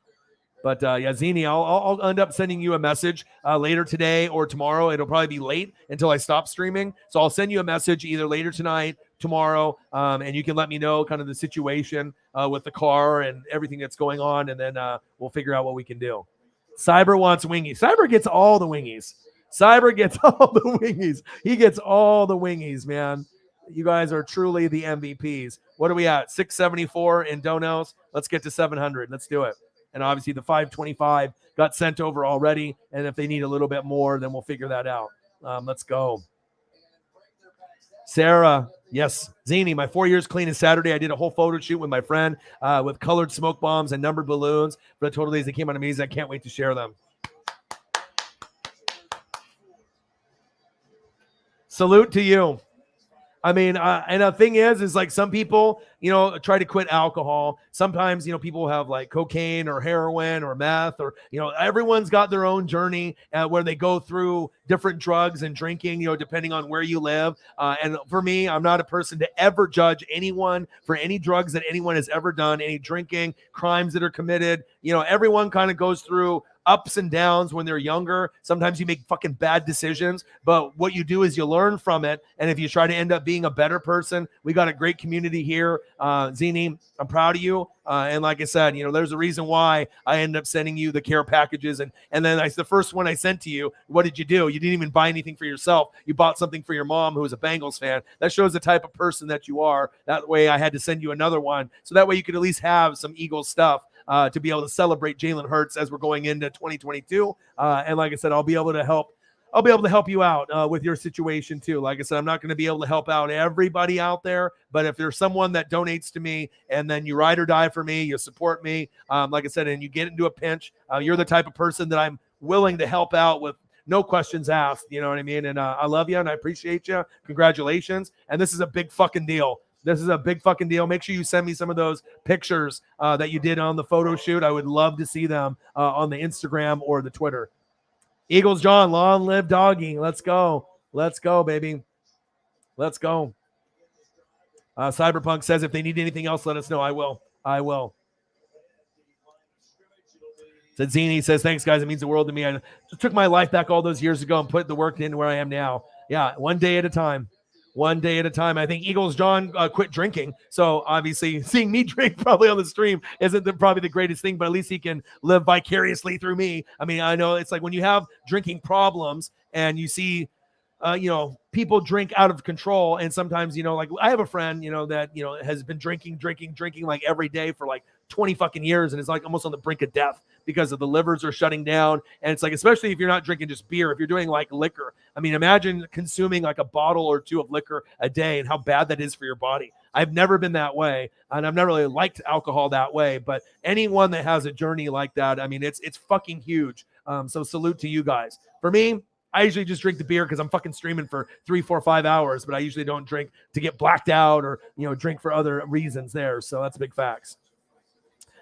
But yeah, Zini, I'll end up sending you a message later today or tomorrow. It'll probably be late until I stop streaming. So I'll send you a message either later tonight, tomorrow, and you can let me know kind of the situation with the car and everything that's going on, and then we'll figure out what we can do. Cyber wants wingies. Cyber gets all the wingies. Cyber gets all the wingies. He gets all the wingies, man. You guys are truly the MVPs. What are we at? 674 in donos. Let's get to 700. Let's do it. And obviously the 525 got sent over already. And if they need a little bit more, then we'll figure that out. Let's go. Sarah, yes. Zini, my 4 years clean is Saturday. I did a whole photo shoot with my friend with colored smoke bombs and numbered balloons for the total days. They came out amazing. I can't wait to share them. Salute to you. I mean, and the thing is like some people, try to quit alcohol. Sometimes, people have like cocaine or heroin or meth or, everyone's got their own journey where they go through different drugs and drinking, depending on where you live. And for me, I'm not a person to ever judge anyone for any drugs that anyone has ever done, any drinking, crimes that are committed. Everyone kind of goes through ups and downs when they're younger. Sometimes you make fucking bad decisions, but what you do is you learn from it. And if you try to end up being a better person, we got a great community here. Zini, I'm proud of you. And like I said, there's a reason why I ended up sending you the care packages. And then the first one I sent to you, what did you do? You didn't even buy anything for yourself. You bought something for your mom who was a Bengals fan. That shows the type of person that you are. That way I had to send you another one. So that way you could at least have some Eagles stuff to be able to celebrate Jalen Hurts as we're going into 2022. And like I said, I'll be able to help you out with your situation too. Like I said, I'm not going to be able to help out everybody out there, but if there's someone that donates to me and then you ride or die for me, you support me, like I said, and you get into a pinch, you're the type of person that I'm willing to help out with no questions asked. You know what I mean? And I love you and I appreciate you. Congratulations. And this is a big fucking deal. This is a big fucking deal. Make sure you send me some of those pictures that you did on the photo shoot. I would love to see them on the Instagram or the Twitter. Eagles John, long live doggy. Let's go. Let's go, baby. Let's go. Cyberpunk says if they need anything else, let us know. I will. Zini says, thanks, guys. It means the world to me. I just took my life back all those years ago and put the work in where I am now. Yeah, one day at a time. One day at a time. I think Eagles John quit drinking. So obviously seeing me drink probably on the stream isn't probably the greatest thing, but at least he can live vicariously through me. I mean, I know it's like when you have drinking problems and you see, people drink out of control. And sometimes, like I have a friend, that, has been drinking like every day for like 20 fucking years and is like almost on the brink of death because of the livers are shutting down. And it's like, especially if you're not drinking just beer, if you're doing like liquor, I mean, imagine consuming like a bottle or two of liquor a day and how bad that is for your body. I've never been that way, and I've never really liked alcohol that way, but anyone that has a journey like that, I mean, it's fucking huge. So salute to you guys. For me, I usually just drink the beer because I'm fucking streaming for 3, 4, 5 hours, but I usually don't drink to get blacked out or, drink for other reasons there. So that's big facts.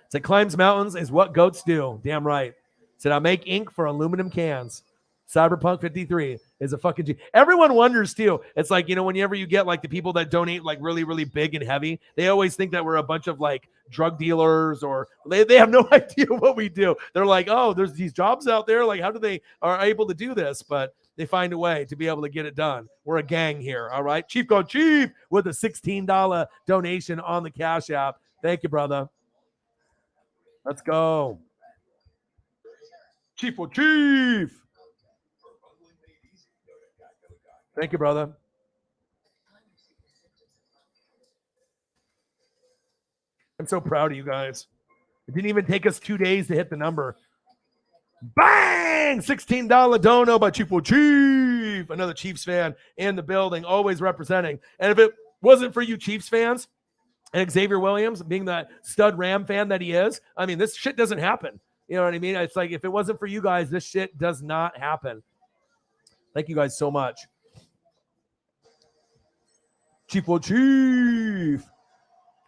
Said climbs mountains is what goats do. Damn right. Said I make ink for aluminum cans. Cyberpunk 53 is a fucking G. Everyone wonders too. It's like, whenever you get like the people that donate like really, really big and heavy, they always think that we're a bunch of like drug dealers or they have no idea what we do. They're like, oh, there's these jobs out there. Like, how do they are able to do this? But they find a way to be able to get it done. We're a gang here. All right. Chief Go Chief with a $16 donation on the Cash App. Thank you, brother. Let's go. Chief for Chief. Thank you, brother. I'm so proud of you guys. It didn't even take us 2 days to hit the number. Bang! $16 dono by Chief for Chief. Another Chiefs fan in the building, always representing. And if it wasn't for you Chiefs fans and Xavier Williams being that stud Ram fan that he is, I mean, this shit doesn't happen. You know what I mean? It's like if it wasn't for you guys, this shit does not happen. Thank you guys so much. Chief for Chief.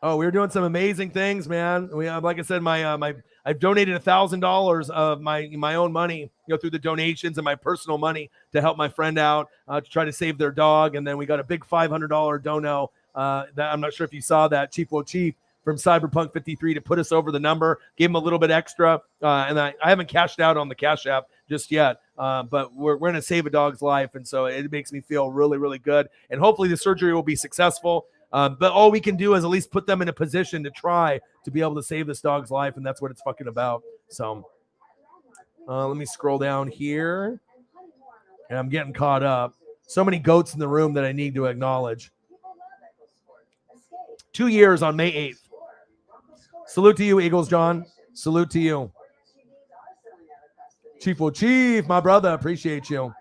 Oh, we're doing some amazing things, man. We like I said, I've donated $1,000 of my own money, through the donations and my personal money to help my friend out to try to save their dog. And then we got a big $500 dono. That I'm not sure if you saw that, Chief will Chief from Cyberpunk 53 to put us over the number, gave him a little bit extra. And I haven't cashed out on the Cash App just yet, but we're going to save a dog's life. And so it makes me feel really, really good. And hopefully the surgery will be successful. But all we can do is at least put them in a position to try to be able to save this dog's life. And that's what it's fucking about. So let me scroll down here. And I'm getting caught up. So many goats in the room that I need to acknowledge. 2 years on May 8th. Salute to you, Eagles, John. Salute to you. Chief will Chief, my brother. Appreciate you.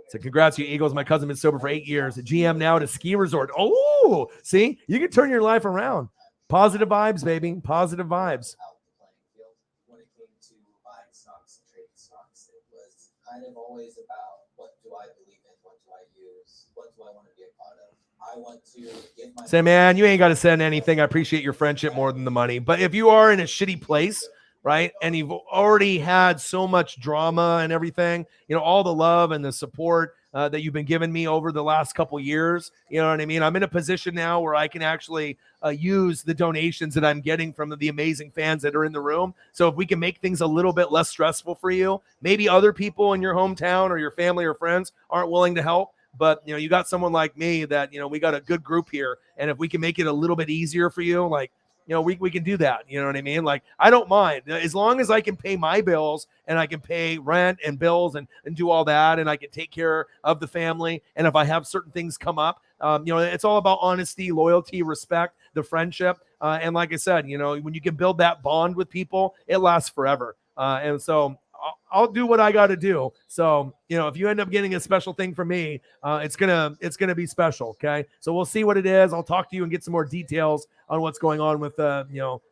So congrats, you Eagles. My cousin been sober for 8 years. A GM now at a ski resort. Oh, see? You can turn your life around. Positive vibes, baby. Positive vibes. When it came to buying stocks and trading stocks, it was kind of always about what do I believe in, what do I use, what do I want to be a part of. I want to give my... Say, man, you ain't got to send anything. I appreciate your friendship more than the money. But if you are in a shitty place, right, and you've already had so much drama and everything, all the love and the support that you've been giving me over the last couple years, you know what I mean? I'm in a position now where I can actually use the donations that I'm getting from the amazing fans that are in the room. So if we can make things a little bit less stressful for you, maybe other people in your hometown or your family or friends aren't willing to help. But, you got someone like me that, we got a good group here. And if we can make it a little bit easier for you, like, we can do that. You know what I mean? Like, I don't mind as long as I can pay my bills and I can pay rent and bills and do all that. And I can take care of the family. And if I have certain things come up, it's all about honesty, loyalty, respect, the friendship. And like I said, when you can build that bond with people, it lasts forever. And so I'll do what I got to do. So, if you end up getting a special thing from me, it's gonna be special. Okay. So we'll see what it is. I'll talk to you and get some more details on what's going on with,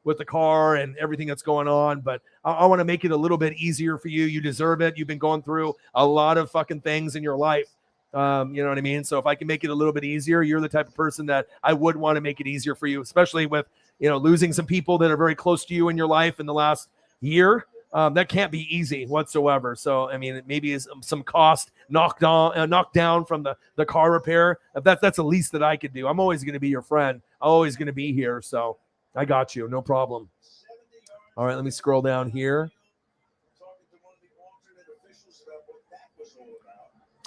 with the car and everything that's going on. But I want to make it a little bit easier for you. You deserve it. You've been going through a lot of fucking things in your life. You know what I mean? So if I can make it a little bit easier, you're the type of person that I would want to make it easier for you, especially with, losing some people that are very close to you in your life in the last year. That can't be easy whatsoever. So, I mean, maybe some cost knocked down from the car repair. That's the least that I could do. I'm always going to be your friend. I'm always going to be here. So I got you. No problem. All right, let me scroll down here.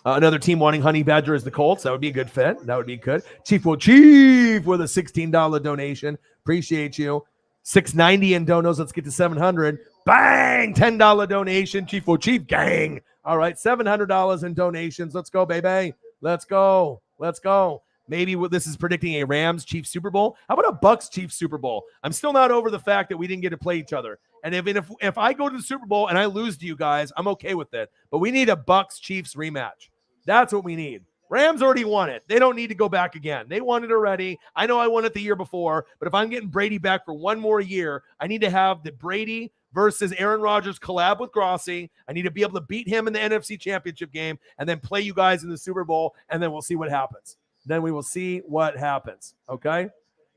Another team wanting Honey Badger as the Colts. That would be a good fit. That would be good. Chief will Chief with a $16 donation. Appreciate you. $6.90 in donos. Let's get to 700. Bang! $10 donation. Chief will Chief gang. All right, $700 in donations. Let's go, baby. Let's go. Let's go. Maybe this is predicting a Rams Chiefs Super Bowl. How about a Bucks Chiefs Super Bowl? I'm still not over the fact that we didn't get to play each other. And if I go to the Super Bowl and I lose to you guys, I'm okay with it. But we need a Bucks Chiefs rematch. That's what we need. Rams already won it. They don't need to go back again. They won it already. I know I won it the year before, but if I'm getting Brady back for one more year, I need to have the Brady versus Aaron Rodgers collab with Grossi. I need to be able to beat him in the NFC Championship game and then play you guys in the Super Bowl, and then we'll see what happens. Then we will see what happens. Okay?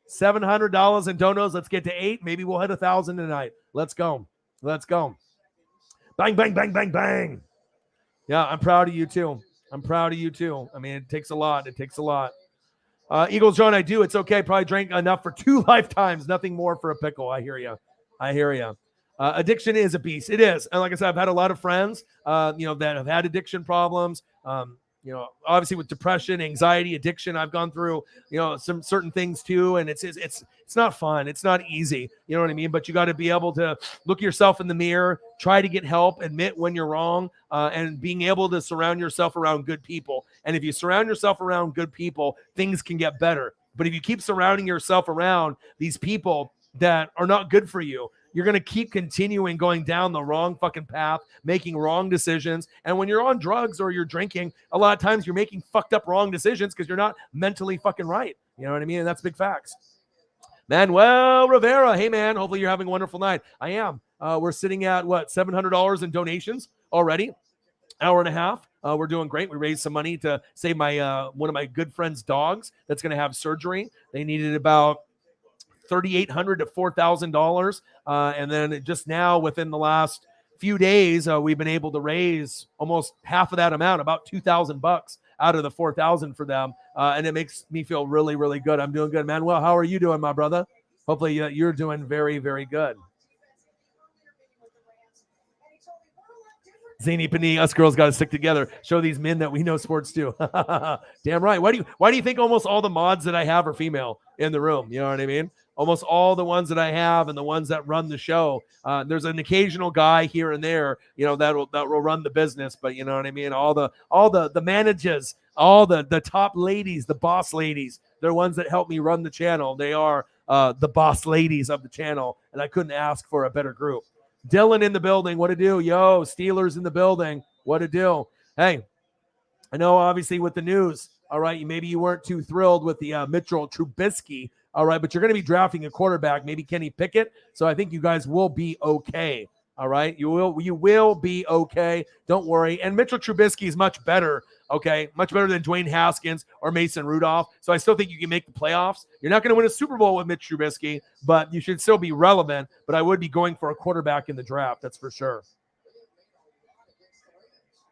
$700 in donos. Let's get to 8. Maybe we'll hit 1,000 tonight. Let's go. Let's go. Bang, bang, bang, bang, bang. Yeah, I'm proud of you too. I'm proud of you too. I mean, it takes a lot. It takes a lot. Eagles John, I do. It's okay. Probably drank enough for 2 lifetimes. Nothing more for a pickle. I hear you. I hear you. Addiction is a beast. It is. And like I said, I've had a lot of friends, that have had addiction problems. Obviously with depression, anxiety, addiction, I've gone through, some certain things too. And it's not fun. It's not easy. You know what I mean? But you got to be able to look yourself in the mirror, try to get help, admit when you're wrong, and being able to surround yourself around good people. And if you surround yourself around good people, things can get better. But if you keep surrounding yourself around these people that are not good for you, you're going to keep continuing going down the wrong fucking path, making wrong decisions. And when you're on drugs or you're drinking, a lot of times you're making fucked up wrong decisions because you're not mentally fucking right. You know what I mean? And that's big facts. Manuel Rivera. Hey, man. Hopefully you're having a wonderful night. I am. We're sitting at, $700 in donations already. Hour and a half. We're doing great. We raised some money to save my one of my good friend's dogs that's going to have surgery. They needed about $3,800 to $4,000. And then just now, within the last few days, we've been able to raise almost half of that amount, about $2,000 out of the $4,000 for them. And it makes me feel really, really good. I'm doing good. Manuel, how are you doing, my brother? Hopefully you're doing very, very good. Zany Panini, us girls got to stick together. Show these men that we know sports too. Damn right. Why do you think almost all the mods that I have are female in the room? You know what I mean? Almost all the ones that I have and the ones that run the show. There's an occasional guy here and there, that will run the business. But you know what I mean? All the managers, all the top ladies, the boss ladies, they're ones that help me run the channel. They are the boss ladies of the channel, and I couldn't ask for a better group. Dylan in the building. What to do? Yo, Steelers in the building. What to do? Hey, I know obviously with the news, all right, maybe you weren't too thrilled with the Mitchell Trubisky, all right, but you're going to be drafting a quarterback, maybe Kenny Pickett. So I think you guys will be okay. All right, you will be okay. Don't worry. And Mitchell Trubisky is much better, okay, much better than Dwayne Haskins or Mason Rudolph. So I still think you can make the playoffs. You're not going to win a Super Bowl with Mitch Trubisky, but you should still be relevant. But I would be going for a quarterback in the draft, that's for sure.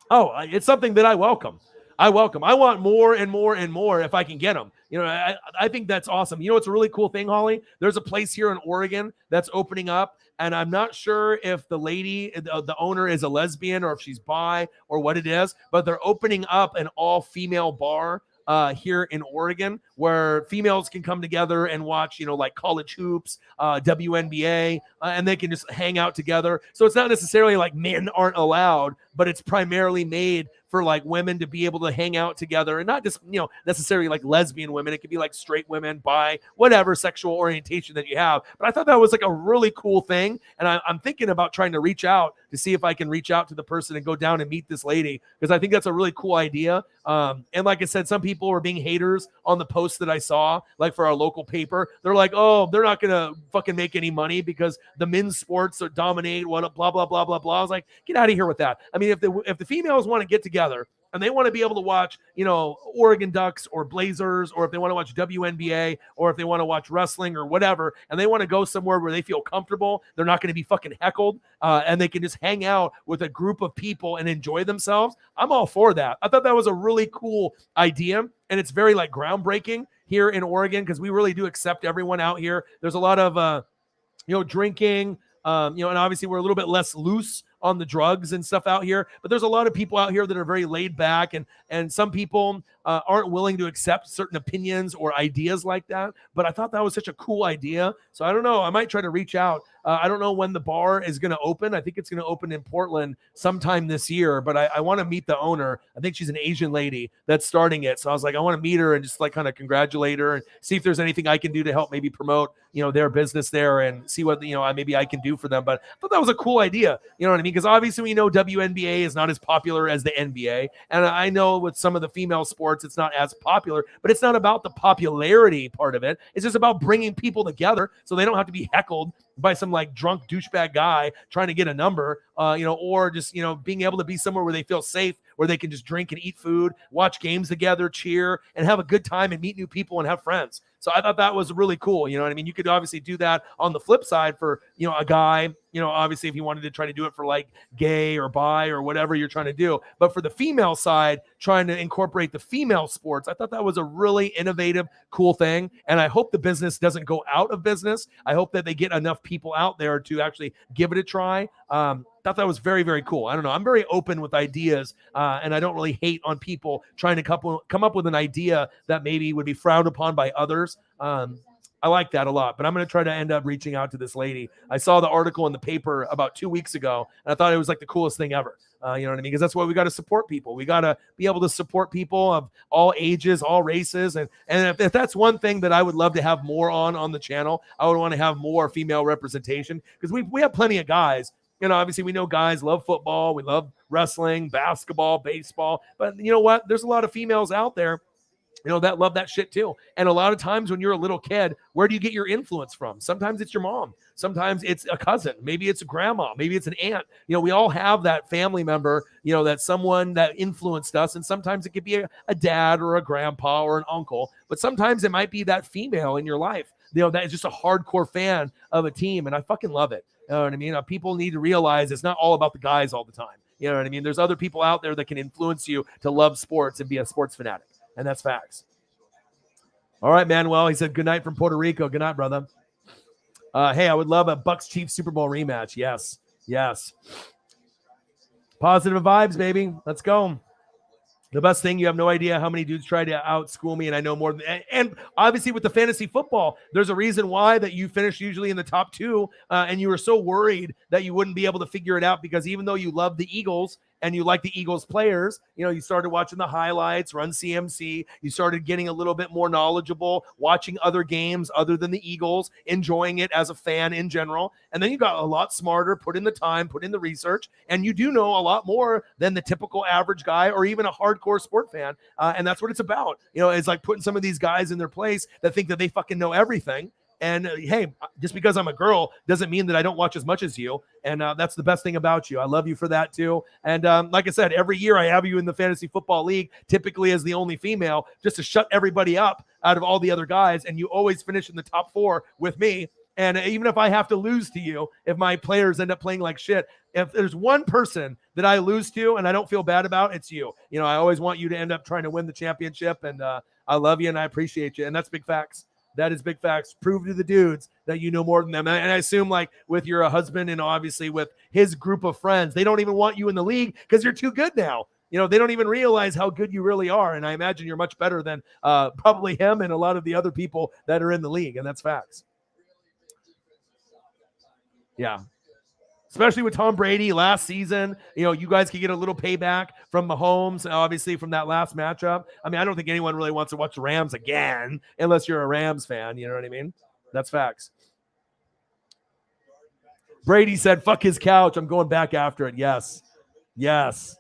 Oh, it's something that I welcome. I want more and more and more if I can get them. I think that's awesome. It's a really cool thing, Holly. There's a place here in Oregon that's opening up, and I'm not sure if the lady, the owner, is a lesbian or if she's bi or what it is, but they're opening up an all-female bar here in Oregon where females can come together and watch, like college hoops, WNBA, and they can just hang out together. So it's not necessarily like men aren't allowed, but it's primarily made for like women to be able to hang out together, and not just, necessarily like lesbian women. It could be like straight women, bi, whatever sexual orientation that you have. But I thought that was like a really cool thing. And I'm thinking about trying to reach out to see if I can reach out to the person and go down and meet this lady, because I think that's a really cool idea. And like I said, some people were being haters on the post that I saw, like for our local paper. They're like, oh, they're not going to fucking make any money because the men's sports are dominate, blah, blah, blah, blah, blah, blah. I was like, get out of here with that. I mean, if the females want to get together and they want to be able to watch, Oregon Ducks or Blazers, or if they want to watch WNBA, or if they want to watch wrestling or whatever, and they want to go somewhere where they feel comfortable, they're not going to be fucking heckled, and they can just hang out with a group of people and enjoy themselves, I'm all for that. I thought that was a really cool idea, and it's very like groundbreaking here in Oregon, because we really do accept everyone out here. There's a lot of, drinking, and obviously we're a little bit less loose on the drugs and stuff out here, but there's a lot of people out here that are very laid back, and some people aren't willing to accept certain opinions or ideas like that. But I thought that was such a cool idea. So I don't know. I might try to reach out. I don't know when the bar is going to open. I think it's going to open in Portland sometime this year, but I want to meet the owner. I think she's an Asian lady that's starting it. So I was like, I want to meet her and just like kind of congratulate her and see if there's anything I can do to help maybe promote, their business there, and see what, maybe I can do for them. But I thought that was a cool idea. You know what I mean? Because obviously we know WNBA is not as popular as the NBA. And I know with some of the female sports, it's not as popular, but it's not about the popularity part of it. It's just about bringing people together so they don't have to be heckled by some like drunk douchebag guy trying to get a number, or just, being able to be somewhere where they feel safe, where they can just drink and eat food, watch games together, cheer, and have a good time and meet new people and have friends. So I thought that was really cool. You know what I mean? You could obviously do that on the flip side for, a guy, obviously if you wanted to try to do it for like gay or bi or whatever you're trying to do. But for the female side, trying to incorporate the female sports, I thought that was a really innovative, cool thing. And I hope the business doesn't go out of business. I hope that they get enough people out there to actually give it a try. Thought that was very, very cool. I don't know. I'm very open with ideas, and I don't really hate on people trying to come up with an idea that maybe would be frowned upon by others. I like that a lot, but I'm going to try to end up reaching out to this lady. I saw the article in the paper about 2 weeks ago, and I thought it was like the coolest thing ever. You know what I mean? Because that's why we got to support people. We got to be able to support people of all ages, all races. And if that's one thing that I would love to have more on the channel, I would want to have more female representation, because we have plenty of guys. Obviously we know guys love football. We love wrestling, basketball, baseball. But you know what? There's a lot of females out there that love that shit too. And a lot of times when you're a little kid, where do you get your influence from? Sometimes it's your mom. Sometimes it's a cousin. Maybe it's a grandma. Maybe it's an aunt. We all have that family member, that's someone that influenced us. And sometimes it could be a dad or a grandpa or an uncle. But sometimes it might be that female in your life, that is just a hardcore fan of a team. And I fucking love it. You know what I mean? People need to realize it's not all about the guys all the time. You know what I mean? There's other people out there that can influence you to love sports and be a sports fanatic. And that's facts. All right, Manuel. He said, good night from Puerto Rico. Good night, brother. Hey, I would love a Bucks-Chiefs Super Bowl rematch. Yes. Yes. Positive vibes, baby. Let's go. The best thing, you have no idea how many dudes try to outschool me, and I know more than, and obviously with the fantasy football, there's a reason why that you finish usually in the top two, and you were so worried that you wouldn't be able to figure it out, because even though you love the Eagles and you like the Eagles players, you started watching the highlights, Run CMC, you started getting a little bit more knowledgeable, watching other games other than the Eagles, enjoying it as a fan in general, and then you got a lot smarter, put in the time, put in the research, and you do know a lot more than the typical average guy or even a hardcore sport fan, and that's what it's about. It's like putting some of these guys in their place that think that they fucking know everything. And hey, just because I'm a girl doesn't mean that I don't watch as much as you. And that's the best thing about you. I love you for that too. And like I said, every year I have you in the fantasy football league, typically as the only female, just to shut everybody up out of all the other guys. And you always finish in the top 4 with me. And even if I have to lose to you, if my players end up playing like shit, if there's one person that I lose to and I don't feel bad about, it's you. I always want you to end up trying to win the championship. And I love you and I appreciate you. And that's big facts. That is big facts. Prove to the dudes that you know more than them. And I assume, like, with your husband and obviously with his group of friends, they don't even want you in the league because you're too good now. They don't even realize how good you really are. And I imagine you're much better than probably him and a lot of the other people that are in the league. And that's facts. Yeah. Especially with Tom Brady last season, you guys could get a little payback from Mahomes, obviously from that last matchup. I mean, I don't think anyone really wants to watch the Rams again, unless you're a Rams fan. You know what I mean? That's facts. Brady said, fuck his couch. I'm going back after it. Yes. Yes.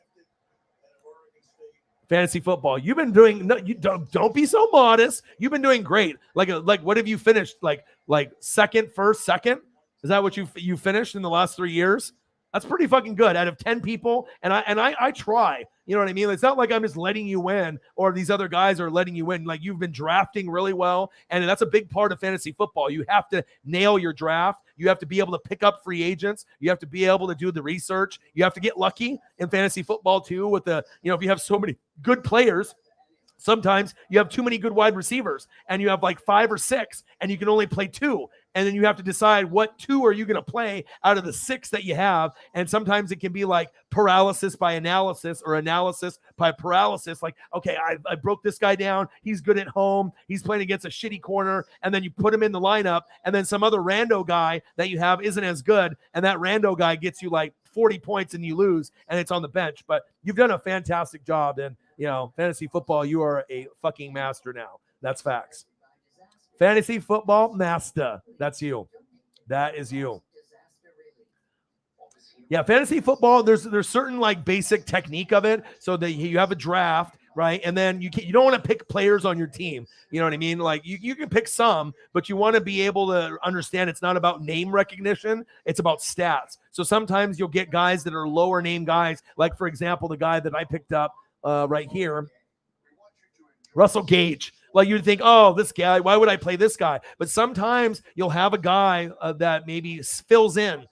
Fantasy football. You've been doing, no, you don't be so modest. You've been doing great. Like what have you finished? Like second, first, second? Is that what you finished in the last 3 years? That's pretty fucking good out of 10 people. And I try, you know what I mean? It's not like I'm just letting you win or these other guys are letting you win. Like, you've been drafting really well. And that's a big part of fantasy football. You have to nail your draft. You have to be able to pick up free agents. You have to be able to do the research. You have to get lucky in fantasy football too with if you have so many good players, sometimes you have too many good wide receivers and you have like 5 or 6 and you can only play 2. And then you have to decide what 2 are you going to play out of the 6 that you have. And sometimes it can be like paralysis by analysis or analysis by paralysis. Like, okay, I broke this guy down. He's good at home. He's playing against a shitty corner. And then you put him in the lineup. And then some other rando guy that you have isn't as good. And that rando guy gets you like 40 points and you lose and it's on the bench. But you've done a fantastic job. And, fantasy football, you are a fucking master now. That's facts. Fantasy football master. That's you. That is you. Yeah, fantasy football, there's certain like basic technique of it. So that you have a draft right? And then you don't want to pick players on your team. You know what I mean? Like you can pick some, but you want to be able to understand it's not about name recognition. It's about stats. So sometimes you'll get guys that are lower name guys. Like, for example, the guy that I picked up right here, Russell Gage. Like you'd think, oh, this guy, why would I play this guy? But sometimes you'll have a guy that maybe fills in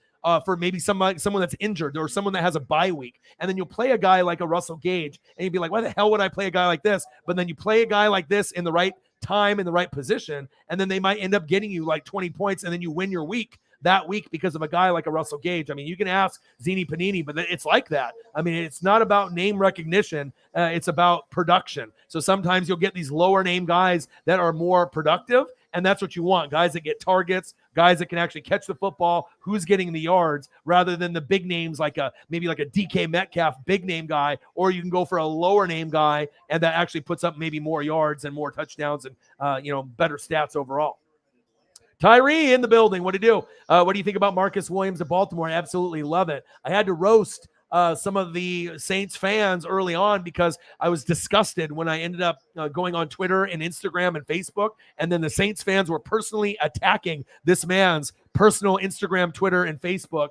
for maybe someone that's injured or someone that has a bye week. And then you'll play a guy like a Russell Gage and you'd be like, why the hell would I play a guy like this? But then you play a guy like this in the right time, in the right position, and then they might end up getting you like 20 points and then you win your week that week because of a guy like a Russell Gage. I mean, you can ask Zini Panini, but it's like that. I mean, it's not about name recognition. It's about production. So sometimes you'll get these lower name guys that are more productive, and that's what you want. Guys that get targets, guys that can actually catch the football, who's getting the yards, rather than the big names like maybe like a DK Metcalf, big name guy, or you can go for a lower name guy, and that actually puts up maybe more yards and more touchdowns and better stats overall. Tyree in the building. What do you do? What do you think about Marcus Williams of Baltimore? I absolutely love it. I had to roast some of the Saints fans early on because I was disgusted when I ended up going on Twitter and Instagram and Facebook, and then the Saints fans were personally attacking this man's personal Instagram, Twitter, and Facebook,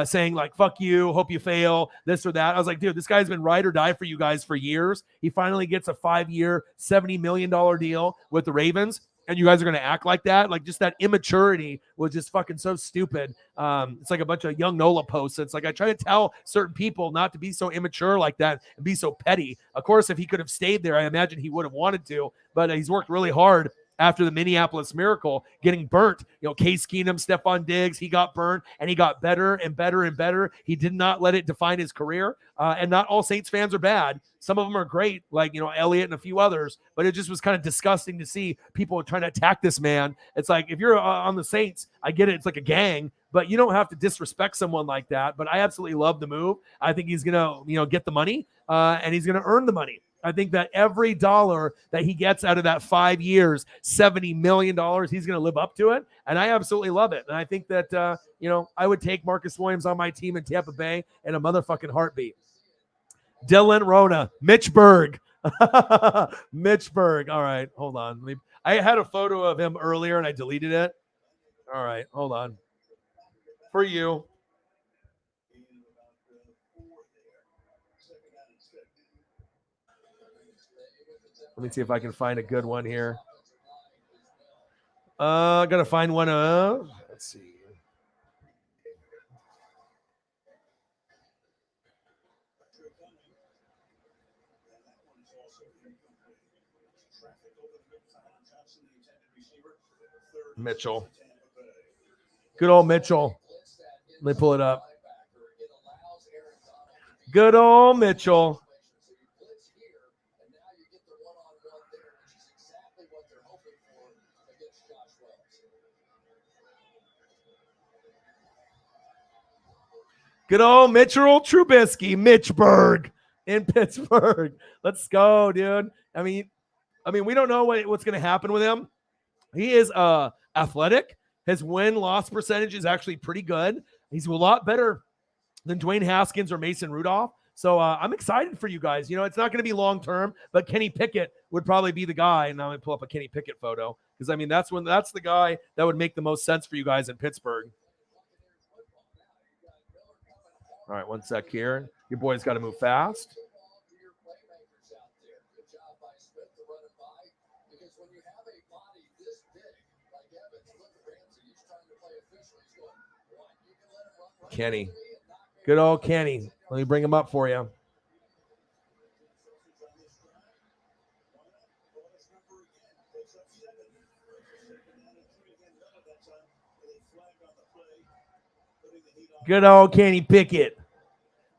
saying like, fuck you, hope you fail, this or that. I was like, dude, this guy's been ride or die for you guys for years. He finally gets a 5-year, $70 million deal with the Ravens. And you guys are going to act like that? Like, just that immaturity was just fucking so stupid. It's like a bunch of young NOLA posts. It's like I try to tell certain people not to be so immature like that and be so petty. Of course, if he could have stayed there, I imagine he would have wanted to. But he's worked really hard after the Minneapolis Miracle, getting burnt. Case Keenum, Stephon Diggs, he got burnt, and he got better and better and better. He did not let it define his career. And not all Saints fans are bad. Some of them are great, like, Elliott and a few others. But it just was kind of disgusting to see people trying to attack this man. It's like, if you're on the Saints, I get it. It's like a gang. But you don't have to disrespect someone like that. But I absolutely love the move. I think he's going to, get the money, and he's going to earn the money. I think that every dollar that he gets out of that 5 years, $70 million, he's going to live up to it. And I absolutely love it. And I think that, I would take Marcus Williams on my team in Tampa Bay in a motherfucking heartbeat. Dylan Rona, Mitch Berg. Mitch Berg. All right, hold on. I had a photo of him earlier and I deleted it. All right, hold on. For you. Let me see if I can find a good one here. I gotta find one. Let's see. Mitchell. Good old Mitchell. Let me pull it up. Good old Mitchell. Good old Mitchell Trubisky, Mitch Berg in Pittsburgh. Let's go, dude. I mean, we don't know what's going to happen with him. He is athletic. His win-loss percentage is actually pretty good. He's a lot better than Dwayne Haskins or Mason Rudolph. So I'm excited for you guys. It's not going to be long-term, but Kenny Pickett would probably be the guy. And now I'm going to pull up a Kenny Pickett photo because, that's the guy that would make the most sense for you guys in Pittsburgh. All right, one sec here. Your boy's got to move fast. Kenny. Good old Kenny. Let me bring him up for you. Good old Kenny Pickett.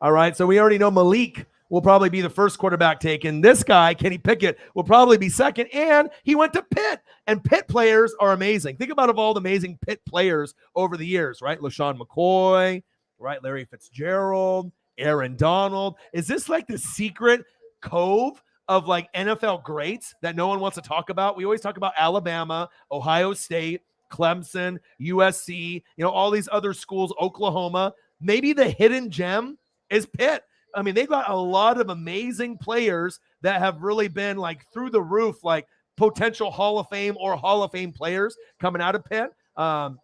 All right, so we already know Malik will probably be the first quarterback taken. This guy, Kenny Pickett, will probably be second, and he went to Pitt. And Pitt players are amazing. Think about all the amazing Pitt players over the years, right? LaShawn McCoy, right? Larry Fitzgerald, Aaron Donald. Is this like the secret cove of like NFL greats that no one wants to talk about? We always talk about Alabama, Ohio State, Clemson, USC, all these other schools, Oklahoma. Maybe the hidden gem is Pitt. I mean, they've got a lot of amazing players that have really been like through the roof, like potential Hall of Fame or Hall of Fame players coming out of Pitt.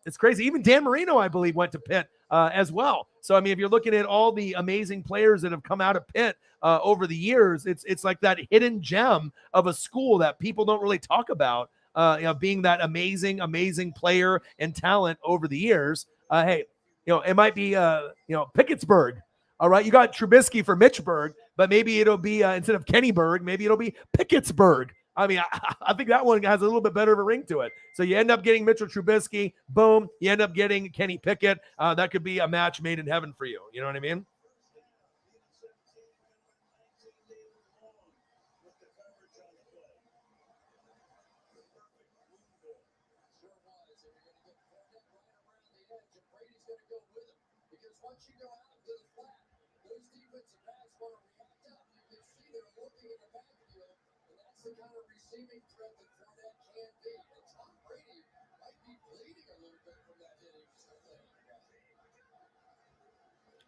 It's crazy. Even Dan Marino, I believe, went to Pitt as well. So, I mean, if you're looking at all the amazing players that have come out of Pitt over the years, it's like that hidden gem of a school that people don't really talk about, being that amazing player and talent over the years. Hey, it might be, Pickettsburg. All right, you got Trubisky for Mitchburg, but maybe it'll be instead of Kennyburg, maybe it'll be Pickettsburg. I mean, I think that one has a little bit better of a ring to it. So you end up getting Mitchell Trubisky, boom. You end up getting Kenny Pickett. That could be a match made in heaven for you. You know what I mean?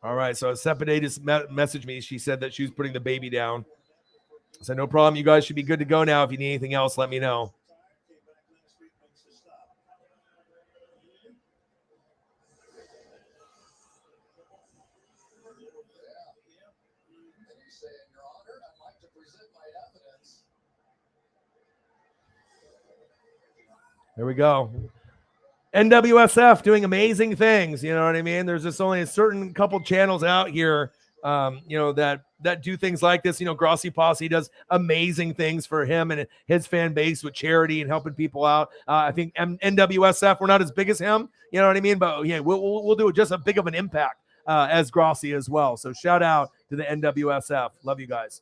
All right, so Sepide just messaged me. She said that she was putting the baby down. I said, no problem. You guys should be good to go now. If you need anything else, let me know. There we go. NWSF doing amazing things. You know what I mean? There's just only a certain couple channels out here, that do things like this. Grossi Posse does amazing things for him and his fan base with charity and helping people out. I think NWSF, we're not as big as him. You know what I mean? But yeah, we'll do just as big of an impact as Grossi as well. So shout out to the NWSF. Love you guys.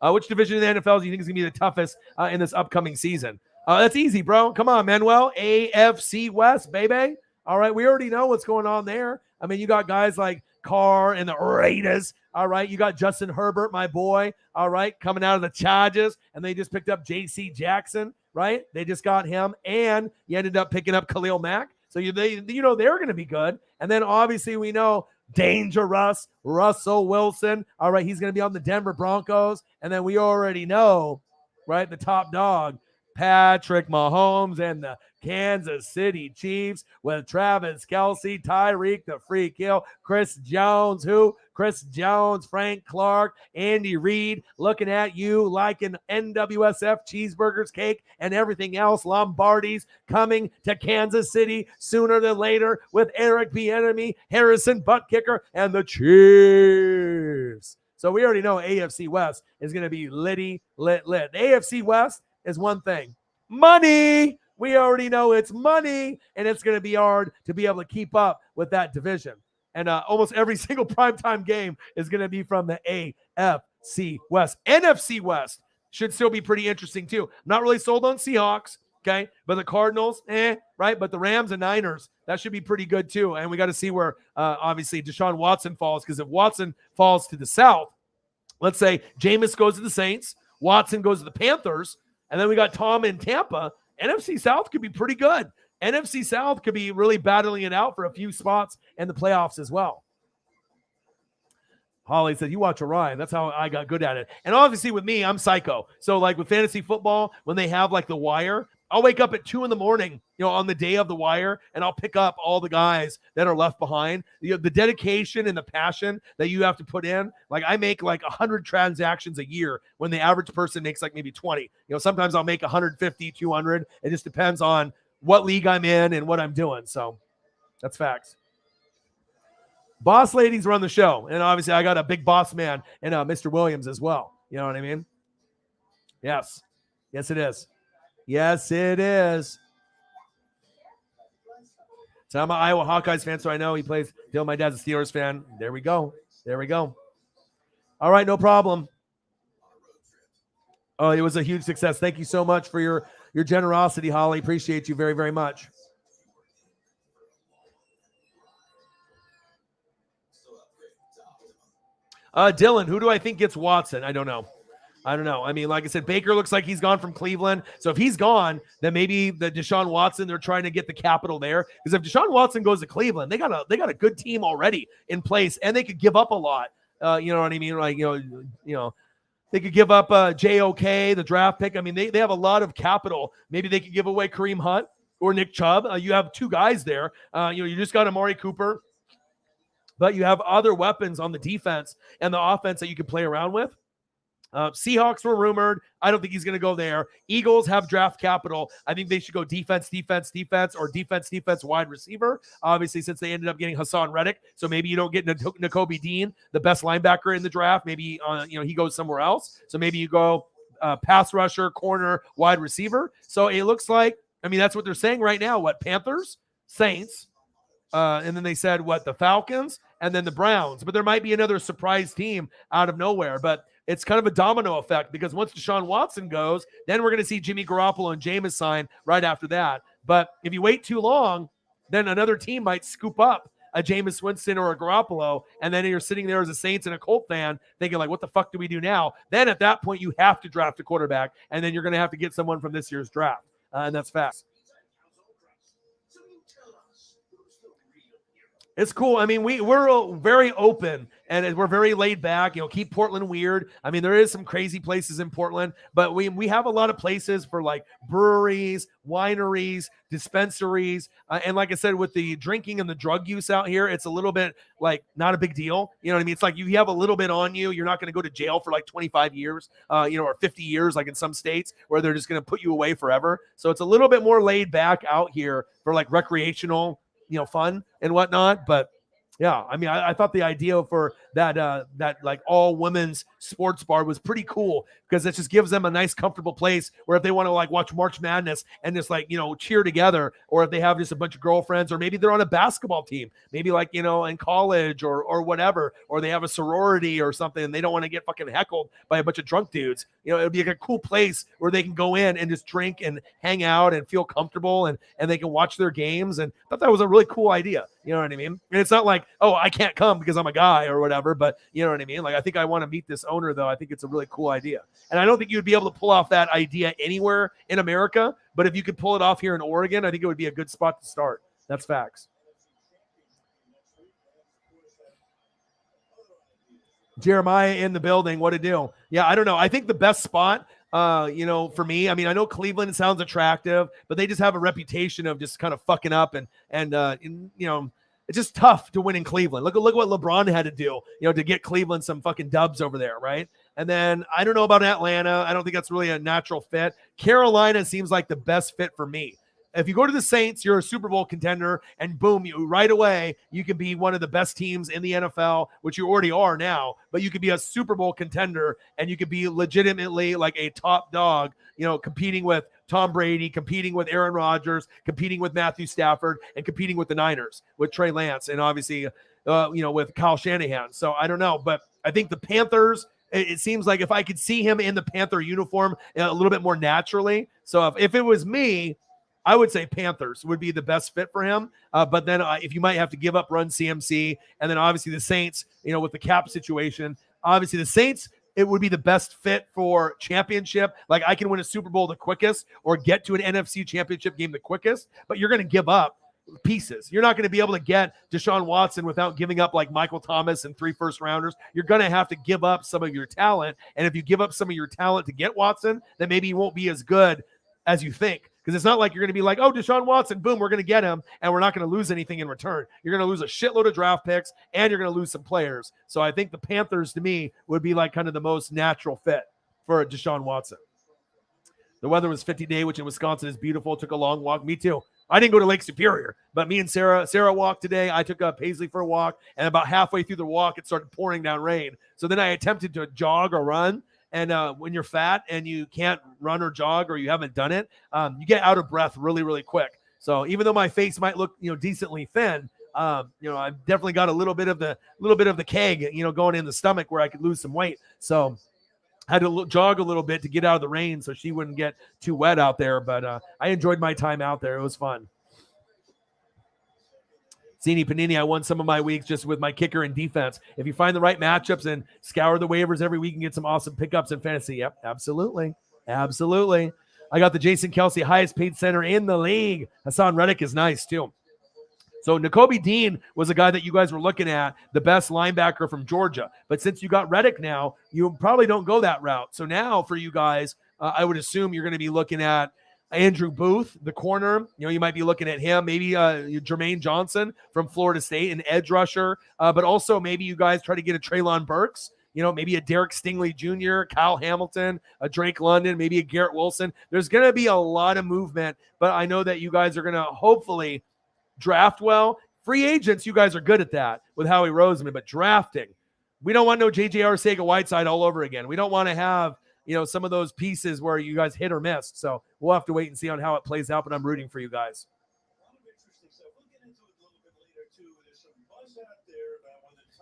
Which division in the NFL do you think is going to be the toughest in this upcoming season? That's easy, bro. Come on, Manuel. AFC West, baby. All right, we already know what's going on there. I mean, you got guys like Carr and the Raiders. All right, you got Justin Herbert, my boy. All right, coming out of the Chargers, and they just picked up J.C. Jackson. Right, they just got him, and you ended up picking up Khalil Mack. So they're going to be good. And then obviously we know dangerous Russell Wilson. All right, he's going to be on the Denver Broncos, and then we already know, right, the top dog, Patrick Mahomes and the Kansas City Chiefs with Travis Kelce, Tyreek, the freak hill, Chris Jones, Frank Clark, Andy Reid, looking at you like an NWSF cheeseburgers, cake, and everything else. Lombardi's coming to Kansas City sooner than later with Eric Bieniemy, Harrison Butt Kicker, and the Chiefs. So we already know AFC West is going to be lit. The AFC West is one thing. Money. We already know it's money, and it's going to be hard to be able to keep up with that division. And almost every single primetime game is going to be from the AFC West. NFC West should still be pretty interesting too. I'm not really sold on Seahawks, okay? But the Cardinals, right? But the Rams and Niners, that should be pretty good too. And we got to see where, obviously, Deshaun Watson falls, because if Watson falls to the south, let's say Jameis goes to the Saints, Watson goes to the Panthers, and then we got Tom in Tampa. NFC South could be pretty good. NFC South could be really battling it out for a few spots in the playoffs as well. Holly said, you watch Orion. That's how I got good at it. And obviously with me, I'm psycho. So like with fantasy football, when they have like the wire, I'll wake up at 2 a.m, on the day of the wire, and I'll pick up all the guys that are left behind. The dedication and the passion that you have to put in. Like I make like 100 transactions a year when the average person makes like maybe 20. Sometimes I'll make 150, 200. It just depends on what league I'm in and what I'm doing. So that's facts. Boss ladies run the show. And obviously I got a big boss man and Mr. Williams as well. You know what I mean? Yes. Yes, it is. Yes, it is. So I'm an Iowa Hawkeyes fan, so I know he plays. My dad's a Steelers fan. There we go. All right, no problem. Oh, it was a huge success. Thank you so much for your generosity, Holly. Appreciate you very, very much. Dylan, who do I think gets Watson? I don't know. I mean, like I said, Baker looks like he's gone from Cleveland. So if he's gone, then maybe the Deshaun Watson, they're trying to get the capital there. Because if Deshaun Watson goes to Cleveland, they got a good team already in place, and they could give up a lot. You know what I mean? Like, they could give up JOK, the draft pick. I mean, they have a lot of capital. Maybe they could give away Kareem Hunt or Nick Chubb. You have two guys there. You just got Amari Cooper, but you have other weapons on the defense and the offense that you can play around with. Seahawks were rumored. I don't think he's going to go there. Eagles have draft capital. I think they should go defense, or defense, wide receiver. Obviously, since they ended up getting Hassan Reddick, so maybe you don't get Nakobe Dean, the best linebacker in the draft. Maybe he goes somewhere else. So maybe you go pass rusher, corner, wide receiver. So it looks like, that's what they're saying right now. What, Panthers, Saints, and then they said the Falcons, and then the Browns. But there might be another surprise team out of nowhere. But it's kind of a domino effect because once Deshaun Watson goes, then we're going to see Jimmy Garoppolo and Jameis sign right after that. But if you wait too long, then another team might scoop up a Jameis Winston or a Garoppolo, and then you're sitting there as a Saints and a Colt fan thinking, like, what the fuck do we do now? Then at that point, you have to draft a quarterback, and then you're going to have to get someone from this year's draft. And that's fast. It's cool. We're very open and we're very laid back. Keep Portland weird. There is some crazy places in Portland, but we have a lot of places for like breweries, wineries, dispensaries, and like I said, with the drinking and the drug use out here, it's a little bit like not a big deal. You know what I mean? It's like you have a little bit on you. You're not going to go to jail for like 25 years, or 50 years, like in some states where they're just going to put you away forever. So it's a little bit more laid back out here for like recreational, fun and whatnot. But yeah, I thought the idea for that like all women's sports bar was pretty cool because it just gives them a nice, comfortable place where if they want to like watch March Madness and just like, cheer together, or if they have just a bunch of girlfriends, or maybe they're on a basketball team, maybe like, in college or whatever, or they have a sorority or something and they don't want to get fucking heckled by a bunch of drunk dudes. It would be like a cool place where they can go in and just drink and hang out and feel comfortable and they can watch their games. And I thought that was a really cool idea. You know what I mean? And it's not like, oh, I can't come because I'm a guy or whatever, but you know what I mean? Like, I think I want to meet this owner, though. I think it's a really cool idea. And I don't think you'd be able to pull off that idea anywhere in America, but if you could pull it off here in Oregon, I think it would be a good spot to start. That's facts. Jeremiah in the building. What a deal. Yeah, I don't know. I think the best spot, for me, I know Cleveland sounds attractive, but they just have a reputation of just kind of fucking up and it's just tough to win in Cleveland. Look what LeBron had to do, to get Cleveland some fucking dubs over there, right? And then I don't know about Atlanta. I don't think that's really a natural fit. Carolina seems like the best fit for me. If you go to the Saints, you're a Super Bowl contender, and boom, right away, you can be one of the best teams in the NFL, which you already are now, but you could be a Super Bowl contender, and you could be legitimately like a top dog, competing with Tom Brady, competing with Aaron Rodgers, competing with Matthew Stafford, and competing with the Niners, with Trey Lance, and obviously, with Kyle Shanahan. So I don't know, but I think the Panthers, it seems like if I could see him in the Panther uniform a little bit more naturally. So if it was me, I would say Panthers would be the best fit for him. But then if you might have to give up Run CMC, and then obviously the Saints, with the cap situation, obviously the Saints, it would be the best fit for championship. Like I can win a Super Bowl the quickest or get to an NFC championship game the quickest, but you're going to give up pieces. You're not going to be able to get Deshaun Watson without giving up like Michael Thomas and 3 first-rounders. You're going to have to give up some of your talent. And if you give up some of your talent to get Watson, then maybe you won't be as good as you think. Because it's not like you're going to be like, oh, Deshaun Watson, boom, we're going to get him, and we're not going to lose anything in return. You're going to lose a shitload of draft picks, and you're going to lose some players. So I think the Panthers, to me, would be like kind of the most natural fit for Deshaun Watson. The weather was 50-day, which in Wisconsin is beautiful. Took a long walk. Me too. I didn't go to Lake Superior, but me and Sarah walked today. I took Paisley for a walk, and about halfway through the walk, it started pouring down rain. So then I attempted to jog or run. And when you're fat and you can't run or jog or you haven't done it, you get out of breath really, really quick. So even though my face might look, decently thin, I've definitely got a little bit of the keg, going in the stomach where I could lose some weight. So I had to jog a little bit to get out of the rain so she wouldn't get too wet out there. But I enjoyed my time out there. It was fun. Zini Panini, I won some of my weeks just with my kicker and defense. If you find the right matchups and scour the waivers every week and get some awesome pickups in fantasy. Yep, absolutely. Absolutely. I got the Jason Kelsey highest paid center in the league. Hassan Reddick is nice too. So Nakobe Dean was a guy that you guys were looking at, the best linebacker from Georgia. But since you got Reddick now, you probably don't go that route. So now for you guys, I would assume you're going to be looking at Andrew Booth, the corner. You might be looking at him, maybe Jermaine Johnson from Florida State, an edge rusher. But also maybe you guys try to get a Treylon Burks, maybe a Derek Stingley Jr., Kyle Hamilton, a Drake London, maybe a Garrett Wilson. There's going to be a lot of movement, but I know that you guys are going to hopefully draft well. Free agents, you guys are good at that with Howie Roseman, but drafting, we don't want no J.J. Arcega-Whiteside all over again. We don't want to have, some of those pieces where you guys hit or miss. So we'll have to wait and see on how it plays out, but I'm rooting for you guys.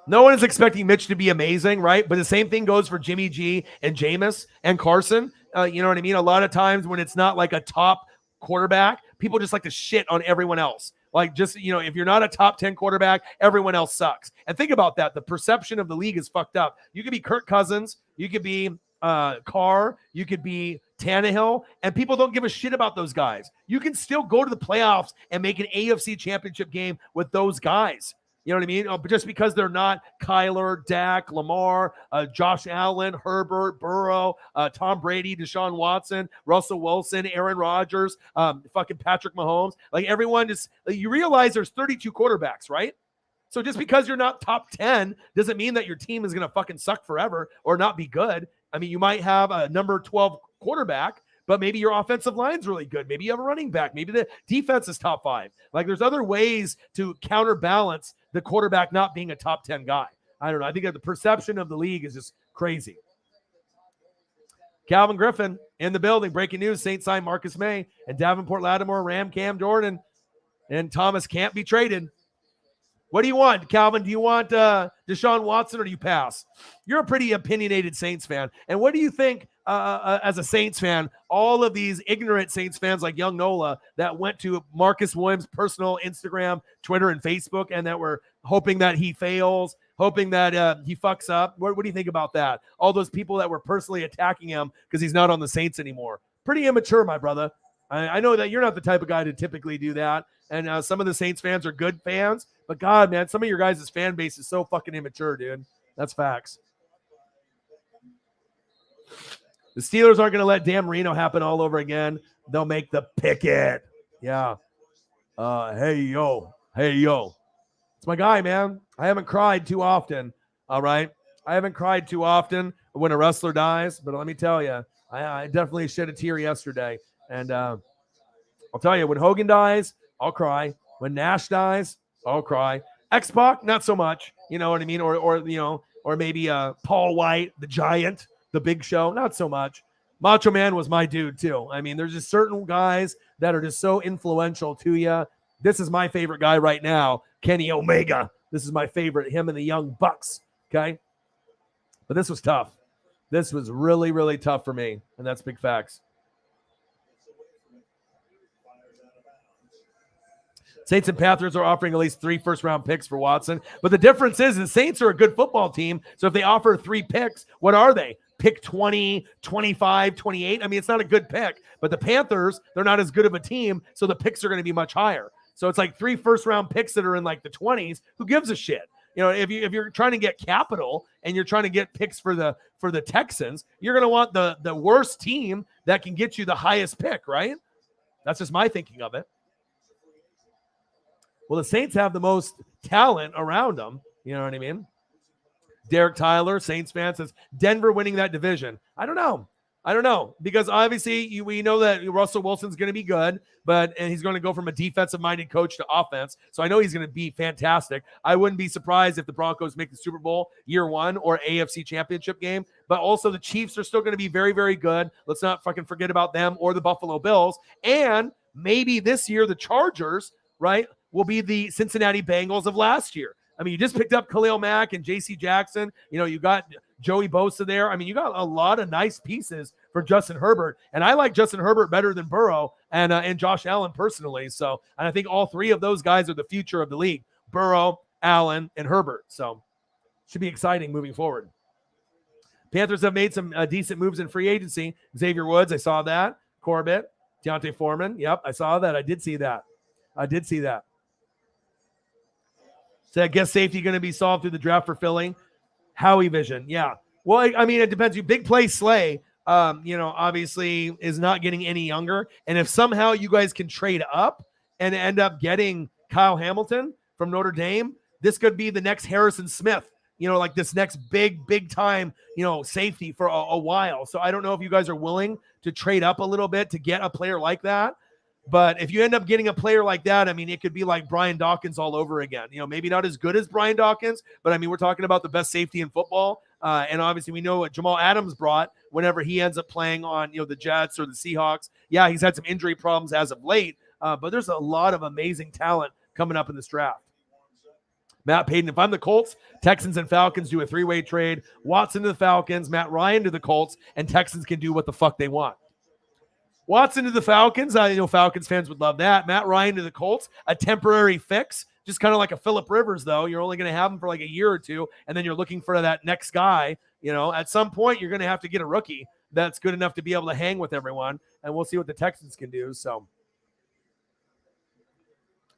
No one is expecting Mitch to be amazing, right? But the same thing goes for Jimmy G and Jameis and Carson. You know what I mean? A lot of times when it's not like a top quarterback, people just like to shit on everyone else. Like just, if you're not a top 10 quarterback, everyone else sucks. And think about that. The perception of the league is fucked up. You could be Kirk Cousins. You could be Carr. You could be Tannehill. And people don't give a shit about those guys. You can still go to the playoffs and make an AFC championship game with those guys. You know what I mean? But just because they're not Kyler, Dak, Lamar, Josh Allen, Herbert, Burrow, Tom Brady, Deshaun Watson, Russell Wilson, Aaron Rodgers, fucking Patrick Mahomes. Like everyone just, you realize there's 32 quarterbacks, right? So just because you're not top 10 doesn't mean that your team is going to fucking suck forever or not be good. I mean, you might have a number 12 quarterback, but maybe your offensive line's really good. Maybe you have a running back. Maybe the defense is top 5. Like there's other ways to counterbalance the quarterback not being a top 10 guy. I don't know. I think that the perception of the league is just crazy. Calvin Griffin in the building. Breaking news. Saints sign Marcus May and Davenport Lattimore, Ram Cam Jordan, and Thomas can't be traded. What do you want, Calvin? Do you want Deshaun Watson or do you pass? You're a pretty opinionated Saints fan. And what do you think as a Saints fan, all of these ignorant Saints fans like Young Nola that went to Marcus Williams' personal Instagram, Twitter, and Facebook and that were hoping that he fails, hoping that he fucks up? What do you think about that? All those people that were personally attacking him because he's not on the Saints anymore. Pretty immature, my brother. I know that you're not the type of guy to typically do that. And some of the Saints fans are good fans. But God, man, some of your guys' fan base is so fucking immature, dude. That's facts. The Steelers aren't going to let Dan Marino happen all over again. They'll make the picket. Yeah. Hey, yo. It's my guy, man. I haven't cried too often, all right? I haven't cried too often when a wrestler dies. But let me tell you, I definitely shed a tear yesterday. And I'll tell you, when Hogan dies, I'll cry. When Nash dies, I'll cry. X-Pac, not so much. You know what I mean? Or maybe Paul White, the Giant, the Big Show, not so much. Macho Man was my dude too. I mean, there's just certain guys that are just so influential to you. This is my favorite guy right now, Kenny Omega. This is my favorite, him and the Young Bucks, okay? But this was tough. This was really, really tough for me, and that's big facts. Saints and Panthers are offering at least 3 first-round picks for Watson. But the difference is the Saints are a good football team. So if they offer 3 picks, what are they? Pick 20, 25, 28? I mean, it's not a good pick. But the Panthers, they're not as good of a team, so the picks are going to be much higher. So it's like 3 first-round picks that are in like the 20s. Who gives a shit? You know, if you're trying to get capital and you're trying to get picks for the Texans, you're going to want the worst team that can get you the highest pick, right? That's just my thinking of it. Well, the Saints have the most talent around them. You know what I mean? Derek Tyler, Saints fan, says Denver winning that division. I don't know. Because obviously we know that Russell Wilson's going to be good, and he's going to go from a defensive-minded coach to offense. So I know he's going to be fantastic. I wouldn't be surprised if the Broncos make the Super Bowl year 1 or AFC championship game. But also the Chiefs are still going to be very, very good. Let's not fucking forget about them or the Buffalo Bills. And maybe this year the Chargers, right, will be the Cincinnati Bengals of last year. I mean, you just picked up Khalil Mack and J.C. Jackson. You know, you got Joey Bosa there. I mean, you got a lot of nice pieces for Justin Herbert. And I like Justin Herbert better than Burrow and Josh Allen personally. So, and I think all 3 of those guys are the future of the league. Burrow, Allen, and Herbert. So, should be exciting moving forward. Panthers have made some decent moves in free agency. Xavier Woods, I saw that. Corbett, Deontay Foreman. Yep, I saw that. I did see that. So I guess safety going to be solved through the draft for Philly. Howie vision. Yeah. Well, I mean, it depends. You big play Slay, obviously is not getting any younger. And if somehow you guys can trade up and end up getting Kyle Hamilton from Notre Dame, this could be the next Harrison Smith, like this next big time, safety for a while. So I don't know if you guys are willing to trade up a little bit to get a player like that. But if you end up getting a player like that, I mean, it could be like Brian Dawkins all over again. Maybe not as good as Brian Dawkins, but I mean, we're talking about the best safety in football. And obviously we know what Jamal Adams brought whenever he ends up playing on, the Jets or the Seahawks. Yeah, he's had some injury problems as of late, but there's a lot of amazing talent coming up in this draft. Matt Payton, if I'm the Colts, Texans and Falcons do a three-way trade. Watson to the Falcons, Matt Ryan to the Colts, and Texans can do what the fuck they want. Watson to the Falcons. I know Falcons fans would love that. Matt Ryan to the Colts, a temporary fix, just kind of like a Phillip Rivers, though. You're only going to have him for like a year or two, and then you're looking for that next guy. At some point, you're going to have to get a rookie that's good enough to be able to hang with everyone, and we'll see what the Texans can do. So,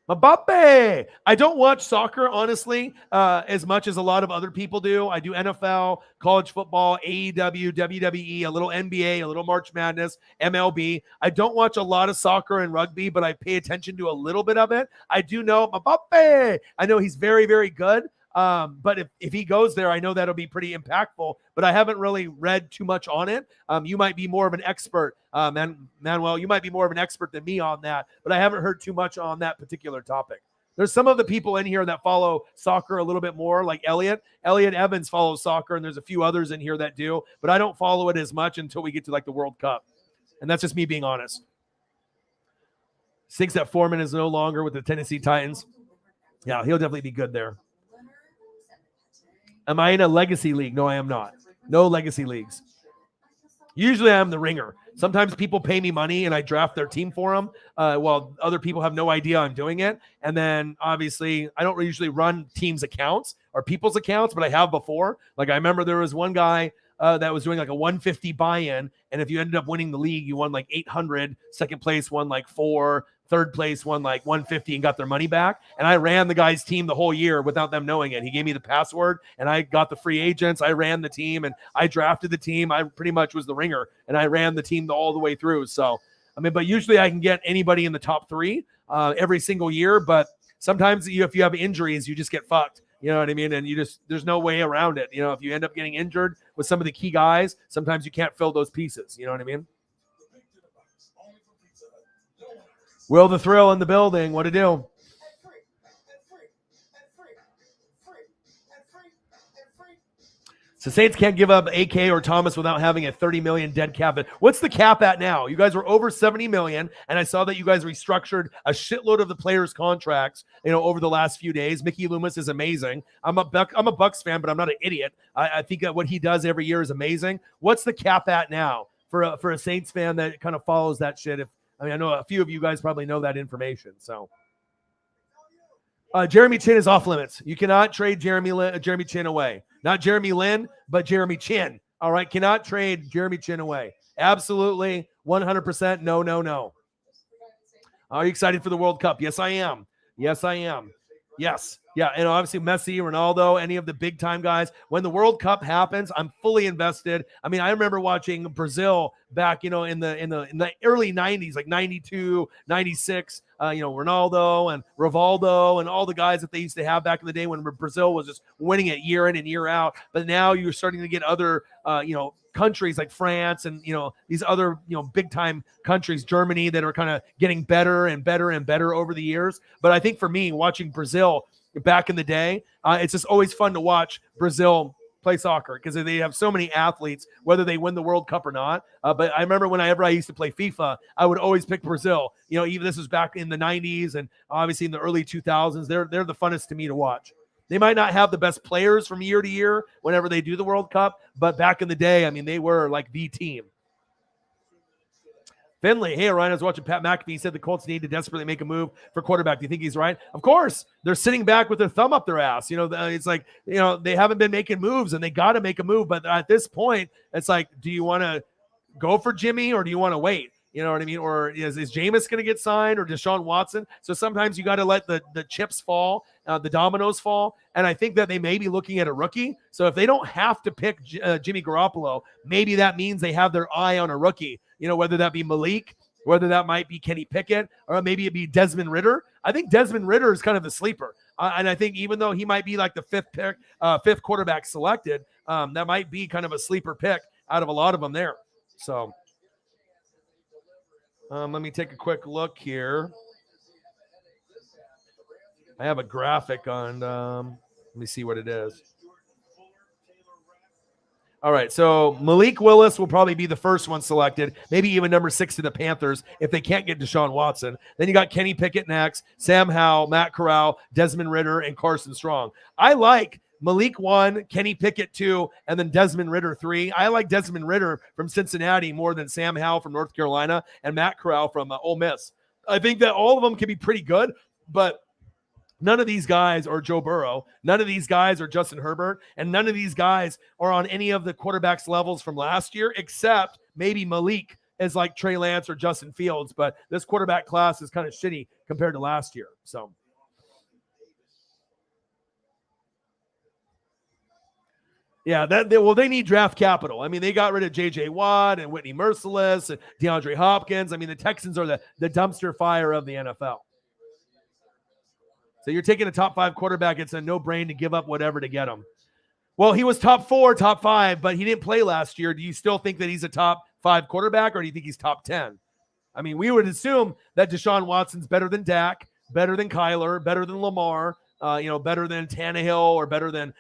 Mbappe. I don't watch soccer, honestly, as much as a lot of other people do. I do NFL, college football, AEW, WWE, a little NBA, a little March Madness, MLB. I don't watch a lot of soccer and rugby, but I pay attention to a little bit of it. I do know Mbappe. I know he's very, very good. But if he goes there, I know that'll be pretty impactful, but I haven't really read too much on it. You might be more of an expert, Manuel, you might be more of an expert than me on that, but I haven't heard too much on that particular topic. There's some of the people in here that follow soccer a little bit more, like Elliot Evans follows soccer, and there's a few others in here that do, but I don't follow it as much until we get to like the World Cup. And that's just me being honest. Thinks that Foreman is no longer with the Tennessee Titans. Yeah, he'll definitely be good there. Am I in a legacy league? No, I am not. No legacy leagues. Usually I'm the ringer. Sometimes people pay me money and I draft their team for them while other people have no idea I'm doing it. And then obviously I don't usually run teams' accounts or people's accounts, but I have before. Like I remember there was one guy that was doing like a 150 buy-in. And if you ended up winning the league, you won like 800. Second place won like 4. Third place won like 150 and got their money back. And I ran the guy's team the whole year without them knowing it. He gave me the password and I got the free agents. I ran the team and I drafted the team. I pretty much was the ringer and I ran the team all the way through. So, I mean, but usually I can get anybody in the top 3 every single year. But sometimes if you have injuries, you just get fucked. You know what I mean? And there's no way around it. If you end up getting injured with some of the key guys, sometimes you can't fill those pieces. You know what I mean? Will the Thrill in the building. What to do? So Saints can't give up AK or Thomas without having a 30 million dead cap. What's the cap at now? You guys were over 70 million, and I saw that you guys restructured a shitload of the players' contracts, over the last few days. Mickey Loomis is amazing. I'm a Bucs fan, but I'm not an idiot. I think that what he does every year is amazing. What's the cap at now for a Saints fan that kind of follows that shit? I know a few of you guys probably know that information. So, Jeremy Chin is off limits. You cannot trade Jeremy Chin away. Not Jeremy Lin, but Jeremy Chin. All right, cannot trade Jeremy Chin away. Absolutely, 100%. No. Are you excited for the World Cup? Yes, I am. Yes. Yeah, and obviously Messi, Ronaldo, any of the big time guys. When the World Cup happens, I'm fully invested. I mean, I remember watching Brazil back, in the early 90s, like 92, 96, Ronaldo and Rivaldo and all the guys that they used to have back in the day when Brazil was just winning it year in and year out. But now you're starting to get other, countries like France and, these other, big time countries, Germany, that are kind of getting better and better and better over the years. But I think for me, watching Brazil back in the day, it's just always fun to watch Brazil play soccer because they have so many athletes, whether they win the World Cup or not. But I remember whenever I used to play FIFA, I would always pick Brazil. Even this was back in the 90s and obviously in the early 2000s. They're the funnest to me to watch. They might not have the best players from year to year whenever they do the World Cup, but back in the day, I mean, they were like the team. Finley, hey, Ryan, I was watching Pat McAfee. He said the Colts need to desperately make a move for quarterback. Do you think he's right? Of course. They're sitting back with their thumb up their ass. It's like, they haven't been making moves, and they got to make a move. But at this point, it's like, do you want to go for Jimmy or do you want to wait? You know what I mean? Or is Jameis going to get signed or Deshaun Watson? So sometimes you got to let the chips fall, the dominoes fall. And I think that they may be looking at a rookie. So if they don't have to pick Jimmy Garoppolo, maybe that means they have their eye on a rookie, you know, whether that be Malik, whether that might be Kenny Pickett, or maybe it'd be Desmond Ridder. I think Desmond Ridder is kind of the sleeper. And I think even though he might be like the fifth quarterback selected, that might be kind of a sleeper pick out of a lot of them there. So let me take a quick look here. I have a graphic on, let me see what it is. All right, so Malik Willis will probably be the first one selected, maybe even number 6 to the Panthers if they can't get Deshaun Watson. Then you got Kenny Pickett next, Sam Howell, Matt Corral, Desmond Ridder, and Carson Strong. I like Malik 1, Kenny Pickett 2, and then Desmond Ridder 3. I like Desmond Ridder from Cincinnati more than Sam Howell from North Carolina and Matt Corral from Ole Miss. I think that all of them can be pretty good, but none of these guys are Joe Burrow. None of these guys are Justin Herbert. And none of these guys are on any of the quarterbacks levels from last year, except maybe Malik is like Trey Lance or Justin Fields. But this quarterback class is kind of shitty compared to last year. So, yeah, they need draft capital. I mean, they got rid of J.J. Watt and Whitney Merciless and DeAndre Hopkins. I mean, the Texans are the dumpster fire of the NFL. So you're taking a top 5 quarterback. It's a no-brain to give up whatever to get him. Well, he was top 4, top 5, but he didn't play last year. Do you still think that he's a top 5 quarterback, or do you think he's top 10? I mean, we would assume that Deshaun Watson's better than Dak, better than Kyler, better than Lamar, better than Tannehill, or better than,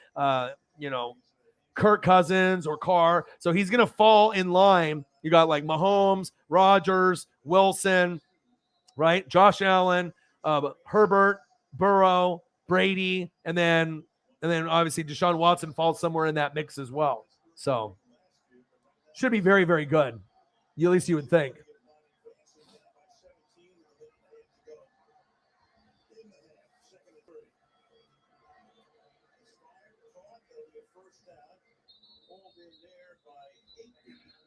Kirk Cousins or Carr. So he's going to fall in line. You got like Mahomes, Rodgers, Wilson, right? Josh Allen, Herbert, Burrow, Brady, and then obviously Deshaun Watson falls somewhere in that mix as well. So should be very, very good. At least you would think.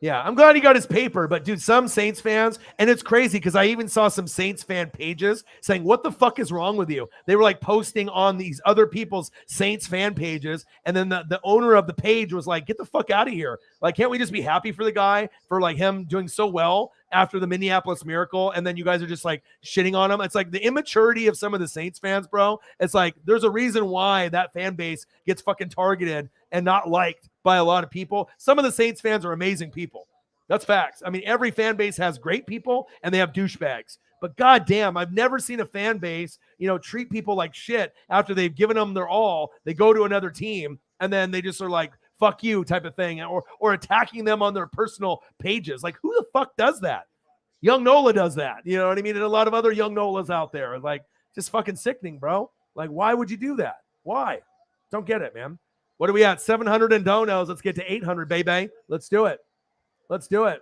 Yeah, I'm glad he got his paper, but dude, some Saints fans, and it's crazy because I even saw some Saints fan pages saying, what the fuck is wrong with you? They were like posting on these other people's Saints fan pages, and then the owner of the page was like, get the fuck out of here. Like, can't we just be happy for the guy for like him doing so well after the Minneapolis Miracle, and then you guys are just like shitting on him? It's like the immaturity of some of the Saints fans, bro. It's like there's a reason why that fan base gets fucking targeted and not liked by a lot of people. Some of the Saints fans are amazing people. That's facts. I mean, every fan base has great people and they have douchebags. But goddamn, I've never seen a fan base, treat people like shit after they've given them their all. They go to another team and then they just are like, fuck you type of thing, or attacking them on their personal pages. Like, who the fuck does that? Young Nola does that. You know what I mean? And a lot of other young Nolas out there. Like, just fucking sickening, bro. Like, why would you do that? Why? Don't get it, man. What are we at? 700 and donos. Let's get to 800, baby. Let's do it. Let's do it.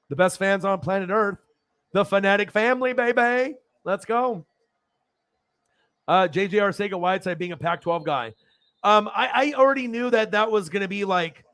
The best fans on planet Earth. The Fanatic family, baby. Let's go. JJ Arcega-Whiteside being a Pac-12 guy. I already knew that was going to be like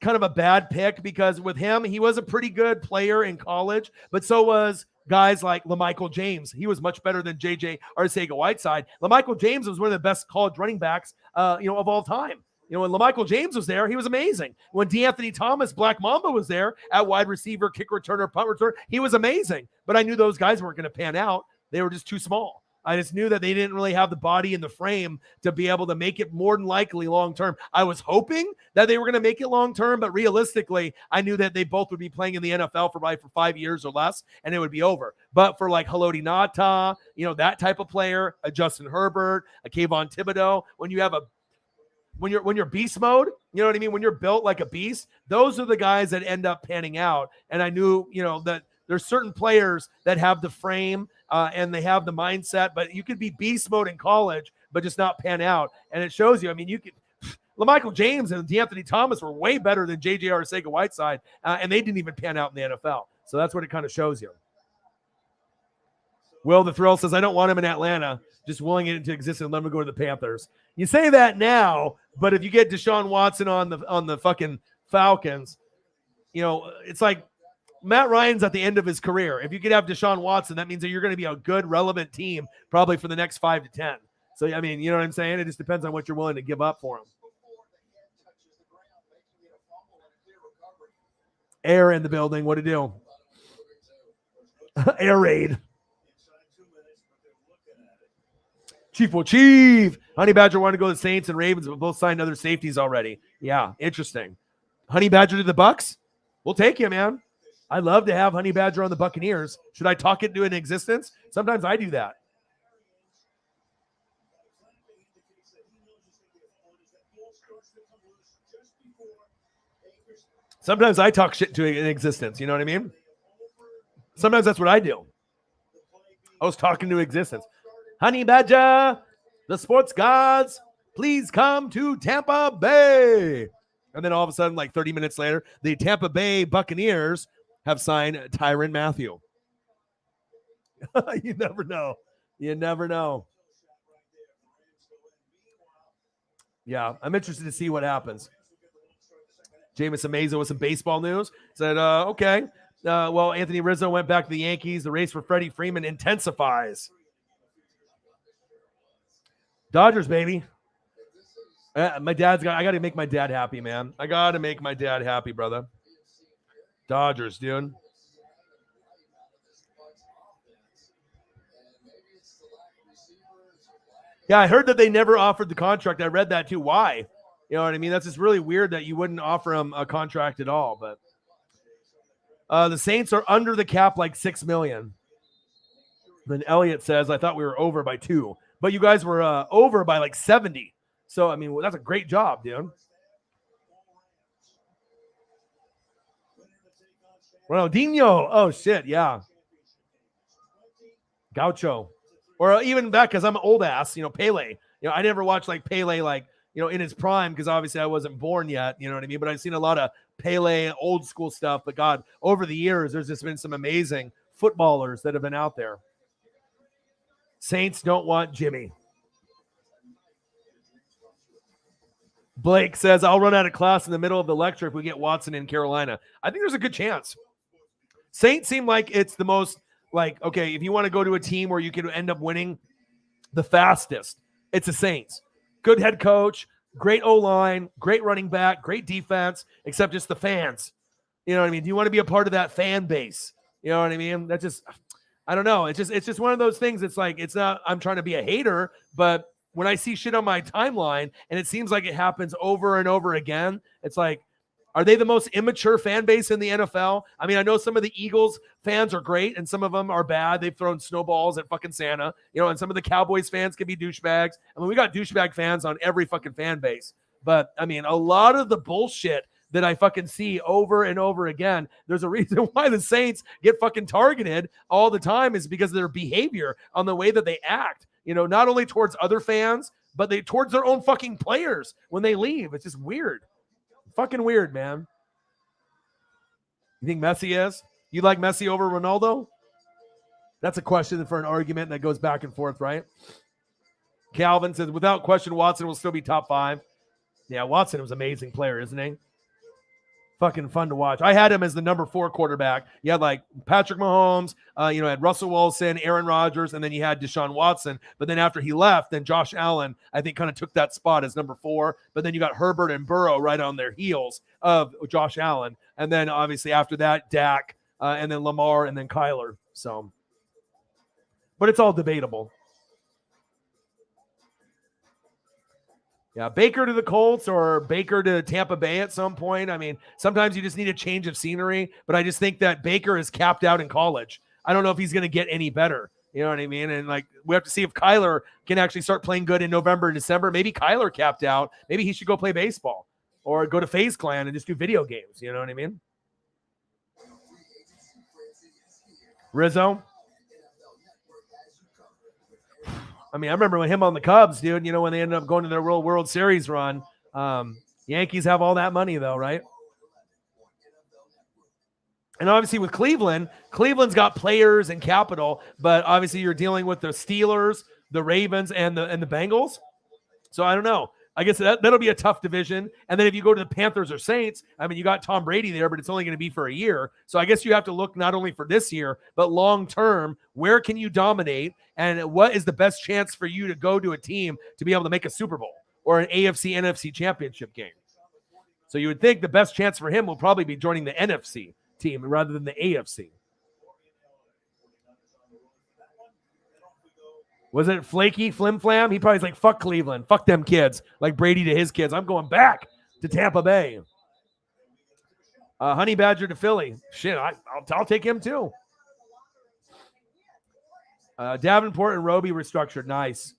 kind of a bad pick because with him, he was a pretty good player in college, but so was guys like LaMichael James. He was much better than JJ Arcega-Whiteside. LaMichael James was one of the best college running backs, of all time. When LaMichael James was there, he was amazing. When DeAnthony Thomas, Black Mamba, was there at wide receiver, kick returner, punt returner, he was amazing. But I knew those guys weren't going to pan out. They were just too small. I just knew that they didn't really have the body and the frame to be able to make it more than likely long-term. I was hoping that they were going to make it long-term, but realistically, I knew that they both would be playing in the NFL for 5 years or less, and it would be over. But for like Haloti Ngata, that type of player, a Justin Herbert, a Kayvon Thibodeau, when you're beast mode, you know what I mean? When you're built like a beast, those are the guys that end up panning out. And I knew, that there's certain players that have the frame and they have the mindset, but you could be beast mode in college, but just not pan out. And it shows you, I mean, LaMichael James and DeAnthony Thomas were way better than JJ Arcega-Whiteside, and they didn't even pan out in the NFL. So that's what it kind of shows you. Will the Thrill says, I don't want him in Atlanta, just willing it into existence and let him go to the Panthers. You say that now, but if you get Deshaun Watson on the fucking Falcons, it's like Matt Ryan's at the end of his career. If you could have Deshaun Watson, that means that you're going to be a good, relevant team probably for the next 5 to 10. So, I mean, you know what I'm saying? It just depends on what you're willing to give up for him. Air in the building. What to do? Air raid. Chief. Honey Badger wanted to go to the Saints and Ravens, but both signed other safeties already. Yeah, interesting. Honey Badger to the Bucks? We'll take you, man. I'd love to have Honey Badger on the Buccaneers. Should I talk it into an existence? Sometimes I do that. Sometimes I talk shit to an existence. You know what I mean? Sometimes that's what I do. I was talking to existence. Honey Badger, the sports gods, please come to Tampa Bay. And then all of a sudden, like 30 minutes later, the Tampa Bay Buccaneers have signed Tyrann Mathieu. You never know. You never know. Yeah, I'm interested to see what happens. Jameis Amaza with some baseball news. Said, okay. Well, Anthony Rizzo went back to the Yankees. The race for Freddie Freeman intensifies. Dodgers, baby. I got to make my dad happy, man. I got to make my dad happy, brother. Dodgers, dude. Yeah, I heard that they never offered the contract. I read that too. Why? You know what I mean? That's just really weird that you wouldn't offer him a contract at all. But the Saints are under the cap like $6 million. Then Elliott says, I thought we were over by 2. But you guys were over by like 70. So, I mean, that's a great job, dude. Ronaldinho. Oh, shit, yeah. Gaucho. Or even back, because I'm an old ass, Pele. I never watched like Pele like, in his prime, because obviously I wasn't born yet, you know what I mean? But I've seen a lot of Pele, old school stuff. But God, over the years, there's just been some amazing footballers that have been out there. Saints don't want Jimmy. Blake says, I'll run out of class in the middle of the lecture if we get Watson in Carolina. I think there's a good chance. Saints seem like it's the most, like, okay, if you want to go to a team where you can end up winning the fastest, it's the Saints. Good head coach, great O-line, great running back, great defense, except just the fans. You know what I mean? Do you want to be a part of that fan base? You know what I mean? That just, I don't know. It's just one of those things. It's like, it's not, I'm trying to be a hater, but when I see shit on my timeline and it seems like it happens over and over again, it's like, are they the most immature fan base in the NFL? I mean, I know some of the Eagles fans are great and some of them are bad. They've thrown snowballs at fucking Santa, and some of the Cowboys fans can be douchebags. I mean, we got douchebag fans on every fucking fan base. But I mean, a lot of the bullshit that I fucking see over and over again, there's a reason why the Saints get fucking targeted all the time is because of their behavior on the way that they act, not only towards other fans, but towards their own fucking players when they leave. It's just weird. Fucking weird, man. You think Messi is? You like Messi over Ronaldo? That's a question for an argument that goes back and forth, right? Calvin says, without question, Watson will still be top 5. Yeah, Watson was an amazing player, isn't he? Fucking fun to watch. I had him as the number 4 quarterback. You had like Patrick Mahomes, had Russell Wilson, Aaron Rodgers, and then you had Deshaun Watson. But then after he left, then Josh Allen, I think, kind of took that spot as number 4. But then you got Herbert and Burrow right on their heels of Josh Allen. And then obviously after that, Dak, and then Lamar, and then Kyler. So, but it's all debatable. Yeah, Baker to the Colts or Baker to Tampa Bay at some point. I mean, sometimes you just need a change of scenery, but I just think that Baker is capped out in college. I don't know if he's going to get any better. You know what I mean? And like, we have to see if Kyler can actually start playing good in November and December. Maybe Kyler capped out. Maybe he should go play baseball or go to FaZe Clan and just do video games. You know what I mean? Rizzo. I mean, I remember when him on the Cubs, dude, when they ended up going to their World Series run. Yankees have all that money, though, right? And obviously with Cleveland's got players and capital, but obviously you're dealing with the Steelers, the Ravens, and the Bengals. So I don't know. I guess that'll be a tough division. And then if you go to the Panthers or Saints, I mean, you got Tom Brady there, but it's only going to be for a year. So I guess you have to look not only for this year, but long term, where can you dominate? And what is the best chance for you to go to a team to be able to make a Super Bowl or an AFC, NFC championship game? So you would think the best chance for him will probably be joining the NFC team rather than the AFC. Was it flaky, flim flam? He probably's like, fuck Cleveland. Fuck them kids. Like Brady to his kids. I'm going back to Tampa Bay. Honey Badger to Philly. Shit, I'll take him too. Davenport and Roby restructured. Nice.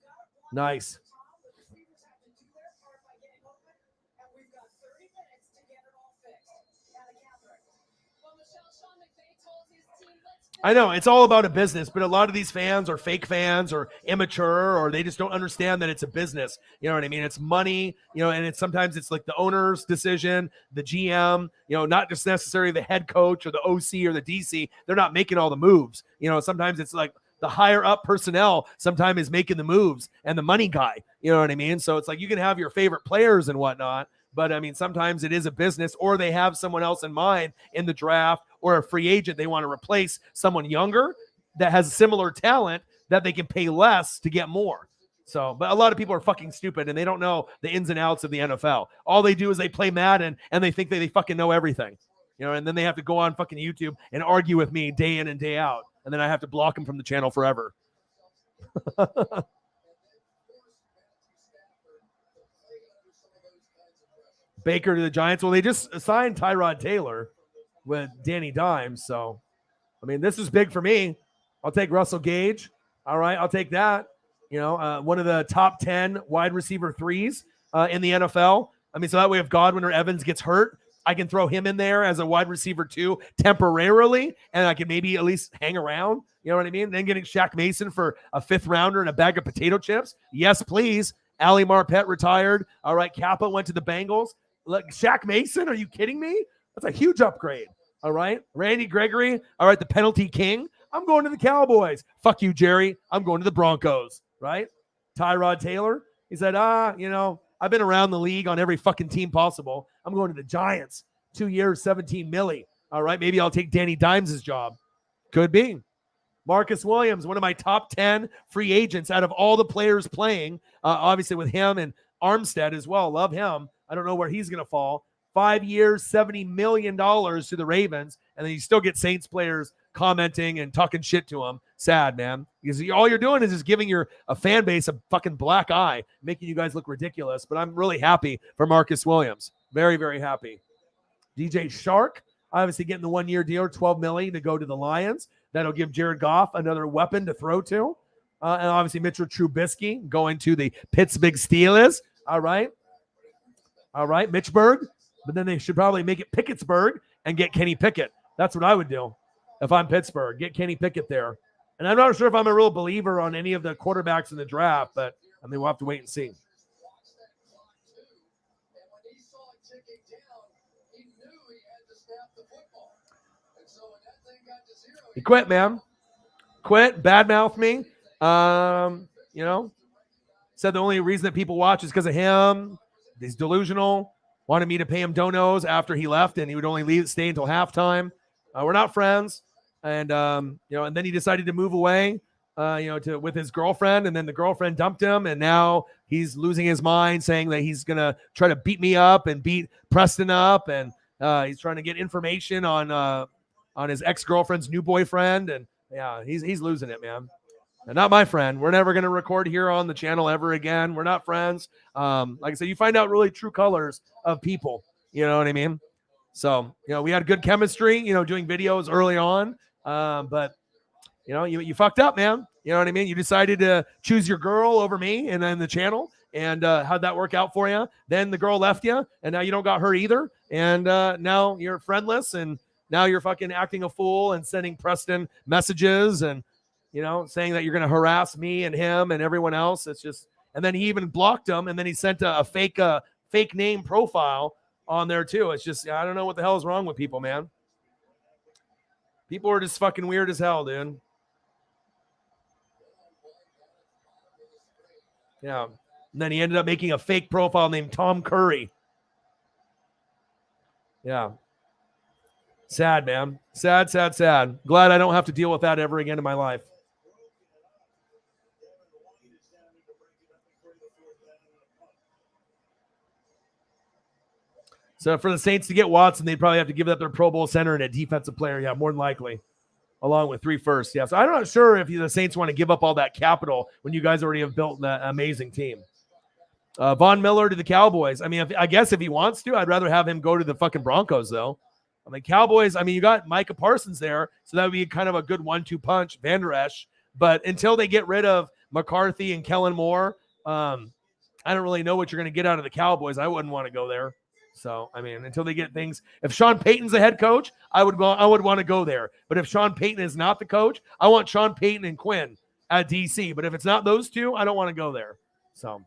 Nice. I know it's all about a business, but a lot of these fans are fake fans or immature, or they just don't understand that it's a business. You know what I mean? It's money, and it's sometimes it's like the owner's decision, the GM, not just necessarily the head coach or the OC or the DC. They're not making all the moves. Sometimes it's like the higher up personnel sometimes is making the moves and the money guy. You know what I mean? So it's like you can have your favorite players and whatnot, but I mean, sometimes it is a business, or they have someone else in mind in the draft or a free agent. They want to replace someone younger that has similar talent that they can pay less to get more. So, but a lot of people are fucking stupid and they don't know the ins and outs of the NFL. All they do is they play Madden and they think that they fucking know everything, and then they have to go on fucking YouTube and argue with me day in and day out. And then I have to block them from the channel forever. Baker to the Giants. Well, they just signed Tyrod Taylor with Danny Dimes. So, I mean, this is big for me. I'll take Russell Gage. All right, I'll take that. One of the top 10 wide receiver threes in the NFL. I mean, so that way if Godwin or Evans gets hurt, I can throw him in there as a wide receiver too temporarily, and I can maybe at least hang around. You know what I mean? Then getting Shaq Mason for a 5th rounder and a bag of potato chips. Yes, please. Ali Marpet retired. All right, Kappa went to the Bengals. Look, Shaq Mason, are you kidding me? That's a huge upgrade. All right. Randy Gregory. All right, the penalty king. I'm going to the Cowboys. Fuck you, Jerry. I'm going to the Broncos. Right? Tyrod Taylor. He said, I've been around the league on every fucking team possible. I'm going to the Giants. 2 years, 17 milli. All right, maybe I'll take Danny Dimes' job. Could be. Marcus Williams, one of my top 10 free agents out of all the players playing, obviously with him and Armstead as well. Love him. I don't know where he's going to fall. 5 years, $70 million to the Ravens, and then you still get Saints players commenting and talking shit to him. Sad, man. Because all you're doing is just giving a fan base a fucking black eye, making you guys look ridiculous. But I'm really happy for Marcus Williams. Very, very happy. DJ Shark, obviously getting the 1-year deal, $12 million to go to the Lions. That'll give Jared Goff another weapon to throw to. And obviously Mitchell Trubisky going to the Pittsburgh Steelers. All right, Mitchburg. But then they should probably make it Pickettsburg and get Kenny Pickett. That's what I would do if I'm Pittsburgh. Get Kenny Pickett there. And I'm not sure if I'm a real believer on any of the quarterbacks in the draft, but I mean, we'll have to wait and see. He quit, man. Quit, badmouth me. Said the only reason that people watch is because of him. He's delusional. Wanted me to pay him donos after he left, and he would only stay until halftime. We're not friends, and and then he decided to move away, with his girlfriend, and then the girlfriend dumped him, and now he's losing his mind, saying that he's gonna try to beat me up and beat Preston up, and he's trying to get information on his ex-girlfriend's new boyfriend, and yeah, he's losing it, man. And not my friend. We're never going to record here on the channel ever again. We're not friends. Like I said, you find out really true colors of people. You know what I mean? So, we had good chemistry, doing videos early on. But, you fucked up, man. You know what I mean? You decided to choose your girl over me and then the channel. And how'd that work out for you? Then the girl left you, and now you don't got her either. And now you're friendless, and now you're fucking acting a fool and sending Preston messages and, saying that you're going to harass me and him and everyone else. It's just, and then he even blocked him, and then he sent a fake name profile on there too. It's just, I don't know what the hell is wrong with people, man. People are just fucking weird as hell, dude. Yeah. And then he ended up making a fake profile named Tom Curry. Yeah. Sad, man. Sad, sad, sad. Glad I don't have to deal with that ever again in my life. So for the Saints to get Watson, they'd probably have to give up their Pro Bowl center and a defensive player. Yeah, more than likely. Along with 3 firsts. Yeah, so I'm not sure if the Saints want to give up all that capital when you guys already have built an amazing team. Von Miller to the Cowboys. I mean, I guess if he wants to, I'd rather have him go to the fucking Broncos, though. I mean, Cowboys, I mean, you got Micah Parsons there, so that would be kind of a good 1-2 punch, Van Der Esch. But until they get rid of McCarthy and Kellen Moore, I don't really know what you're going to get out of the Cowboys. I wouldn't want to go there. So, I mean, until they get things, if Sean Payton's the head coach, I would want to go there. But if Sean Payton is not the coach, I want Sean Payton and Quinn at DC. But if it's not those two, I don't want to go there. So,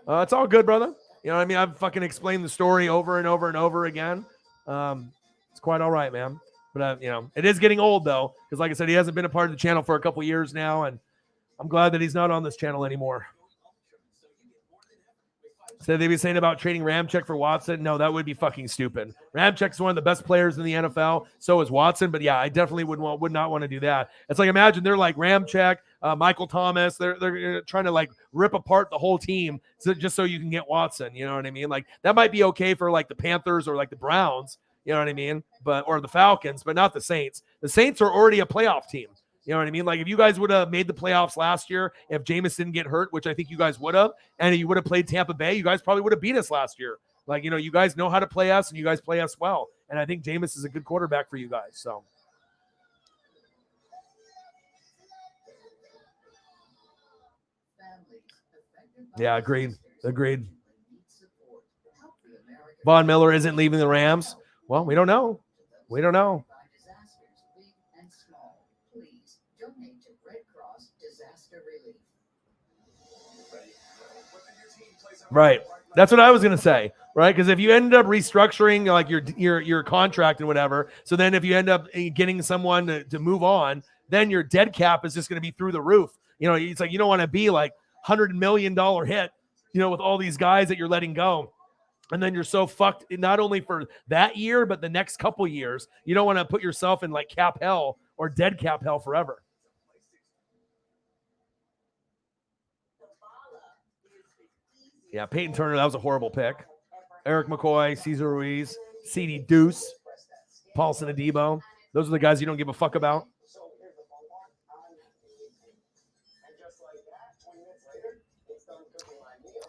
it's all good, brother. You know what I mean? I've fucking explained the story over and over and over again. It's quite all right, man. But, you know, it is getting old, though, because like I said, he hasn't been a part of the channel for a couple years now, and I'm glad that he's not on this channel anymore. So they'd be saying about trading Ramczyk for Watson. No, that would be fucking stupid. Ramczyk's one of the best players in the NFL. So is Watson. But yeah, I definitely would not want to do that. It's like, imagine they're like Ramczyk, Michael Thomas. They're trying to like rip apart the whole team just so you can get Watson. You know what I mean? Like that might be okay for like the Panthers or like the Browns. You know what I mean? Or the Falcons, but not the Saints. The Saints are already a playoff team. You know what I mean? Like if you guys would have made the playoffs last year, if Jameis didn't get hurt, which I think you guys would have, and you would have played Tampa Bay, you guys probably would have beat us last year. Like, you know, you guys know how to play us and you guys play us well. And I think Jameis is a good quarterback for you guys. So. Yeah, agreed. Von Miller isn't leaving the Rams. Well, we don't know. Right. That's what I was going to say, right? Because if you end up restructuring like your contract and whatever, so then if you end up getting someone to move on, then your dead cap is just going to be through the roof. You know, it's like you don't want to be like $100 million hit, you know, with all these guys that you're letting go. And then you're so fucked not only for that year, but the next couple years. You don't want to put yourself in like cap hell or dead cap hell forever. Yeah, Peyton Turner, that was a horrible pick. Eric McCoy, Cesar Ruiz, CD Deuce, Paulson Adebo. Those are the guys you don't give a fuck about.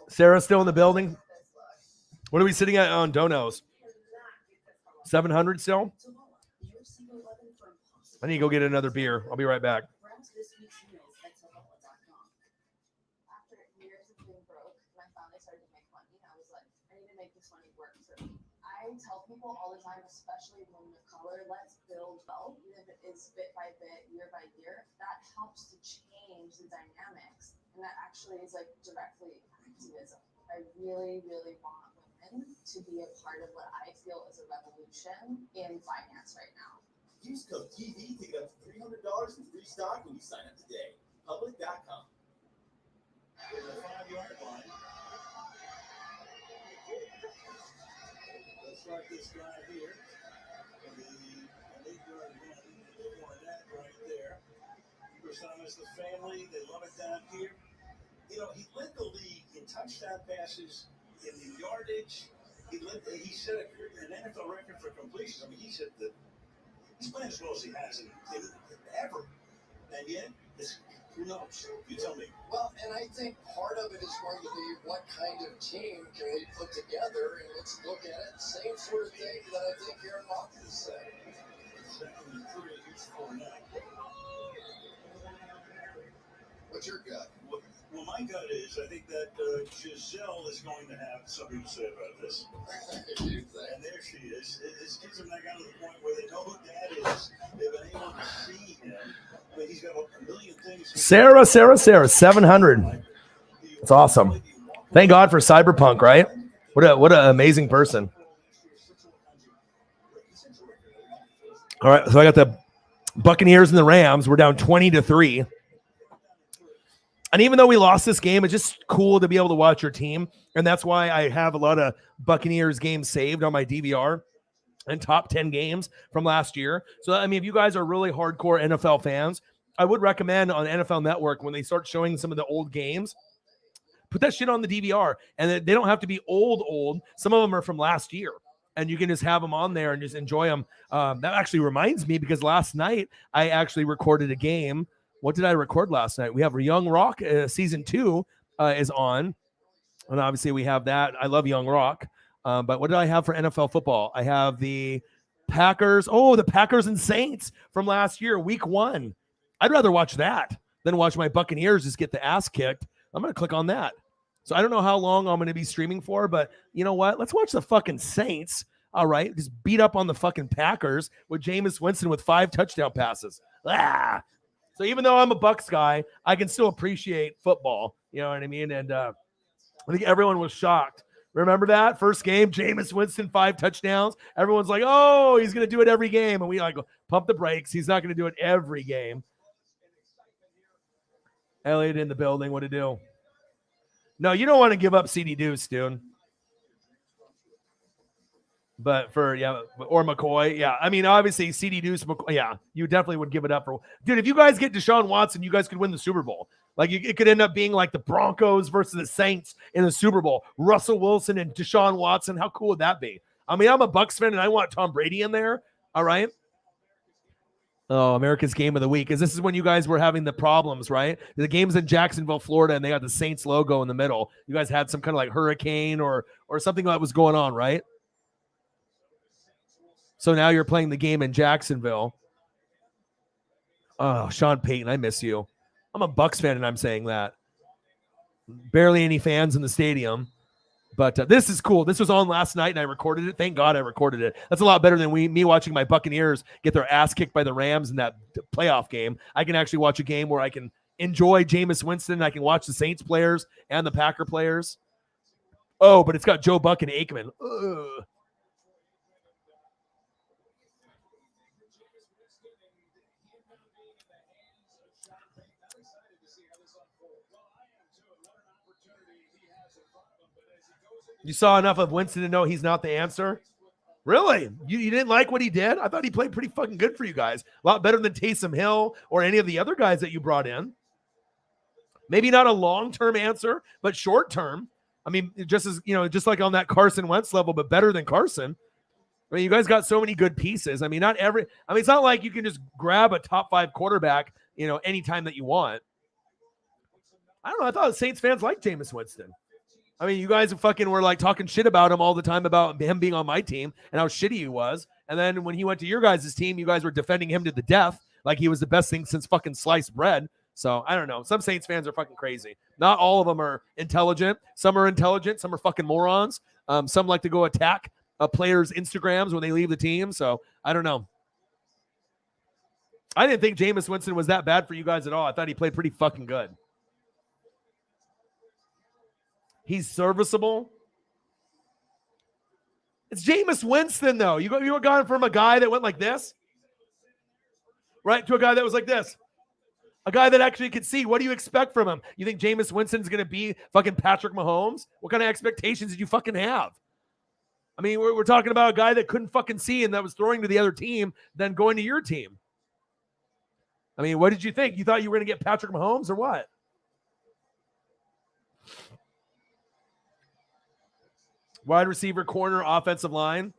Sarah's still in the building. What are we sitting at on donos? 700 still? I need to go get another beer. I'll be right back. Tell people all the time, especially when the color, let's build wealth, even if it is bit by bit, year by year, that helps to change the dynamics. And that actually is like directly activism. I really, really want women to be a part of what I feel is a revolution in finance right now. Use code TV to get up to $300 in free stock when you sign up today. Public.com. In the 5-yard line. Start this drive here. The 8-yard run for that right there. Thomas, the family, they love it down here. You know, he led the league in touchdown passes, in the yardage. He set an NFL record for completions. I mean, he's playing as well as he has ever. And yet, who knows? You tell me. Well, and I think part of it is going to be what kind of team can we put together, and let's look at it. Same sort of thing that I think Aaron Rodgers said. Second and 3, he's 4-9. What's your gut? Well, my gut is I think that Giselle is going to have something to say about this. And there she is. His kids have now gotten to the point where they know who Dad is. They've been able to see him. I mean, he's got a million things. Sarah, 700. It's awesome. Thank God for Cyberpunk, right? What an amazing person. All right, so I got the Buccaneers and the Rams were down 20-3. And even though we lost this game, it's just cool to be able to watch your team. And that's why I have a lot of Buccaneers games saved on my DVR and top 10 games from last year. So, I mean, if you guys are really hardcore NFL fans, I would recommend on NFL Network when they start showing some of the old games, put that shit on the DVR. And they don't have to be old. Some of them are from last year. And you can just have them on there and just enjoy them. That actually reminds me, because last night I actually recorded a game. What did I record last night? We have Young Rock season 2 is on. And obviously we have that. I love Young Rock. But what did I have for NFL football? I have the Packers. Oh, the Packers and Saints from last year, week 1. I'd rather watch that than watch my Buccaneers just get the ass kicked. I'm going to click on that. So I don't know how long I'm going to be streaming for, but you know what? Let's watch the fucking Saints. All right. Just beat up on the fucking Packers with Jameis Winston with 5 touchdown passes. Ah. So even though I'm a Bucs guy, I can still appreciate football. You know what I mean? And I think everyone was shocked. Remember that first game, Jameis Winston, 5 touchdowns. Everyone's like, oh, he's going to do it every game. And we like pump the brakes. He's not going to do it every game. Elliott in the building. What to do? No, you don't want to give up CD Deuce, dude. But or McCoy, yeah. I mean, obviously, CD Deuce, McCoy, yeah, you definitely would give it up for. Dude, if you guys get Deshaun Watson, you guys could win the Super Bowl. Like, it could end up being like the Broncos versus the Saints in the Super Bowl. Russell Wilson and Deshaun Watson. How cool would that be? I mean, I'm a Bucs fan, and I want Tom Brady in there. All right. Oh, America's Game of the Week. Because this is when you guys were having the problems, right? The game's in Jacksonville, Florida, and they got the Saints logo in the middle. You guys had some kind of like hurricane or something that was going on, right? So now you're playing the game in Jacksonville. Oh, Sean Payton, I miss you. I'm a Bucs fan, and I'm saying that. Barely any fans in the stadium. But this is cool. This was on last night, and I recorded it. Thank God I recorded it. That's a lot better than me watching my Buccaneers get their ass kicked by the Rams in that playoff game. I can actually watch a game where I can enjoy Jameis Winston. I can watch the Saints players and the Packer players. Oh, but it's got Joe Buck and Aikman. Ugh. You saw enough of Winston to know he's not the answer? Really? You didn't like what he did? I thought he played pretty fucking good for you guys. A lot better than Taysom Hill or any of the other guys that you brought in. Maybe not a long-term answer, but short-term. I mean, just like on that Carson Wentz level, but better than Carson. I mean, you guys got so many good pieces. I mean, it's not like you can just grab a top 5 quarterback, anytime that you want. I don't know. I thought Saints fans liked Jameis Winston. I mean, you guys fucking were like talking shit about him all the time about him being on my team and how shitty he was. And then when he went to your guys' team, you guys were defending him to the death like he was the best thing since fucking sliced bread. So I don't know. Some Saints fans are fucking crazy. Not all of them are intelligent. Some are intelligent. Some are fucking morons. Some like to go attack players' Instagrams when they leave the team. So I don't know. I didn't think Jameis Winston was that bad for you guys at all. I thought he played pretty fucking good. He's serviceable. It's Jameis Winston, though. You were going from a guy that went like this, right, to a guy that was like this. A guy that actually could see. What do you expect from him? You think Jameis Winston's going to be fucking Patrick Mahomes? What kind of expectations did you fucking have? I mean, we're talking about a guy that couldn't fucking see and that was throwing to the other team, then going to your team. I mean, what did you think? You thought you were going to get Patrick Mahomes or what? Wide receiver, corner, offensive line.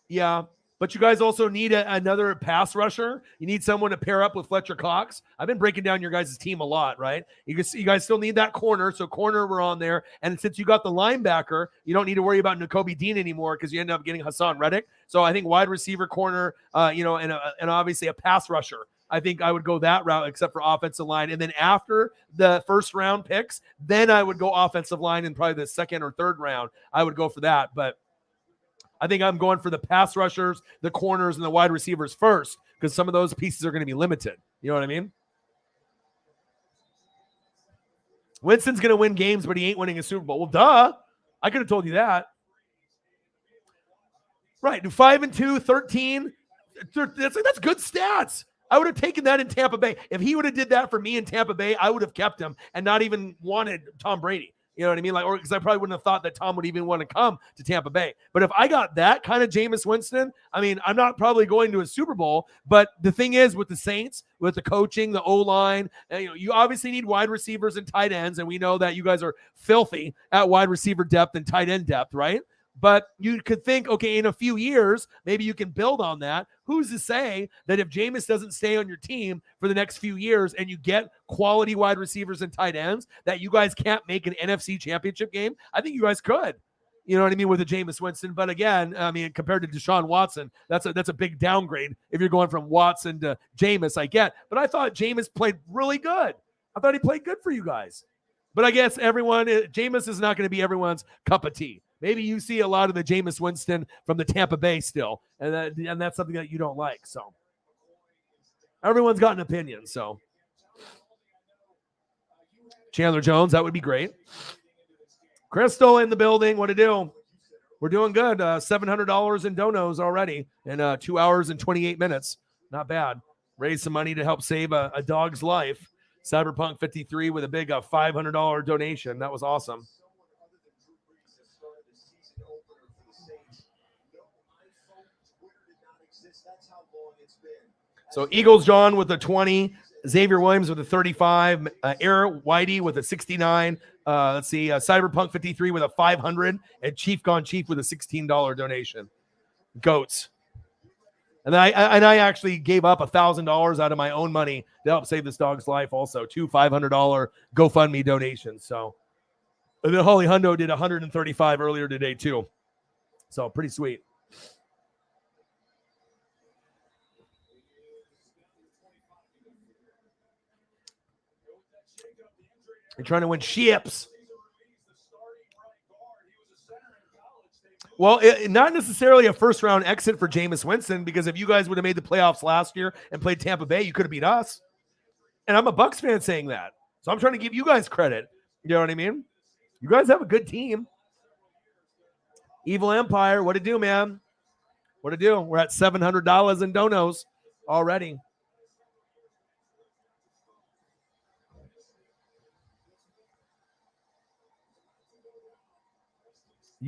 Yeah, but you guys also need another pass rusher. You need someone to pair up with Fletcher Cox. I've been breaking down your guys' team a lot, right? You guys still need that corner, so corner we're on there. And since you got the linebacker, you don't need to worry about Nakobe Dean anymore because you end up getting Hassan Reddick. So I think wide receiver, corner, and obviously a pass rusher. I think I would go that route except for offensive line. And then after the first round picks, then I would go offensive line in probably the second or third round. I would go for that. But I think I'm going for the pass rushers, the corners, and the wide receivers first because some of those pieces are going to be limited. You know what I mean? Winston's going to win games, but he ain't winning a Super Bowl. Well, duh. I could have told you that. Right. Do 5-2, 13, That's good stats. I would have taken that in Tampa Bay. If he would have did that for me in Tampa Bay, I would have kept him and not even wanted Tom Brady. You know what I mean? Like, or because I probably wouldn't have thought that Tom would even want to come to Tampa Bay. But if I got that kind of Jameis Winston, I mean, I'm not probably going to a Super Bowl. But the thing is, with the Saints, with the coaching, the O-line, you obviously need wide receivers and tight ends, and we know that you guys are filthy at wide receiver depth and tight end depth, right? But you could think, okay, in a few years, maybe you can build on that. Who's to say that if Jameis doesn't stay on your team for the next few years and you get quality wide receivers and tight ends, that you guys can't make an NFC championship game? I think you guys could. You know what I mean, with a Jameis Winston. But again, I mean, compared to Deshaun Watson, that's a big downgrade if you're going from Watson to Jameis, I get. But I thought Jameis played really good. I thought he played good for you guys. But I guess Jameis is not going to be everyone's cup of tea. Maybe you see a lot of the Jameis Winston from the Tampa Bay still, and that's something that you don't like. So everyone's got an opinion. So Chandler Jones, that would be great. Crystal in the building. What to do? We're doing good. $700 in donos already in 2 hours and 28 minutes. Not bad. Raise some money to help save a dog's life. Cyberpunk 53 with a big $500 donation. That was awesome. So Eagles John with a 20, Xavier Williams with a 35, Eric Whitey with a 69. Let's see, Cyberpunk 53 with a 500, and Chief Gone Chief with a $16 donation. Goats. And I actually gave up $1,000 out of my own money to help save this dog's life. Also, 2 $500 GoFundMe donations. So, and then Holly Hundo did 135 earlier today too. So pretty sweet. You're trying to win ships. Well, not necessarily a first-round exit for Jameis Winston, because if you guys would have made the playoffs last year and played Tampa Bay, you could have beat us. And I'm a Bucs fan saying that. So I'm trying to give you guys credit. You know what I mean? You guys have a good team. Evil Empire, what to do, man? What to do? We're at $700 in donos already.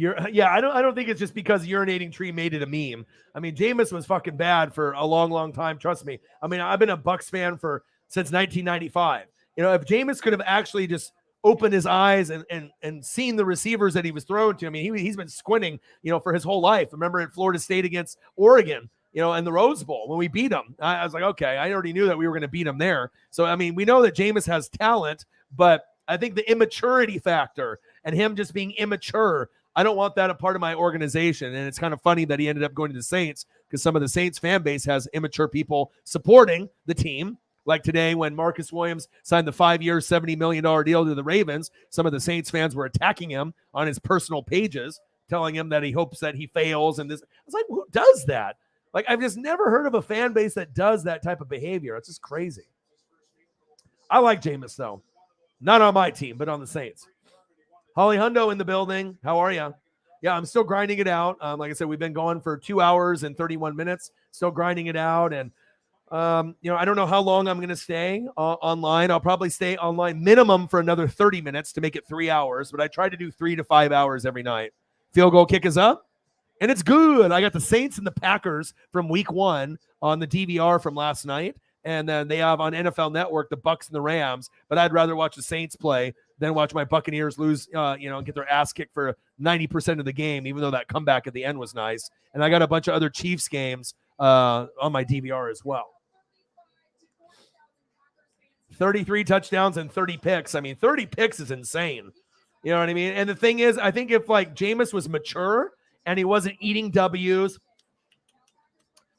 I don't think it's just because urinating tree made it a meme. I mean, Jameis was fucking bad for a long, long time. Trust me. I mean, I've been a Bucs fan since 1995. You know, if Jameis could have actually just opened his eyes and seen the receivers that he was throwing to, I mean, he's been squinting, for his whole life. Remember at Florida State against Oregon, and the Rose Bowl when we beat them, I was like, okay, I already knew that we were going to beat them there. So, I mean, we know that Jameis has talent, but I think the immaturity factor and him just being immature, I don't want that a part of my organization. And it's kind of funny that he ended up going to the Saints, because some of the Saints fan base has immature people supporting the team. Like today, when Marcus Williams signed the 5-year, $70 million deal to the Ravens, some of the Saints fans were attacking him on his personal pages, telling him that he hopes that he fails. And this, I was like, who does that? Like, I've just never heard of a fan base that does that type of behavior. It's just crazy. I like Jameis, though. Not on my team, but on the Saints. Holly Hundo in the building. How are you? Yeah, I'm still grinding it out. Like I said, we've been going for 2 hours and 31 minutes, still grinding it out. And, I don't know how long I'm going to stay online. I'll probably stay online minimum for another 30 minutes to make it 3 hours, but I try to do 3 to 5 hours every night. Field goal kick is up, and it's good. I got the Saints and the Packers from week 1 on the DVR from last night. And then they have on NFL Network the Bucs and the Rams, but I'd rather watch the Saints play than watch my Buccaneers lose, get their ass kicked for 90% of the game, even though that comeback at the end was nice. And I got a bunch of other Chiefs games on my DVR as well. 33 touchdowns and 30 picks. I mean, 30 picks is insane. You know what I mean? And the thing is, I think if like Jameis was mature and he wasn't eating W's,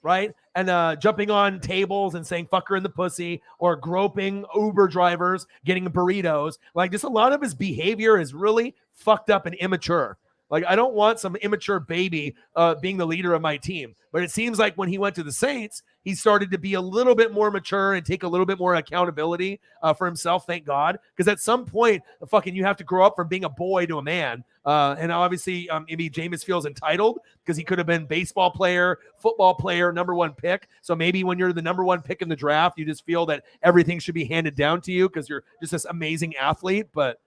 right? And jumping on tables and saying fuck her in the pussy, or groping Uber drivers, getting burritos. Like, just a lot of his behavior is really fucked up and immature. Like, I don't want some immature baby being the leader of my team. But it seems like when he went to the Saints, he started to be a little bit more mature and take a little bit more accountability for himself, thank God. Because at some point, you have to grow up from being a boy to a man. And obviously, maybe Jameis feels entitled because he could have been baseball player, football player, number one pick. So maybe when you're the number one pick in the draft, you just feel that everything should be handed down to you because you're just this amazing athlete. But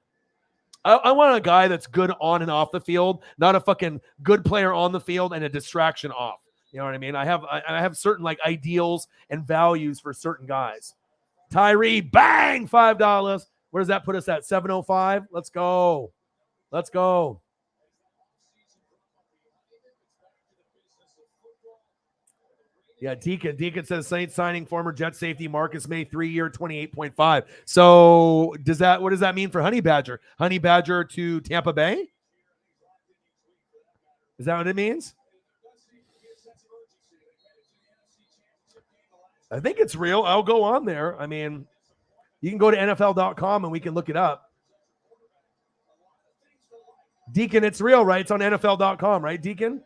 I want a guy that's good on and off the field, not a fucking good player on the field and a distraction off. You know what I mean? I have certain like ideals and values for certain guys. Tyree, bang, $5. Where does that put us at? 705. Let's go. Let's go. Yeah, Deacon says Saints signing former Jet safety Marcus May, 3-year, 28.5. So what does that mean for Honey Badger? Honey Badger to Tampa Bay? Is that what it means? I think it's real. I'll go on there. I mean, you can go to NFL.com and we can look it up. Deacon, it's real, right? It's on NFL.com, right, Deacon?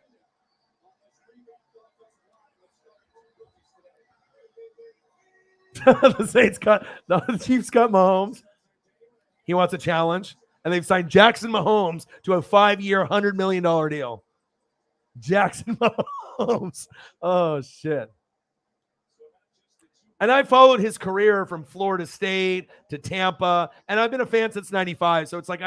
The Chiefs got Mahomes. He wants a challenge. And they've signed Jackson Mahomes to a 5-year, $100 million deal. Jackson Mahomes. Oh, shit. And I followed his career from Florida State to Tampa, and I've been a fan since 95. So it's like,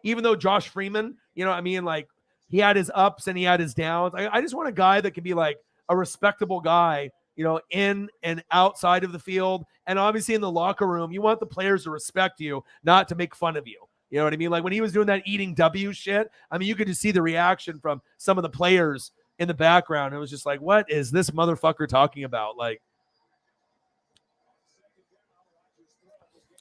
even though Josh Freeman, like he had his ups and he had his downs. I just want a guy that can be like a respectable guy, in and outside of the field. And obviously in the locker room, you want the players to respect you, not to make fun of you. You know what I mean? Like when he was doing that eating W shit, you could just see the reaction from some of the players in the background. It was just like, what is this motherfucker talking about? Like,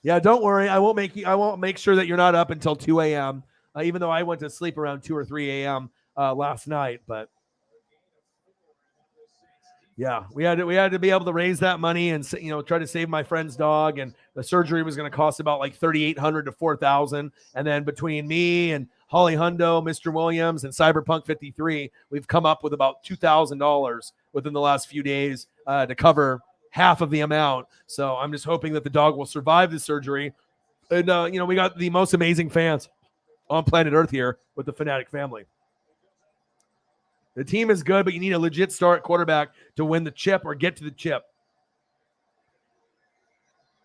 yeah, don't worry. I won't make sure that you're not up until 2 a.m. Even though I went to sleep around 2 or 3 a.m. Last night, but yeah, we had to be able to raise that money and try to save my friend's dog. And the surgery was going to cost about like $3,800 to $4,000. And then between me and Holly Hundo, Mr. Williams, and Cyberpunk 53, we've come up with about $2,000 within the last few days to cover half of the amount. So I'm just hoping that the dog will survive the surgery. And we got the most amazing fans on planet Earth here with the Fanatic family. The team is good, but you need a legit star at quarterback to win the chip or get to the chip.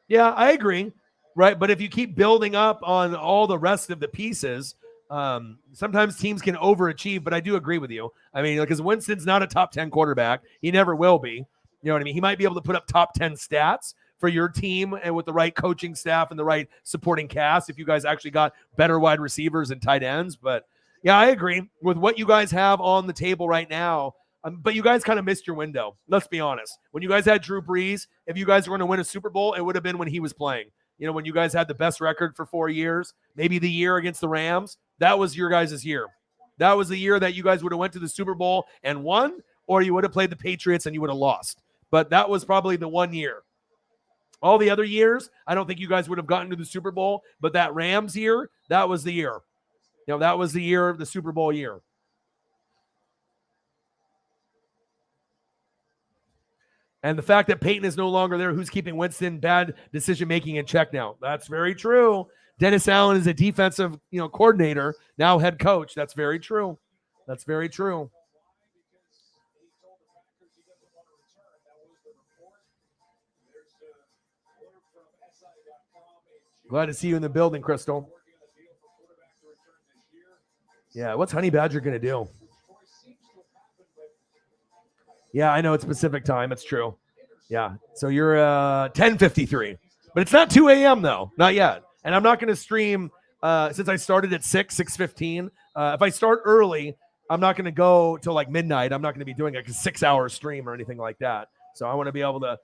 Yeah, I agree. Right. But if you keep building up on all the rest of the pieces, sometimes teams can overachieve. But I do agree with you. I mean, because Winston's not a top 10 quarterback. He never will be. You know what I mean? He might be able to put up top 10 stats for your team and with the right coaching staff and the right supporting cast if you guys actually got better wide receivers and tight ends. But yeah, I agree with what you guys have on the table right now. But you guys kind of missed your window. Let's be honest. When you guys had Drew Brees, if you guys were going to win a Super Bowl, it would have been when he was playing. When you guys had the best record for 4 years, maybe the year against the Rams, that was your guys' year. That was the year that you guys would have went to the Super Bowl and won, or you would have played the Patriots and you would have lost. But that was probably the 1 year. All the other years, I don't think you guys would have gotten to the Super Bowl. But that Rams year, that was the year. That was the year of the Super Bowl year. And the fact that Peyton is no longer there, who's keeping Winston bad decision-making in check now? That's very true. Dennis Allen is a defensive, coordinator, now head coach. That's very true. That's very true. Glad to see you in the building, Crystal. Yeah, what's Honey Badger going to do? Yeah, I know it's Pacific time. It's true. Yeah, so you're 10:53. But it's not 2 a.m. though. Not yet. And I'm not going to stream since I started at 6:15. If I start early, I'm not going to go till like midnight. I'm not going to be doing like a 6-hour stream or anything like that. So I want to be able to,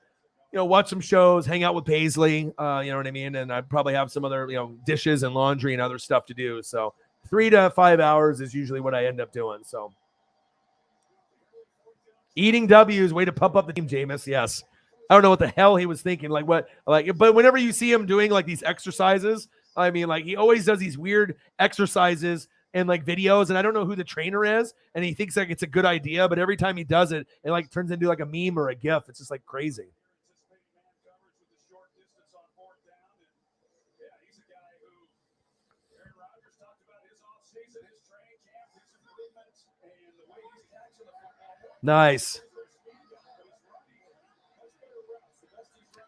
watch some shows, hang out with Paisley, you know what I mean? And I probably have some other, dishes and laundry and other stuff to do. So 3 to 5 hours is usually what I end up doing. So eating W's, way to pump up the team, Jameis. Yes. I don't know what the hell he was thinking. But whenever you see him doing like these exercises, I mean, like he always does these weird exercises in like videos, and I don't know who the trainer is, and he thinks like it's a good idea, but every time he does it, it like turns into like a meme or a GIF. It's just like crazy. Nice.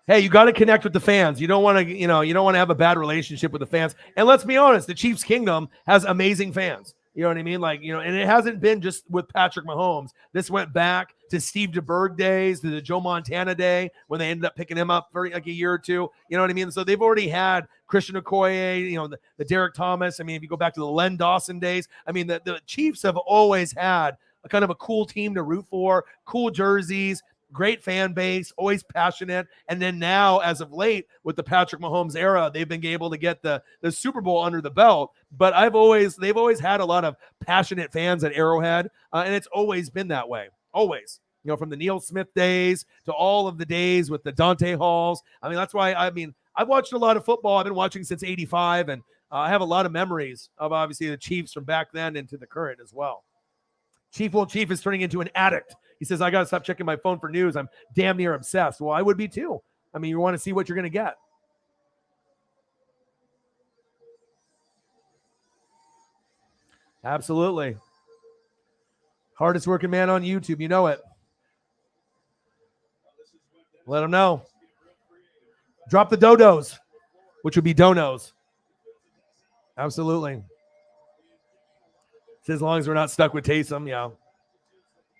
Hey, you got to connect with the fans. You don't want to, you don't want to have a bad relationship with the fans. And let's be honest, the Chiefs Kingdom has amazing fans. You know what I mean? Like, and it hasn't been just with Patrick Mahomes. This went back to Steve DeBerg days, to the Joe Montana day when they ended up picking him up for like a year or two. You know what I mean? So they've already had Christian Okoye, the Derek Thomas. I mean, if you go back to the Len Dawson days, I mean, the Chiefs have always had a kind of a cool team to root for, cool jerseys, great fan base, always passionate. And then now, as of late, with the Patrick Mahomes era, they've been able to get the Super Bowl under the belt. But they've always had a lot of passionate fans at Arrowhead, and it's always been that way. Always. From the Neil Smith days to all of the days with the Dante Halls. I mean, that's why, I've watched a lot of football. I've been watching since '85, and I have a lot of memories of, obviously, the Chiefs from back then into the current as well. Chief is turning into an addict. He says, I got to stop checking my phone for news. I'm damn near obsessed. Well, I would be too. I mean, you want to see what you're going to get. Absolutely. Hardest working man on YouTube. You know it. Let him know. Drop the dodos, which would be donos. Absolutely. As long as we're not stuck with Taysom, yeah.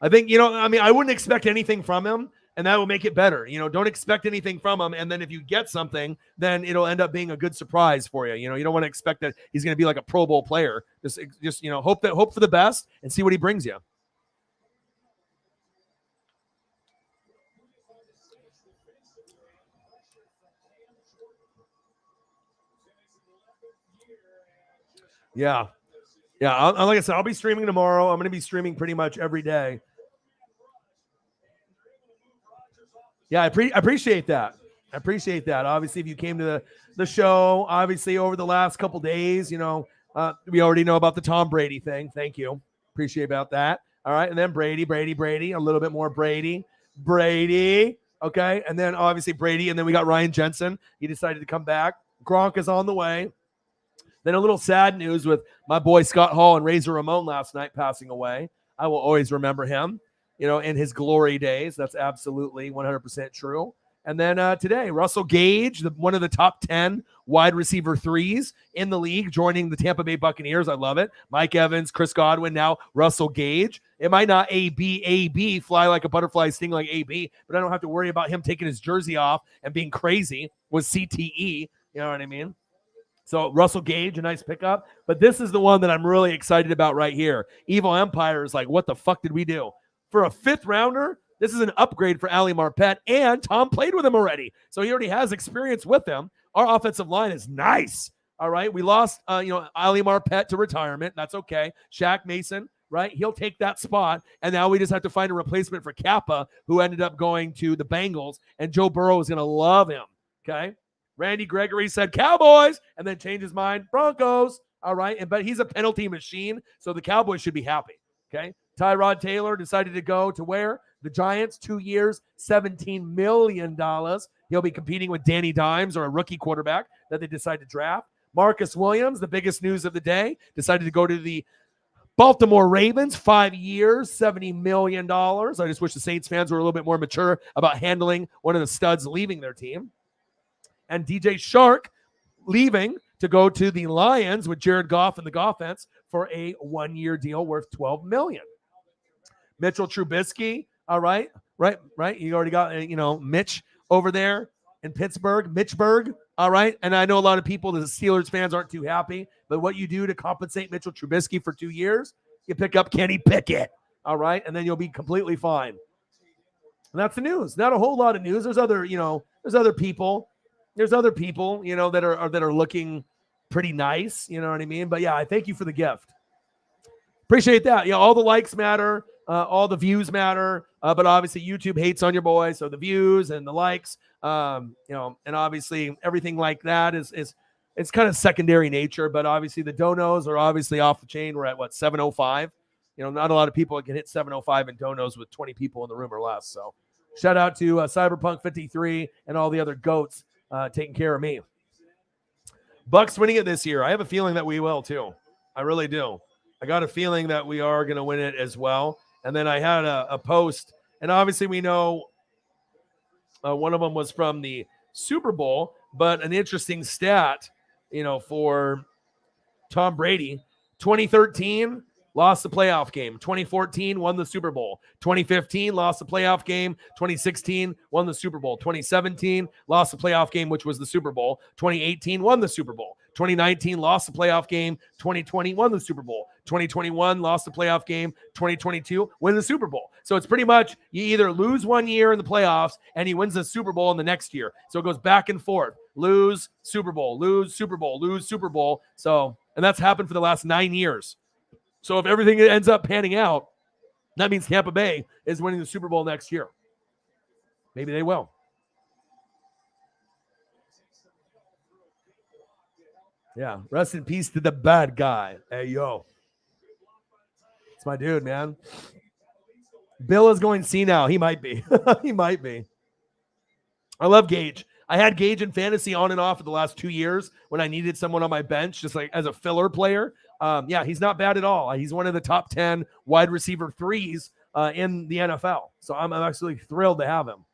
I think, I wouldn't expect anything from him, and that will make it better. Don't expect anything from him, and then if you get something, then it'll end up being a good surprise for you. You don't want to expect that he's going to be like a Pro Bowl player. Just hope for the best and see what he brings you. Yeah. Yeah, like I said, I'll be streaming tomorrow. I'm going to be streaming pretty much every day. Yeah, I appreciate that. I appreciate that. Obviously, if you came to the show, obviously, over the last couple days, we already know about the Tom Brady thing. Thank you. Appreciate about that. All right, and then Brady, a little bit more Brady. Okay, and then obviously Brady, and then we got Ryan Jensen. He decided to come back. Gronk is on the way. Then a little sad news with my boy Scott Hall and Razor Ramon last night passing away. I will always remember him, in his glory days. That's absolutely 100% true. And then today, Russell Gage, one of the top 10 wide receiver threes in the league, joining the Tampa Bay Buccaneers. I love it. Mike Evans, Chris Godwin, now Russell Gage. It might not AB, fly like a butterfly, sting like AB, but I don't have to worry about him taking his jersey off and being crazy with CTE. You know what I mean? So Russell Gage, a nice pickup. But this is the one that I'm really excited about right here. Evil Empire is like, what the fuck did we do? For a 5th rounder, this is an upgrade for Ali Marpet, and Tom played with him already. So he already has experience with him. Our offensive line is nice. All right. We lost, Ali Marpet to retirement. That's okay. Shaq Mason, right? He'll take that spot. And now we just have to find a replacement for Kappa, who ended up going to the Bengals. And Joe Burrow is going to love him. Okay. Randy Gregory said Cowboys and then changed his mind. Broncos. All right. But he's a penalty machine. So the Cowboys should be happy. Okay. Tyrod Taylor decided to go to where? The Giants, 2 years, $17 million. He'll be competing with Danny Dimes or a rookie quarterback that they decide to draft. Marcus Williams, the biggest news of the day, decided to go to the Baltimore Ravens, 5 years, $70 million. I just wish the Saints fans were a little bit more mature about handling one of the studs leaving their team. And DJ Shark leaving to go to the Lions with Jared Goff and the Goffense for a 1-year deal worth $12 million. Mitchell Trubisky, all right. You already got, Mitch over there in Pittsburgh, Mitchburg, all right. And I know a lot of people, the Steelers fans, aren't too happy, but what you do to compensate Mitchell Trubisky for 2 years, you pick up Kenny Pickett, all right, and then you'll be completely fine. And that's the news. Not a whole lot of news. There's other people. That are looking pretty nice. You know what I mean? But yeah, I thank you for the gift. Appreciate that. All the likes matter. All the views matter. But obviously YouTube hates on your boy. So the views and the likes, and obviously everything like that is it's kind of secondary nature, but obviously the donos are obviously off the chain. We're at what, 705? Not a lot of people can hit 705 in donos with 20 people in the room or less. So shout out to Cyberpunk 53 and all the other goats taking care of me. Bucks winning it this year. I have a feeling that we will too. I really do. I got a feeling that we are going to win it as well. And then I had a post, and obviously we know one of them was from the Super Bowl, but an interesting stat, for Tom Brady, 2013 lost the playoff game. 2014 won the Super Bowl. 2015 lost the playoff game. 2016 won the Super Bowl. 2017 lost the playoff game, which was the Super Bowl. 2018 won the Super Bowl. 2019 lost the playoff game. 2020 won the Super Bowl. 2021 lost the playoff game. 2022 win the Super Bowl. So it's pretty much you either lose one year in the playoffs and he wins the Super Bowl in the next year. So it goes back and forth. Lose, Super Bowl, lose, Super Bowl, lose, Super Bowl. So, and that's happened for the last 9 years. So if everything ends up panning out, that means Tampa Bay is winning the Super Bowl next year. Maybe they will. Yeah. Rest in peace to the bad guy. Hey, yo. It's my dude, man. Bill is going senile. He might be. He might be. I love Gage. I had Gage in fantasy on and off for the last 2 years when I needed someone on my bench, just like as a filler player. Yeah, he's not bad at all. He's one of the top 10 wide receiver threes in the NFL. So I'm actually thrilled to have him.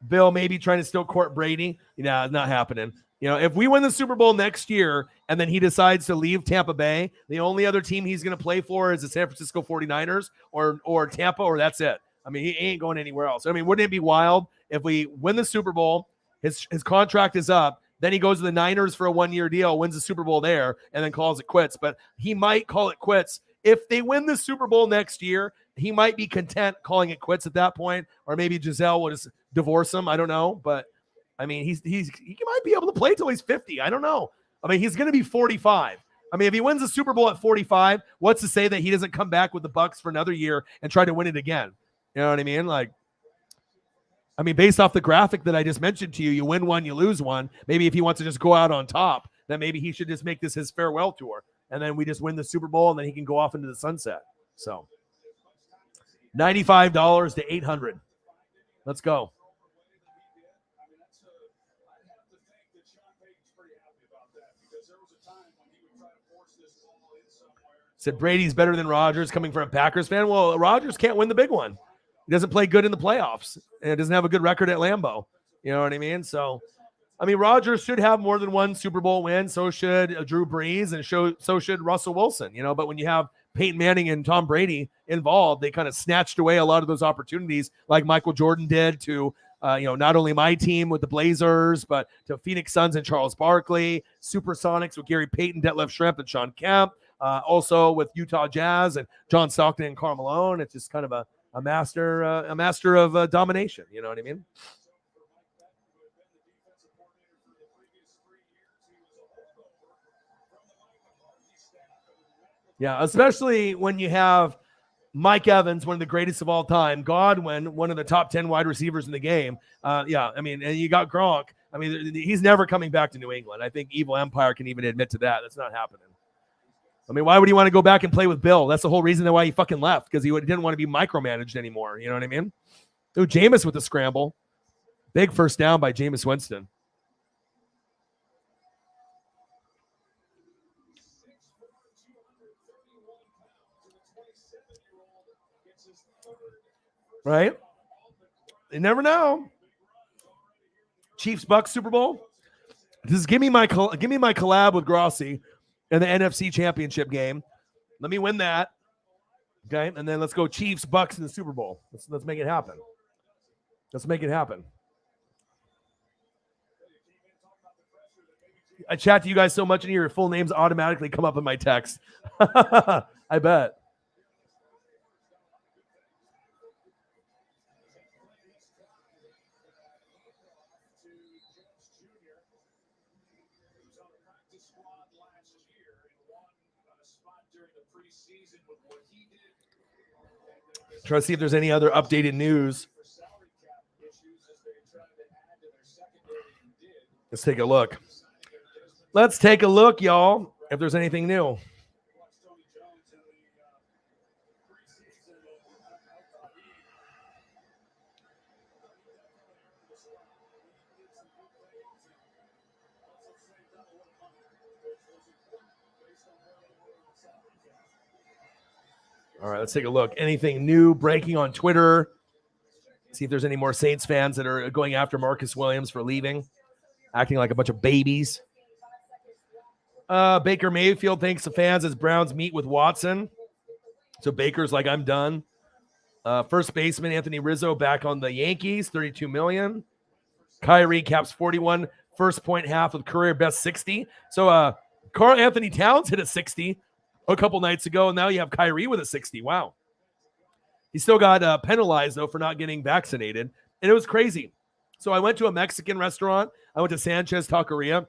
Bill maybe trying to still court Brady. It's not happening. If we win the Super Bowl next year and then he decides to leave Tampa Bay, the only other team he's going to play for is the San Francisco 49ers or Tampa, or that's it. I mean, he ain't going anywhere else. I mean, wouldn't it be wild if we win the Super Bowl, his contract is up, then he goes to the Niners for a 1-year deal, wins the Super Bowl there, and then calls it quits. But he might call it quits. If they win the Super Bowl next year, he might be content calling it quits at that point, or maybe Giselle will just divorce him. I don't know. But, I mean, he might be able to play till he's 50. I don't know. I mean, he's going to be 45. I mean, if he wins the Super Bowl at 45, what's to say that he doesn't come back with the Bucks for another year and try to win it again? You know what I mean? Based off the graphic that I just mentioned to you, you win one, you lose one. Maybe if he wants to just go out on top, then maybe he should just make this his farewell tour. And then we just win the Super Bowl and then he can go off into the sunset. So $95 to $800. Let's go. Said Brady's better than Rodgers coming from a Packers fan. Well, Rodgers can't win the big one. He doesn't play good in the playoffs and doesn't have a good record at Lambeau. You know what I mean? So, Rodgers should have more than one Super Bowl win. So should Drew Brees and so should Russell Wilson, but when you have Peyton Manning and Tom Brady involved, they kind of snatched away a lot of those opportunities like Michael Jordan did to, not only my team with the Blazers, but to Phoenix Suns and Charles Barkley, Supersonics with Gary Payton, Detlef Schrempf, and Sean Kemp. Also with Utah Jazz and John Stockton and Karl Malone. It's just kind of a master of domination. You know what I mean? Yeah, especially when you have Mike Evans, one of the greatest of all time, Godwin, one of the top 10 wide receivers in the game. And you got Gronk. He's never coming back to New England. I think Evil Empire can even admit to that. That's not happening. Why would he want to go back and play with Bill? That's the whole reason why he fucking left, because he didn't want to be micromanaged anymore. You know what I mean? Ooh, Jameis with the scramble. Big first down by Jameis Winston. Right? You never know. Chiefs Bucks Super Bowl. Just give me my collab with Grossi in the NFC Championship game. Let me win that. Okay, and then let's go Chiefs Bucks in the Super Bowl. Let's make it happen. Let's make it happen. I chat to you guys so much, and your full names automatically come up in my text. I bet. Try to see if there's any other updated news. Let's take a look. Let's take a look, y'all, if there's anything new. All right, let's take a look. Anything new breaking on Twitter? See if there's any more Saints fans that are going after Marcus Williams for leaving, acting like a bunch of babies. Baker Mayfield thanks the fans as Browns meet with Watson. So Baker's like, I'm done. First baseman Anthony Rizzo back on the Yankees, $32 million. Kyrie caps 41 first point half with career best 60. So Karl Anthony Towns hit a 60 a couple nights ago, and now you have Kyrie with a 60. Wow. He still got penalized, though, for not getting vaccinated, and it was crazy. So I went to a Mexican restaurant. I went to Sanchez Taqueria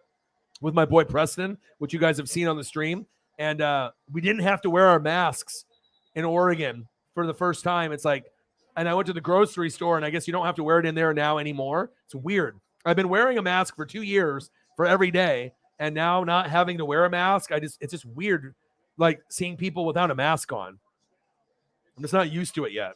with my boy Preston, which you guys have seen on the stream, and we didn't have to wear our masks in Oregon for the first time. It's like, and I went to the grocery store, and I guess you don't have to wear it in there now anymore. It's weird. I've been wearing a mask for 2 years for every day, and now not having to wear a mask, it's just weird, like seeing people without a mask on. I'm just not used to it yet.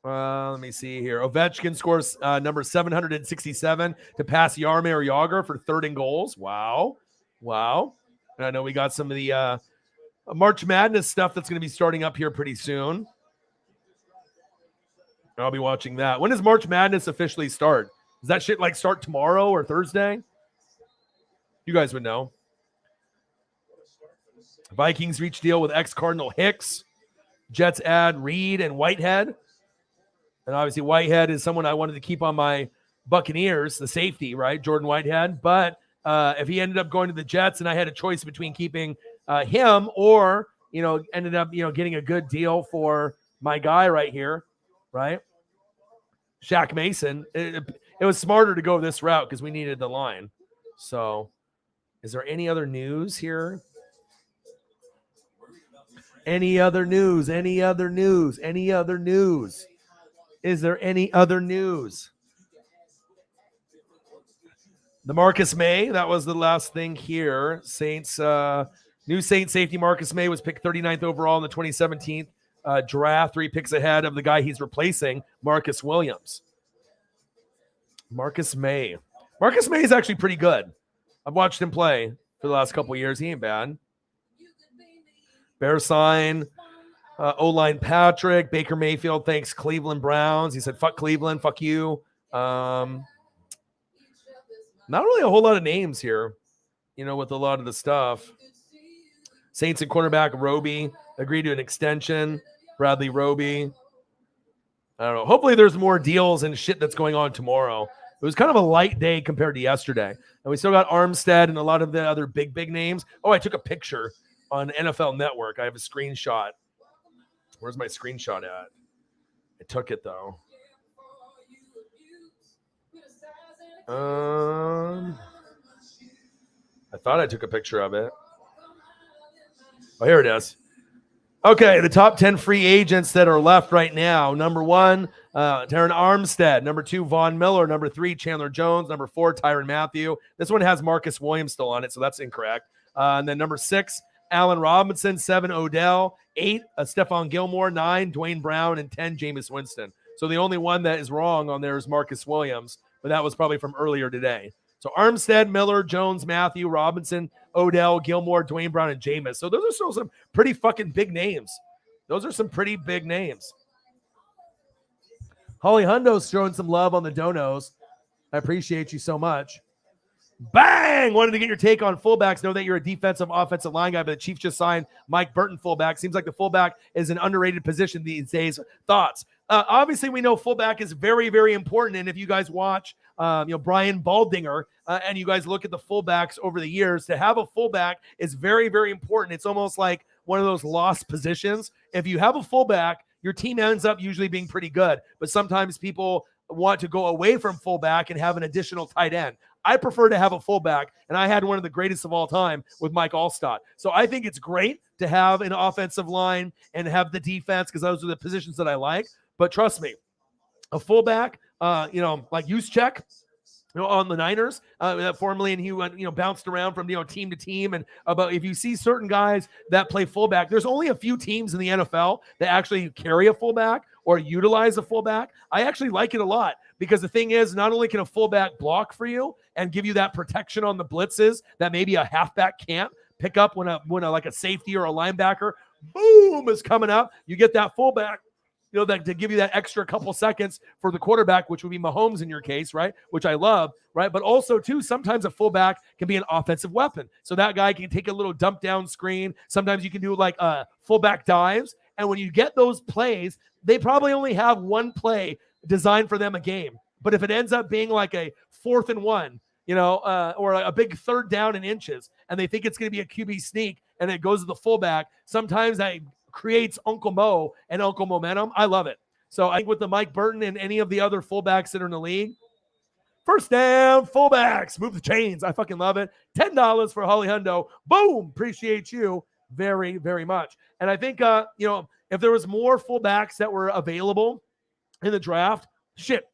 Let me see here. Ovechkin scores number 767 to pass Jaromir Jagr for third in goals. Wow. And I know we got some of the March Madness stuff that's going to be starting up here pretty soon. I'll be watching that. When does March Madness officially start? Does that shit like start tomorrow or Thursday? You guys would know. Vikings reach deal with ex-Cardinal Hicks. Jets add Reed and Whitehead. And obviously Whitehead is someone I wanted to keep on my Buccaneers, the safety, right? Jordan Whitehead. But if he ended up going to the Jets and I had a choice between keeping him or, ended up, getting a good deal for my guy right here, right? Shaq Mason. It was smarter to go this route because we needed the line. So is there any other news here? Any other news? Is there any other news? The Marcus May, that was the last thing here. Saints, new Saints safety Marcus May was picked 39th overall in the 2017 draft, 3 picks ahead of the guy he's replacing, Marcus Williams. Marcus May is actually pretty good. I've watched him play for the last couple of years. He ain't bad. Bear sign, O-line Patrick, Baker Mayfield thanks Cleveland Browns. He said, fuck Cleveland, fuck you. Not really a whole lot of names here, with a lot of the stuff. Saints and cornerback Roby agreed to an extension. Bradley Roby. I don't know. Hopefully there's more deals and shit that's going on tomorrow. It was kind of a light day compared to yesterday. And we still got Armstead and a lot of the other big names. Oh, I took a picture on NFL Network. I have a screenshot. Where's my screenshot at? I took it, though. I thought I took a picture of it. Oh, here it is. Okay, the top 10 free agents that are left right now. Number 1, Terron Armstead. Number 2, Von Miller. Number 3, Chandler Jones. Number 4, Tyrann Mathieu. This one has Marcus Williams still on it, so that's incorrect. And then number 6, Allen Robinson. 7, Odell. 8, Stephon Gilmore. 9, Dwayne Brown. And 10, Jameis Winston. So the only one that is wrong on there is Marcus Williams, but that was probably from earlier today. So Armstead, Miller, Jones, Matthew, Robinson, Odell, Gilmore, Dwayne Brown, and Jameis. So those are still some pretty fucking big names. Those are some pretty big names. Holly Hundo's showing some love on the donos. I appreciate you so much. Bang! Wanted to get your take on fullbacks. Know that you're a defensive, offensive line guy, but the Chiefs just signed Mike Burton fullback. Seems like the fullback is an underrated position these days. Thoughts? Obviously, we know fullback is very, very important. And if you guys watch, Brian Baldinger, and you guys look at the fullbacks over the years, to have a fullback is very, very important. It's almost like one of those lost positions. If you have a fullback, your team ends up usually being pretty good. But sometimes people want to go away from fullback and have an additional tight end. I prefer to have a fullback, and I had one of the greatest of all time with Mike Allstott. So I think it's great to have an offensive line and have the defense because those are the positions that I like. But trust me, a fullback, like Juszczyk, on the Niners, formerly, and he went, bounced around from team to team. And about if you see certain guys that play fullback, there's only a few teams in the NFL that actually carry a fullback or utilize a fullback. I actually like it a lot because the thing is, not only can a fullback block for you and give you that protection on the blitzes that maybe a halfback can't pick up when a like a safety or a linebacker, boom, is coming up. You get that fullback, that to give you that extra couple seconds for the quarterback, which would be Mahomes in your case, right? Which I love, right? But also, too, sometimes a fullback can be an offensive weapon. So that guy can take a little dump down screen. Sometimes you can do like fullback dives. And when you get those plays, they probably only have one play designed for them a game. But if it ends up being like a 4th and 1, or a big 3rd down in inches, and they think it's going to be a QB sneak, and it goes to the fullback, sometimes that creates Uncle Mo and Uncle Momentum. I love it. So I think with the Mike Burton and any of the other fullbacks that are in the league, first down fullbacks, move the chains. I fucking love it. $10 for Holly Hundo. Boom. Appreciate you very, very much. And I think, if there was more fullbacks that were available in the draft, shit,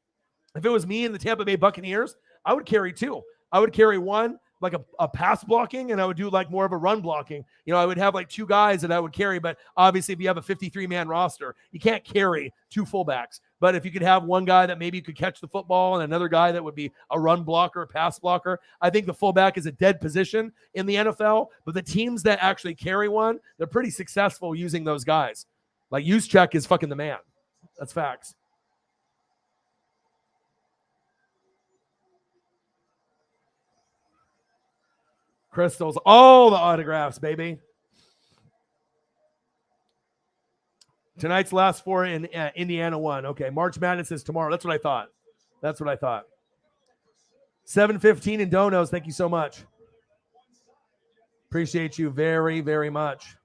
if it was me and the Tampa Bay Buccaneers, I would carry 2. I would carry one, like a pass blocking, and I would do like more of a run blocking. I would have like 2 guys that I would carry, but obviously if you have a 53-man roster, you can't carry 2 fullbacks. But if you could have one guy that maybe could catch the football and another guy that would be a run blocker, a pass blocker, I think the fullback is a dead position in the NFL, but the teams that actually carry one, they're pretty successful using those guys. Like Juszczyk is fucking the man. That's facts. Crystals, all the autographs, baby. Tonight's last 4 in Indiana 1. Okay, March Madness is tomorrow. That's what I thought. 7:15 in Donos. Thank you so much. Appreciate you very, very much.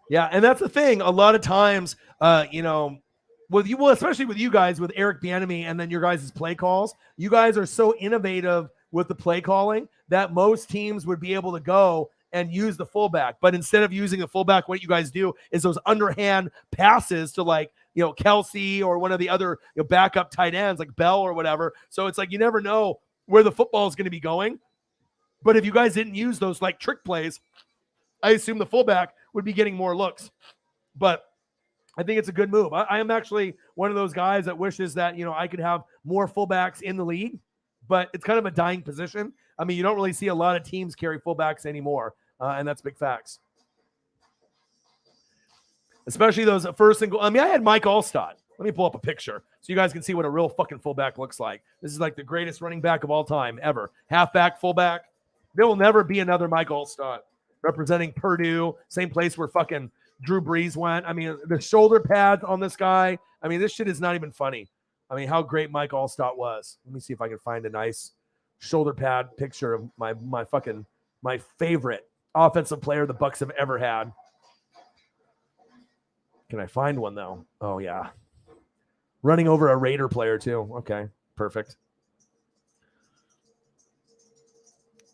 Yeah, and that's the thing. A lot of times, with you, well, especially with you guys, with Eric Bieniemy and then your guys' play calls, you guys are so innovative with the play calling that most teams would be able to go and use the fullback. But instead of using the fullback, what you guys do is those underhand passes to Kelsey or one of the other backup tight ends like Bell or whatever. So it's like you never know where the football is going to be going. But if you guys didn't use those trick plays, I assume the fullback would be getting more looks. But I think it's a good move. I am actually one of those guys that wishes that, I could have more fullbacks in the league, but it's kind of a dying position. I mean, you don't really see a lot of teams carry fullbacks anymore, and that's big facts. Especially those first and goal. I mean, I had Mike Allstott. Let me pull up a picture so you guys can see what a real fucking fullback looks like. This is like the greatest running back of all time ever. Halfback, fullback. There will never be another Mike Allstott representing Purdue, same place where fucking Drew Brees went. I mean, the shoulder pads on this guy. I mean, this shit is not even funny. I mean, how great Mike Allstott was. Let me see if I can find a nice shoulder pad picture of my favorite offensive player the Bucs have ever had. Can I find one though? Oh yeah. Running over a Raider player too. Okay, perfect.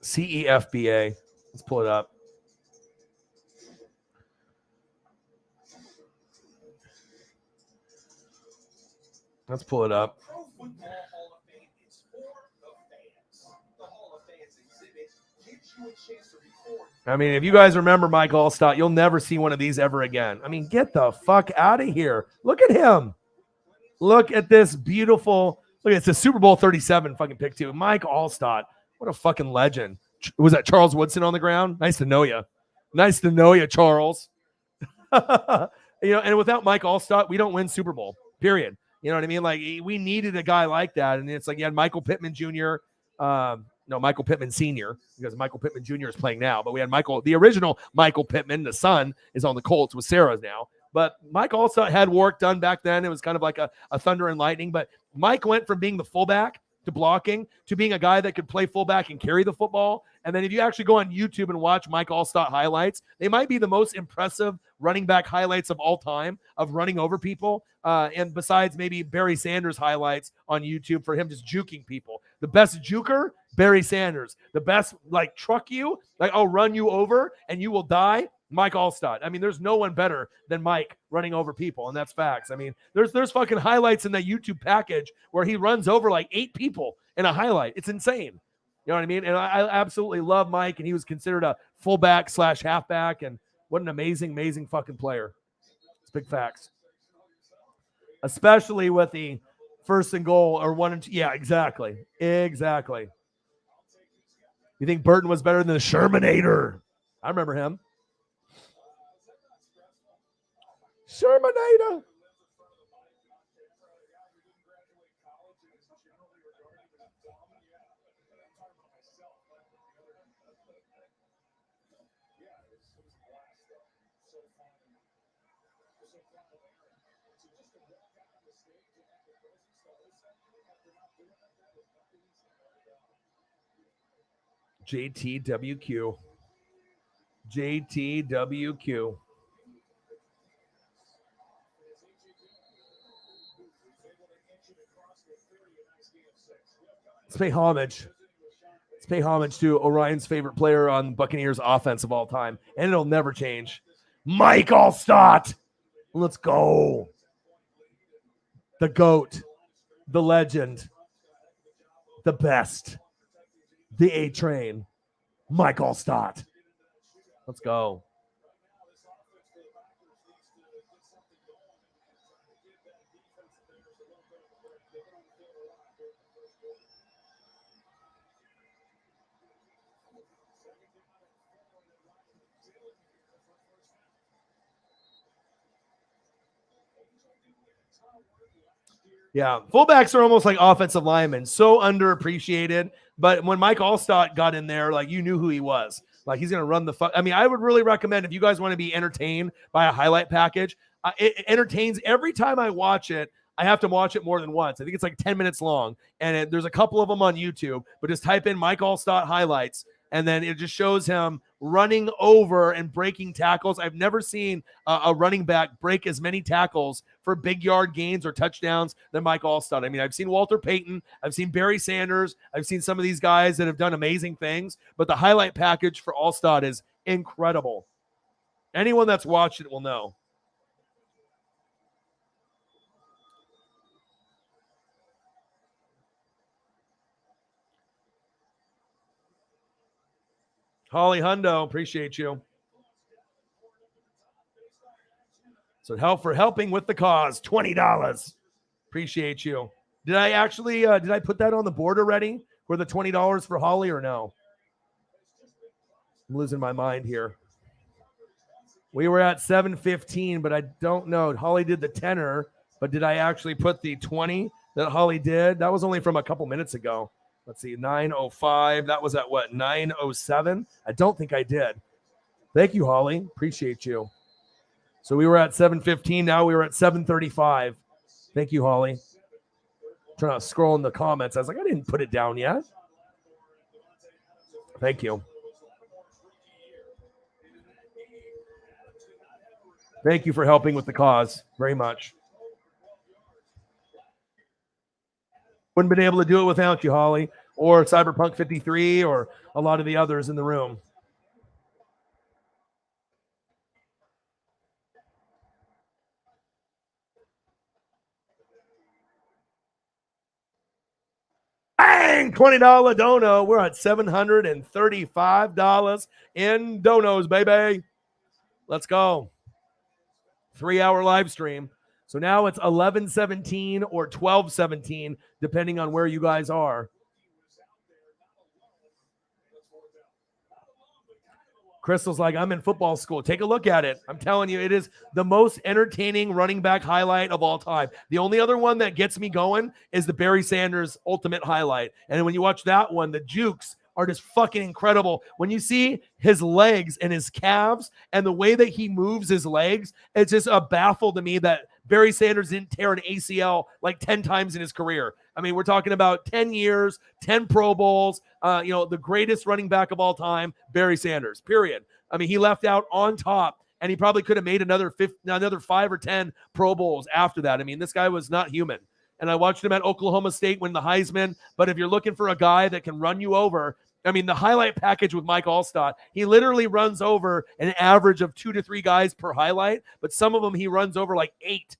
CEFBA. Let's pull it up. Let's pull it up. Pro Football Hall of Fame is for the fans. The Hall of Fans exhibit gives you a chance to record. I mean, if you guys remember Mike Allstott, you'll never see one of these ever again. I mean, get the fuck out of here. Look at him. Look at this beautiful. Look, it's a Super Bowl 37 fucking pick too. Mike Allstott. What a fucking legend. Was that Charles Woodson on the ground? Nice to know you. Nice to know you, Charles. And without Mike Allstott, we don't win Super Bowl, period. You know what I mean? Like, we needed a guy like that. And it's like you had Michael Pittman Jr., Michael Pittman Sr., because Michael Pittman Jr. is playing now. But we had the original Michael Pittman, the son, is on the Colts with Sarah now. But Mike also had work done back then. It was kind of like a thunder and lightning. But Mike went from being the fullback to blocking to being a guy that could play fullback and carry the football. And then if you actually go on YouTube and watch Mike Allstott highlights, they might be the most impressive running back highlights of all time of running over people. And besides maybe Barry Sanders highlights on YouTube for him just juking people. The best juker, Barry Sanders. The best, truck you, I'll run you over and you will die. Mike Allstott. I mean, there's no one better than Mike running over people, and that's facts. I mean, there's fucking highlights in that YouTube package where he runs over like 8 people in a highlight. It's insane. You know what I mean? And I absolutely love Mike, and he was considered a fullback / halfback, and what an amazing, amazing fucking player. It's big facts. Especially with the 1st and goal or 1 and 2. Yeah, exactly. Exactly. You think Burton was better than the Shermanator? I remember him. Shermanator. JTWQ. JTWQ. Let's pay homage. Let's pay homage to Orion's favorite player on Buccaneers offense of all time. And it'll never change. Mike Allstott. Let's go. The GOAT. The legend. The best. The A-Train. Mike Allstott. Let's go. Yeah, fullbacks are almost like offensive linemen, so underappreciated. But when Mike Allstott got in there, like you knew who he was. Like he's going to run the fuck. I mean, I would really recommend if you guys want to be entertained by a highlight package. It entertains every time I watch it. I have to watch it more than once. I think it's like 10 minutes long, and there's a couple of them on YouTube. But just type in Mike Allstott highlights, and then it just shows him running over and breaking tackles. I've never seen a running back break as many tackles for big yard gains or touchdowns than Mike Allstott. I mean, I've seen Walter Payton. I've seen Barry Sanders. I've seen some of these guys that have done amazing things. But the highlight package for Allstott is incredible. Anyone that's watched it will know. Holly Hundo, appreciate you. So help for helping with the cause, $20. Appreciate you. Did I actually, did I put that on the board already? For the $20 for Holly or no? I'm losing my mind here. We were at 715, but I don't know. Holly did the tenner, but did I actually put the 20 that Holly did? That was only from a couple minutes ago. Let's see, 9:05. That was at what, 9:07? I don't think I did. Thank you, Holly. Appreciate you. So we were at 7:15. Now we were at 7:35. Thank you, Holly. I'm trying to scroll in the comments. I was like, I didn't put it down yet. Thank you. Thank you for helping with the cause very much. Wouldn't been able to do it without you, Holly, or Cyberpunk 53, or a lot of the others in the room. Bang! $20 dono. We're at $735 in donos, baby. Let's go. 3-hour live stream. So now it's 11:17 or 12:17, depending on where you guys are. Crystal's like, I'm in football school. Take a look at it. I'm telling you, it is the most entertaining running back highlight of all time. The only other one that gets me going is the Barry Sanders ultimate highlight. And when you watch that one, the jukes are just fucking incredible. When you see his legs and his calves and the way that he moves his legs, it's just a baffle to me that Barry Sanders didn't tear an ACL like 10 times in his career. I mean, we're talking about 10 years, 10 Pro Bowls, the greatest running back of all time, Barry Sanders, period. I mean, he left out on top, and he probably could have made another 5 or 10 Pro Bowls after that. I mean, this guy was not human. And I watched him at Oklahoma State win the Heisman. But if you're looking for a guy that can run you over I mean, the highlight package with Mike Allstott, he literally runs over an average of 2 to 3 guys per highlight, but some of them he runs over like 8.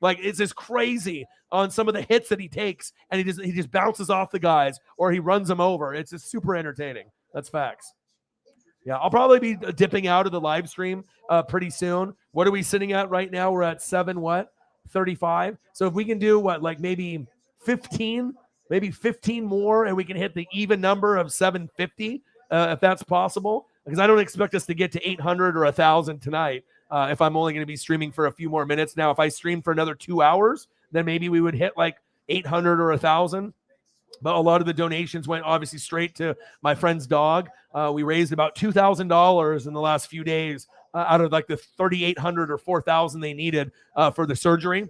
Like, it's just crazy on some of the hits that he takes, and he just bounces off the guys or he runs them over. It's just super entertaining. That's facts. Yeah, I'll probably be dipping out of the live stream pretty soon. What are we sitting at right now? We're at 35. So if we can do like maybe 15 more, and we can hit the even number of 750, if that's possible, because I don't expect us to get to 800 or 1,000 tonight. If I'm only going to be streaming for a few more minutes. Now, if I stream for another 2 hours, then maybe we would hit like 800 or 1,000. But a lot of the donations went obviously straight to my friend's dog. We raised about $2,000 in the last few days out of like the 3,800 or 4,000 they needed for the surgery.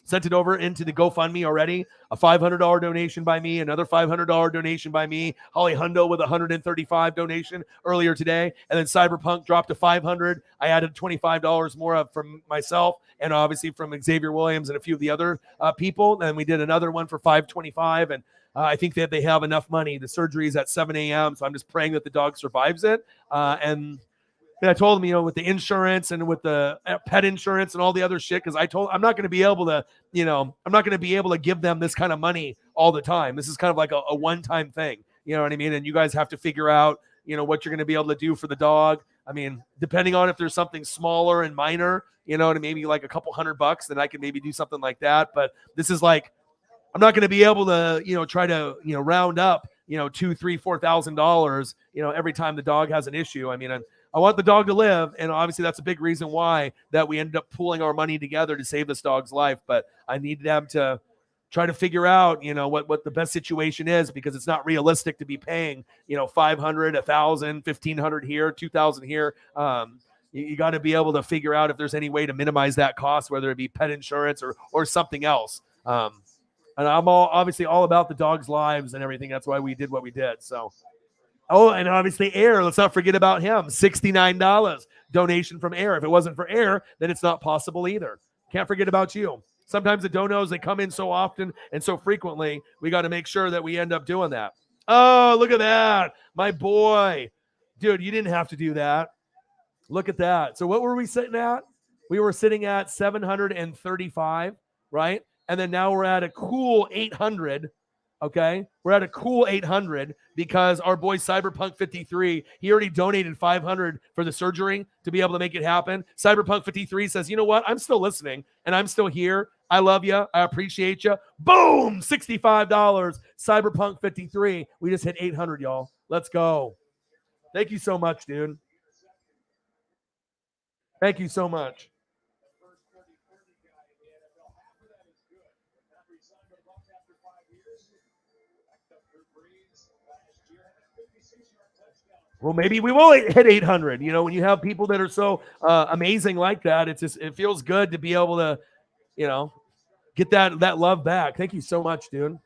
Sent it over into the GoFundMe already. A $500 donation by me, another $500 donation by me. Holly Hundo with $135 donation earlier today, and then Cyberpunk dropped to $500. I added $25 more from myself, and obviously from Xavier Williams and a few of the other people. And we did another one for $525, and I think that they have enough money. The surgery is at 7 a.m., so I'm just praying that the dog survives it. And I told him, with the insurance and with the pet insurance and all the other shit, because I'm not going to be able to, I'm not going to be able to give them this kind of money all the time. This is kind of like a one-time thing. You know what I mean? And you guys have to figure out, what you're going to be able to do for the dog. I mean, depending on if there's something smaller and minor, and maybe like a couple $100, then I can maybe do something like that. But this is like, I'm not going to be able to, try to, round up, $2,000, $3,000, $4,000, every time the dog has an issue. I mean, I want the dog to live, and obviously that's a big reason why that we ended up pooling our money together to save this dog's life. But I need them to try to figure out, what the best situation is, because it's not realistic to be paying, 500, 1,000, 1,500 here, 2,000 here. You got to be able to figure out if there's any way to minimize that cost, whether it be pet insurance or something else. And I'm obviously all about the dogs' lives and everything. That's why we did what we did. So. Oh, and obviously Air, let's not forget about him. $69 donation from Air. If it wasn't for Air, then it's not possible either. Can't forget about you. Sometimes the donos, they come in so often and so frequently, we got to make sure that we end up doing that. Oh, look at that. My boy. Dude, you didn't have to do that. Look at that. So what were we sitting at? We were sitting at 735, right? And then now we're at a cool 800. Okay, we're at a cool 800 because our boy Cyberpunk 53, he already donated 500 for the surgery to be able to make it happen. Cyberpunk 53 says, you know what? I'm still listening and I'm still here. I love you. I appreciate you. Boom, $65. Cyberpunk 53. We just hit 800, y'all. Let's go. Thank you so much, dude. Thank you so much. Well, maybe we will hit 800. When you have people that are so amazing like that, it feels good to be able to, get that love back. Thank you so much, dude.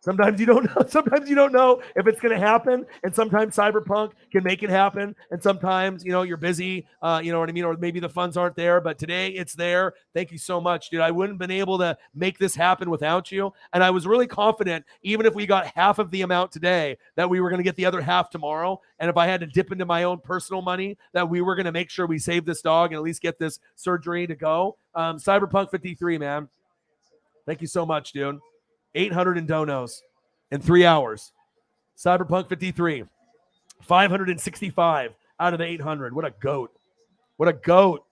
Sometimes you don't know. Sometimes you don't know if it's going to happen, and sometimes Cyberpunk can make it happen, and sometimes you're busy. You know what I mean, or maybe the funds aren't there. But today it's there. Thank you so much, dude. I wouldn't have been able to make this happen without you, and I was really confident, even if we got half of the amount today, that we were going to get the other half tomorrow. And if I had to dip into my own personal money, that we were going to make sure we save this dog and at least get this surgery to go. Cyberpunk 53, man. Thank you so much, dude. 800 in donos in 3 hours. Cyberpunk 53, 565 out of the 800. What a goat. What a goat.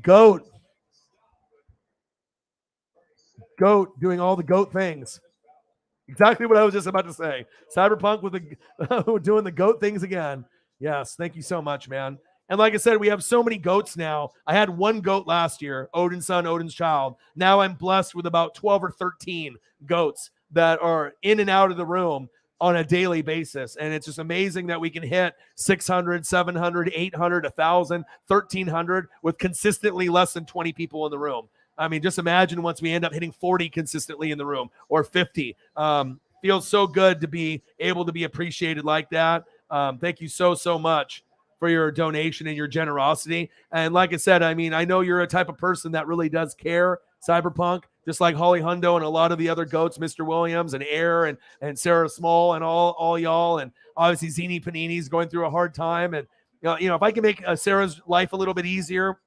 Goat. Goat doing all the goat things. Exactly what I was just about to say. Cyberpunk with doing the goat things again. Yes, thank you so much, man. And like I said, we have so many goats now. I had one goat last year, Odin's son, Odin's child. Now I'm blessed with about 12 or 13 goats that are in and out of the room on a daily basis. And it's just amazing that we can hit 600, 700, 800, 1,000, 1,300 with consistently less than 20 people in the room. I mean, just imagine once we end up hitting 40 consistently in the room or 50. Feels so good to be able to be appreciated like that. Thank you so, so much for your donation and your generosity. And like I said, I mean, I know you're a type of person that really does care, Cyberpunk, just like Holly Hundo and a lot of the other goats, Mr. Williams and Air and Sarah Small and all y'all. And obviously Zini Panini's going through a hard time. And, if I can make Sarah's life a little bit easier,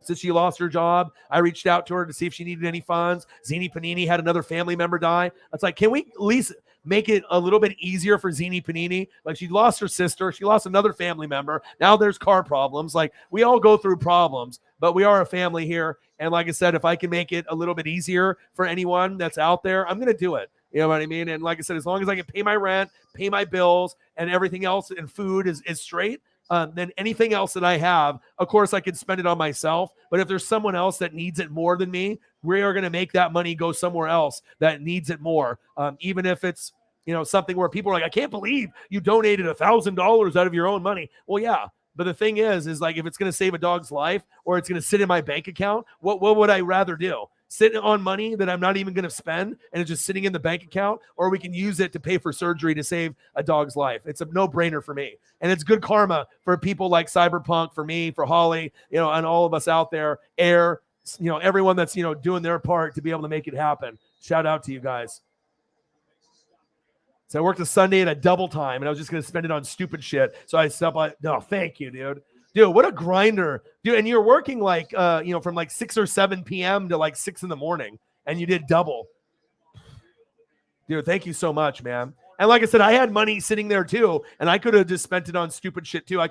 since she lost her job, I reached out to her to see if she needed any funds. Zini Panini had another family member die. It's like, can we at least make it a little bit easier for Zini Panini? Like, she lost her sister. She lost another family member. Now there's car problems. Like, we all go through problems, but we are a family here. And like I said, if I can make it a little bit easier for anyone that's out there, I'm going to do it. You know what I mean? And like I said, as long as I can pay my rent, pay my bills, and everything else, and food is straight, then anything else that I have, of course, I could spend it on myself. But if there's someone else that needs it more than me, we are going to make that money go somewhere else that needs it more. Even if it's, something where people are like, I can't believe you donated $1,000 out of your own money. Well, yeah. But the thing is like, if it's going to save a dog's life or it's going to sit in my bank account, what would I rather do? Sit on money that I'm not even going to spend and it's just sitting in the bank account, or we can use it to pay for surgery to save a dog's life. It's a no-brainer for me. And it's good karma for people like Cyberpunk, for me, for Holly, and all of us out there, Air, everyone that's, doing their part to be able to make it happen. Shout out to you guys. So I worked a Sunday at a double time, and I was just going to spend it on stupid shit. So I stopped by. No, thank you, dude. Dude, what a grinder. Dude, and you're working like, from like 6 or 7 p.m. to like 6 in the morning, and you did double. Dude, thank you so much, man. And like I said, I had money sitting there too, and I could have just spent it on stupid shit too. I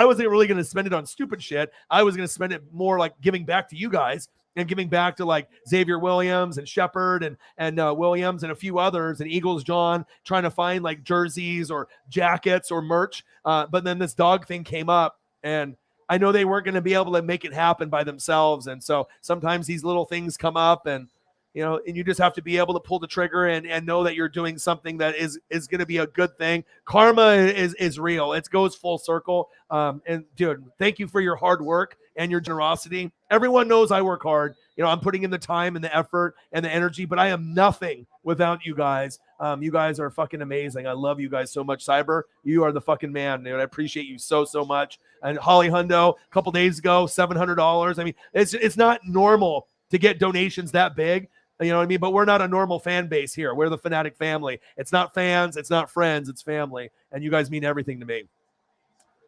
wasn't really going to spend it on stupid shit. I was going to spend it more like giving back to you guys and giving back to like Xavier Williams and Shepard and Williams and a few others, and Eagles John, trying to find like jerseys or jackets or merch. But then this dog thing came up, and I know they weren't going to be able to make it happen by themselves. And so sometimes these little things come up, and and you just have to be able to pull the trigger and know that you're doing something that is going to be a good thing. Karma is real. It goes full circle. And dude, thank you for your hard work and your generosity. Everyone knows I work hard. I'm putting in the time and the effort and the energy, but I am nothing without you guys. You guys are fucking amazing. I love you guys so much. Cyber, you are the fucking man, dude. I appreciate you so much. And Holly Hundo, a couple days ago, $700. I mean, it's not normal to get donations that big. You know what I mean? But we're not a normal fan base here. We're the Fanatic family. It's not fans. It's not friends. It's family. And you guys mean everything to me.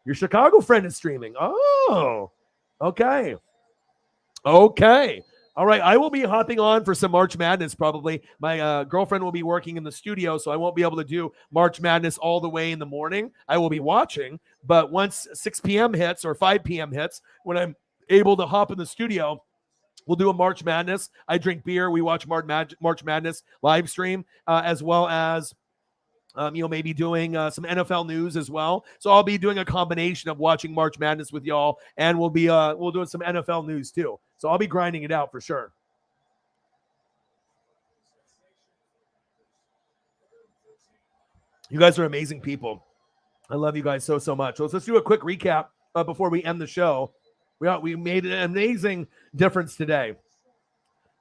Your Chicago friend is streaming. Oh, okay. Okay. All right. I will be hopping on for some March Madness probably. My girlfriend will be working in the studio, so I won't be able to do March Madness all the way in the morning. I will be watching. But once 6 p.m. hits or 5 p.m. hits, when I'm able to hop in the studio, we'll do a March Madness. I drink beer. We watch March Madness live stream, as well as, maybe doing some NFL news as well. So I'll be doing a combination of watching March Madness with y'all, and we'll do some NFL news too. So I'll be grinding it out for sure. You guys are amazing people. I love you guys so much. So let's do a quick recap before we end the show. We made an amazing difference today.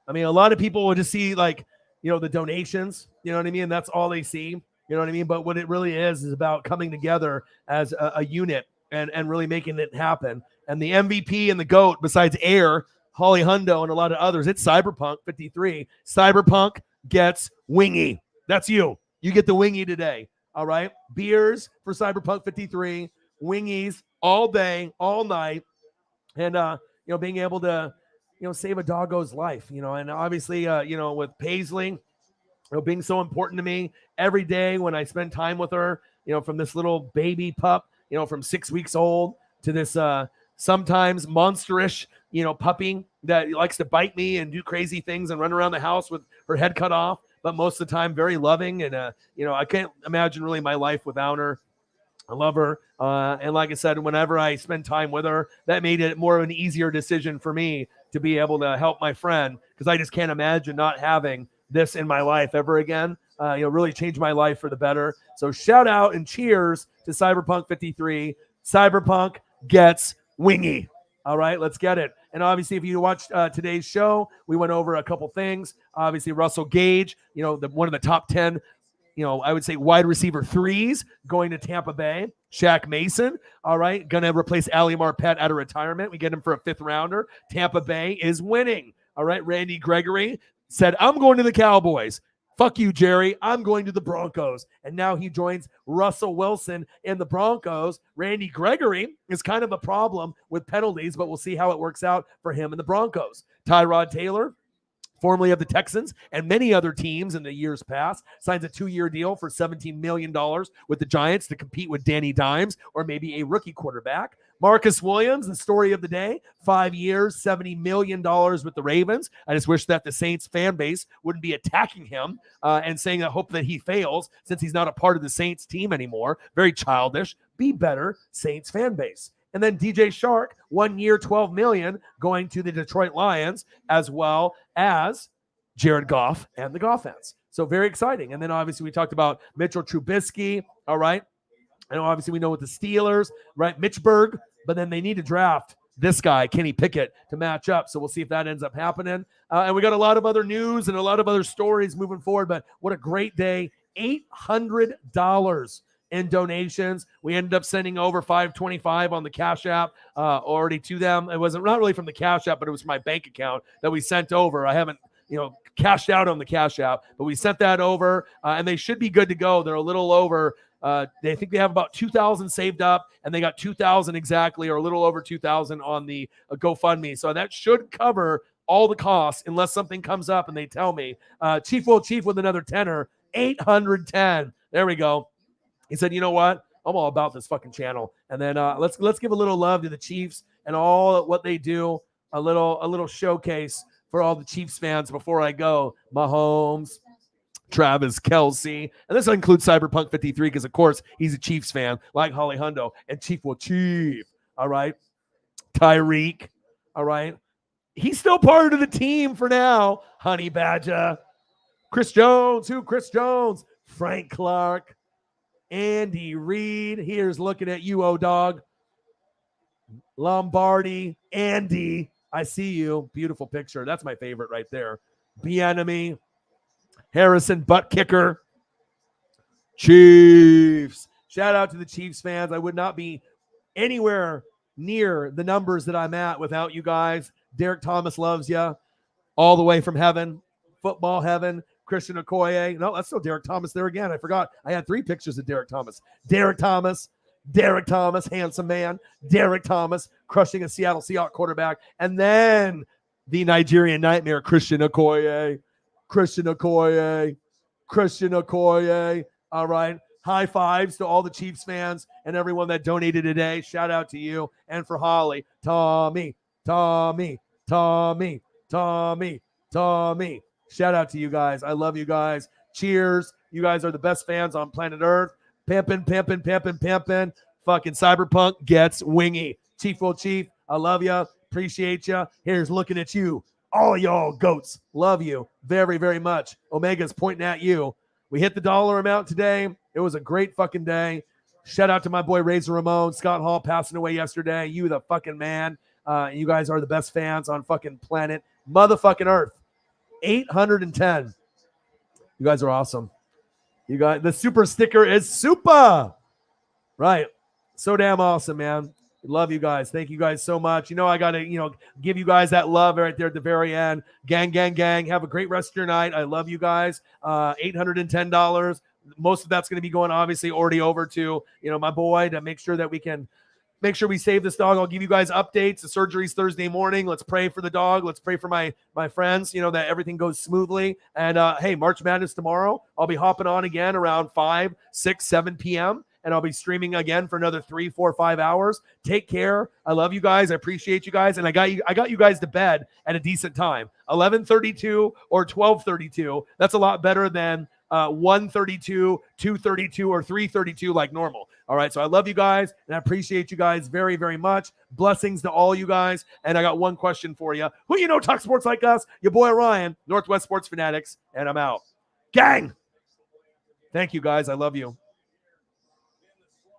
I mean, a lot of people will just see like, the donations, you know what I mean? That's all they see, you know what I mean? But what it really is about coming together as a unit and really making it happen. And the MVP and the GOAT, besides Air, Holly Hundo, and a lot of others, it's Cyberpunk 53. Cyberpunk gets wingy. That's you. You get the wingy today. All right. Beers for Cyberpunk 53, wingies all day, all night. And, being able to, save a doggo's life, and obviously, with Paisley, being so important to me every day when I spend time with her, from this little baby pup, from 6 weeks old to this sometimes monsterish, puppy that likes to bite me and do crazy things and run around the house with her head cut off. But most of the time, very loving. And, I can't imagine really my life without her. I love her. And like I said, whenever I spend time with her, that made it more of an easier decision for me to be able to help my friend, because I just can't imagine not having this in my life ever again. Really changed my life for the better. So shout out and cheers to Cyberpunk 53. Cyberpunk gets wingy. All right, let's get it. And obviously, if you watched today's show, we went over a couple things. Obviously, Russell Gage, one of the top 10, I would say wide receiver threes going to Tampa Bay. Shaq Mason, all right, going to replace Ali Marpet out of retirement. We get him for a 5th rounder. Tampa Bay is winning. All right, Randy Gregory said, I'm going to the Cowboys. Fuck you, Jerry. I'm going to the Broncos. And now he joins Russell Wilson in the Broncos. Randy Gregory is kind of a problem with penalties, but we'll see how it works out for him in the Broncos. Tyrod Taylor, formerly of the Texans and many other teams in the years past, signs a 2-year deal for $17 million with the Giants to compete with Danny Dimes or maybe a rookie quarterback. Marcus Williams, the story of the day, 5 years, $70 million with the Ravens. I just wish that the Saints fan base wouldn't be attacking him and saying, I hope that he fails since he's not a part of the Saints team anymore. Very childish. Be better, Saints fan base. And then DJ Shark, 1 year, $12 million going to the Detroit Lions, as well as Jared Goff and the Goffens. So very exciting. And then obviously we talked about Mitchell Trubisky. All right. And obviously we know with the Steelers, right? Mitch Berg, but then they need to draft this guy, Kenny Pickett, to match up. So we'll see if that ends up happening. And we got a lot of other news and a lot of other stories moving forward. But what a great day. $800 in donations. We ended up sending over $525 on the Cash App already to them. It wasn't not really from the Cash App, but it was from my bank account that we sent over. I haven't, cashed out on the Cash App, but we sent that over and they should be good to go. They're a little over. They think they have about 2,000 saved up and they got 2,000 exactly or a little over 2,000 on the GoFundMe. So that should cover all the costs unless something comes up and they tell me. Chief with another tenner, 810. There we go. He said, you know what? I'm all about this fucking channel. And then let's give a little love to the Chiefs and all what they do. A little showcase for all the Chiefs fans before I go. Mahomes, Travis Kelce. And this includes Cyberpunk 53 because, of course, he's a Chiefs fan like Holly Hundo. And Chief. All right. Tyreek. All right. He's still part of the team for now. Honey Badger. Chris Jones. Who? Chris Jones. Frank Clark. Andy Reid. Here's looking at you, O-Dog. Lombardi. Andy. I see you. Beautiful picture. That's my favorite right there. Bieniemy. Harrison Butt Kicker. Chiefs. Shout out to the Chiefs fans. I would not be anywhere near the numbers that I'm at without you guys. Derek Thomas loves you all the way from heaven. Football heaven. Christian Okoye. No, that's still Derek Thomas there again. I forgot. I had 3 pictures of Derek Thomas. Derek Thomas, handsome man. Derek Thomas crushing a Seattle Seahawks quarterback. And then the Nigerian nightmare, Christian Okoye. All right. High fives to all the Chiefs fans and everyone that donated today. Shout out to you. And for Holly, Tommy. Shout out to you guys. I love you guys. Cheers. You guys are the best fans on planet Earth. Pimpin'. Fucking Cyberpunk gets wingy. Chief, I love you. Appreciate you. Here's looking at you. All y'all goats. Love you very, very much. Omega's pointing at you. We hit the dollar amount today. It was a great fucking day. Shout out to my boy Razor Ramon. Scott Hall passing away yesterday. You the fucking man. You guys are the best fans on fucking planet motherfucking Earth. 810. You guys are awesome. You guys, the super sticker is super. Right. So damn awesome, man. Love you guys. Thank you guys so much. I got to, give you guys that love right there at the very end. Gang. Have a great rest of your night. I love you guys. $810. Most of that's going to be going obviously already over to, my boy to make sure that we can make sure we save this dog. I'll give you guys updates. The surgery's Thursday morning. Let's pray for the dog. Let's pray for my friends, that everything goes smoothly. And hey, March Madness tomorrow. I'll be hopping on again around 5, 6, 7 p.m. And I'll be streaming again for another 3, 4, 5 hours. Take care. I love you guys. I appreciate you guys. And I got you guys to bed at a decent time. 11:32 or 12:32. That's a lot better than 1:32, 2:32, or 3:32 like normal. All right. So I love you guys and I appreciate you guys very, very much. Blessings to all you guys. And I got one question for you. Who talk sports like us? Your boy Ryan, Northwest Sports Fanatics, and I'm out. Gang. Thank you guys. I love you.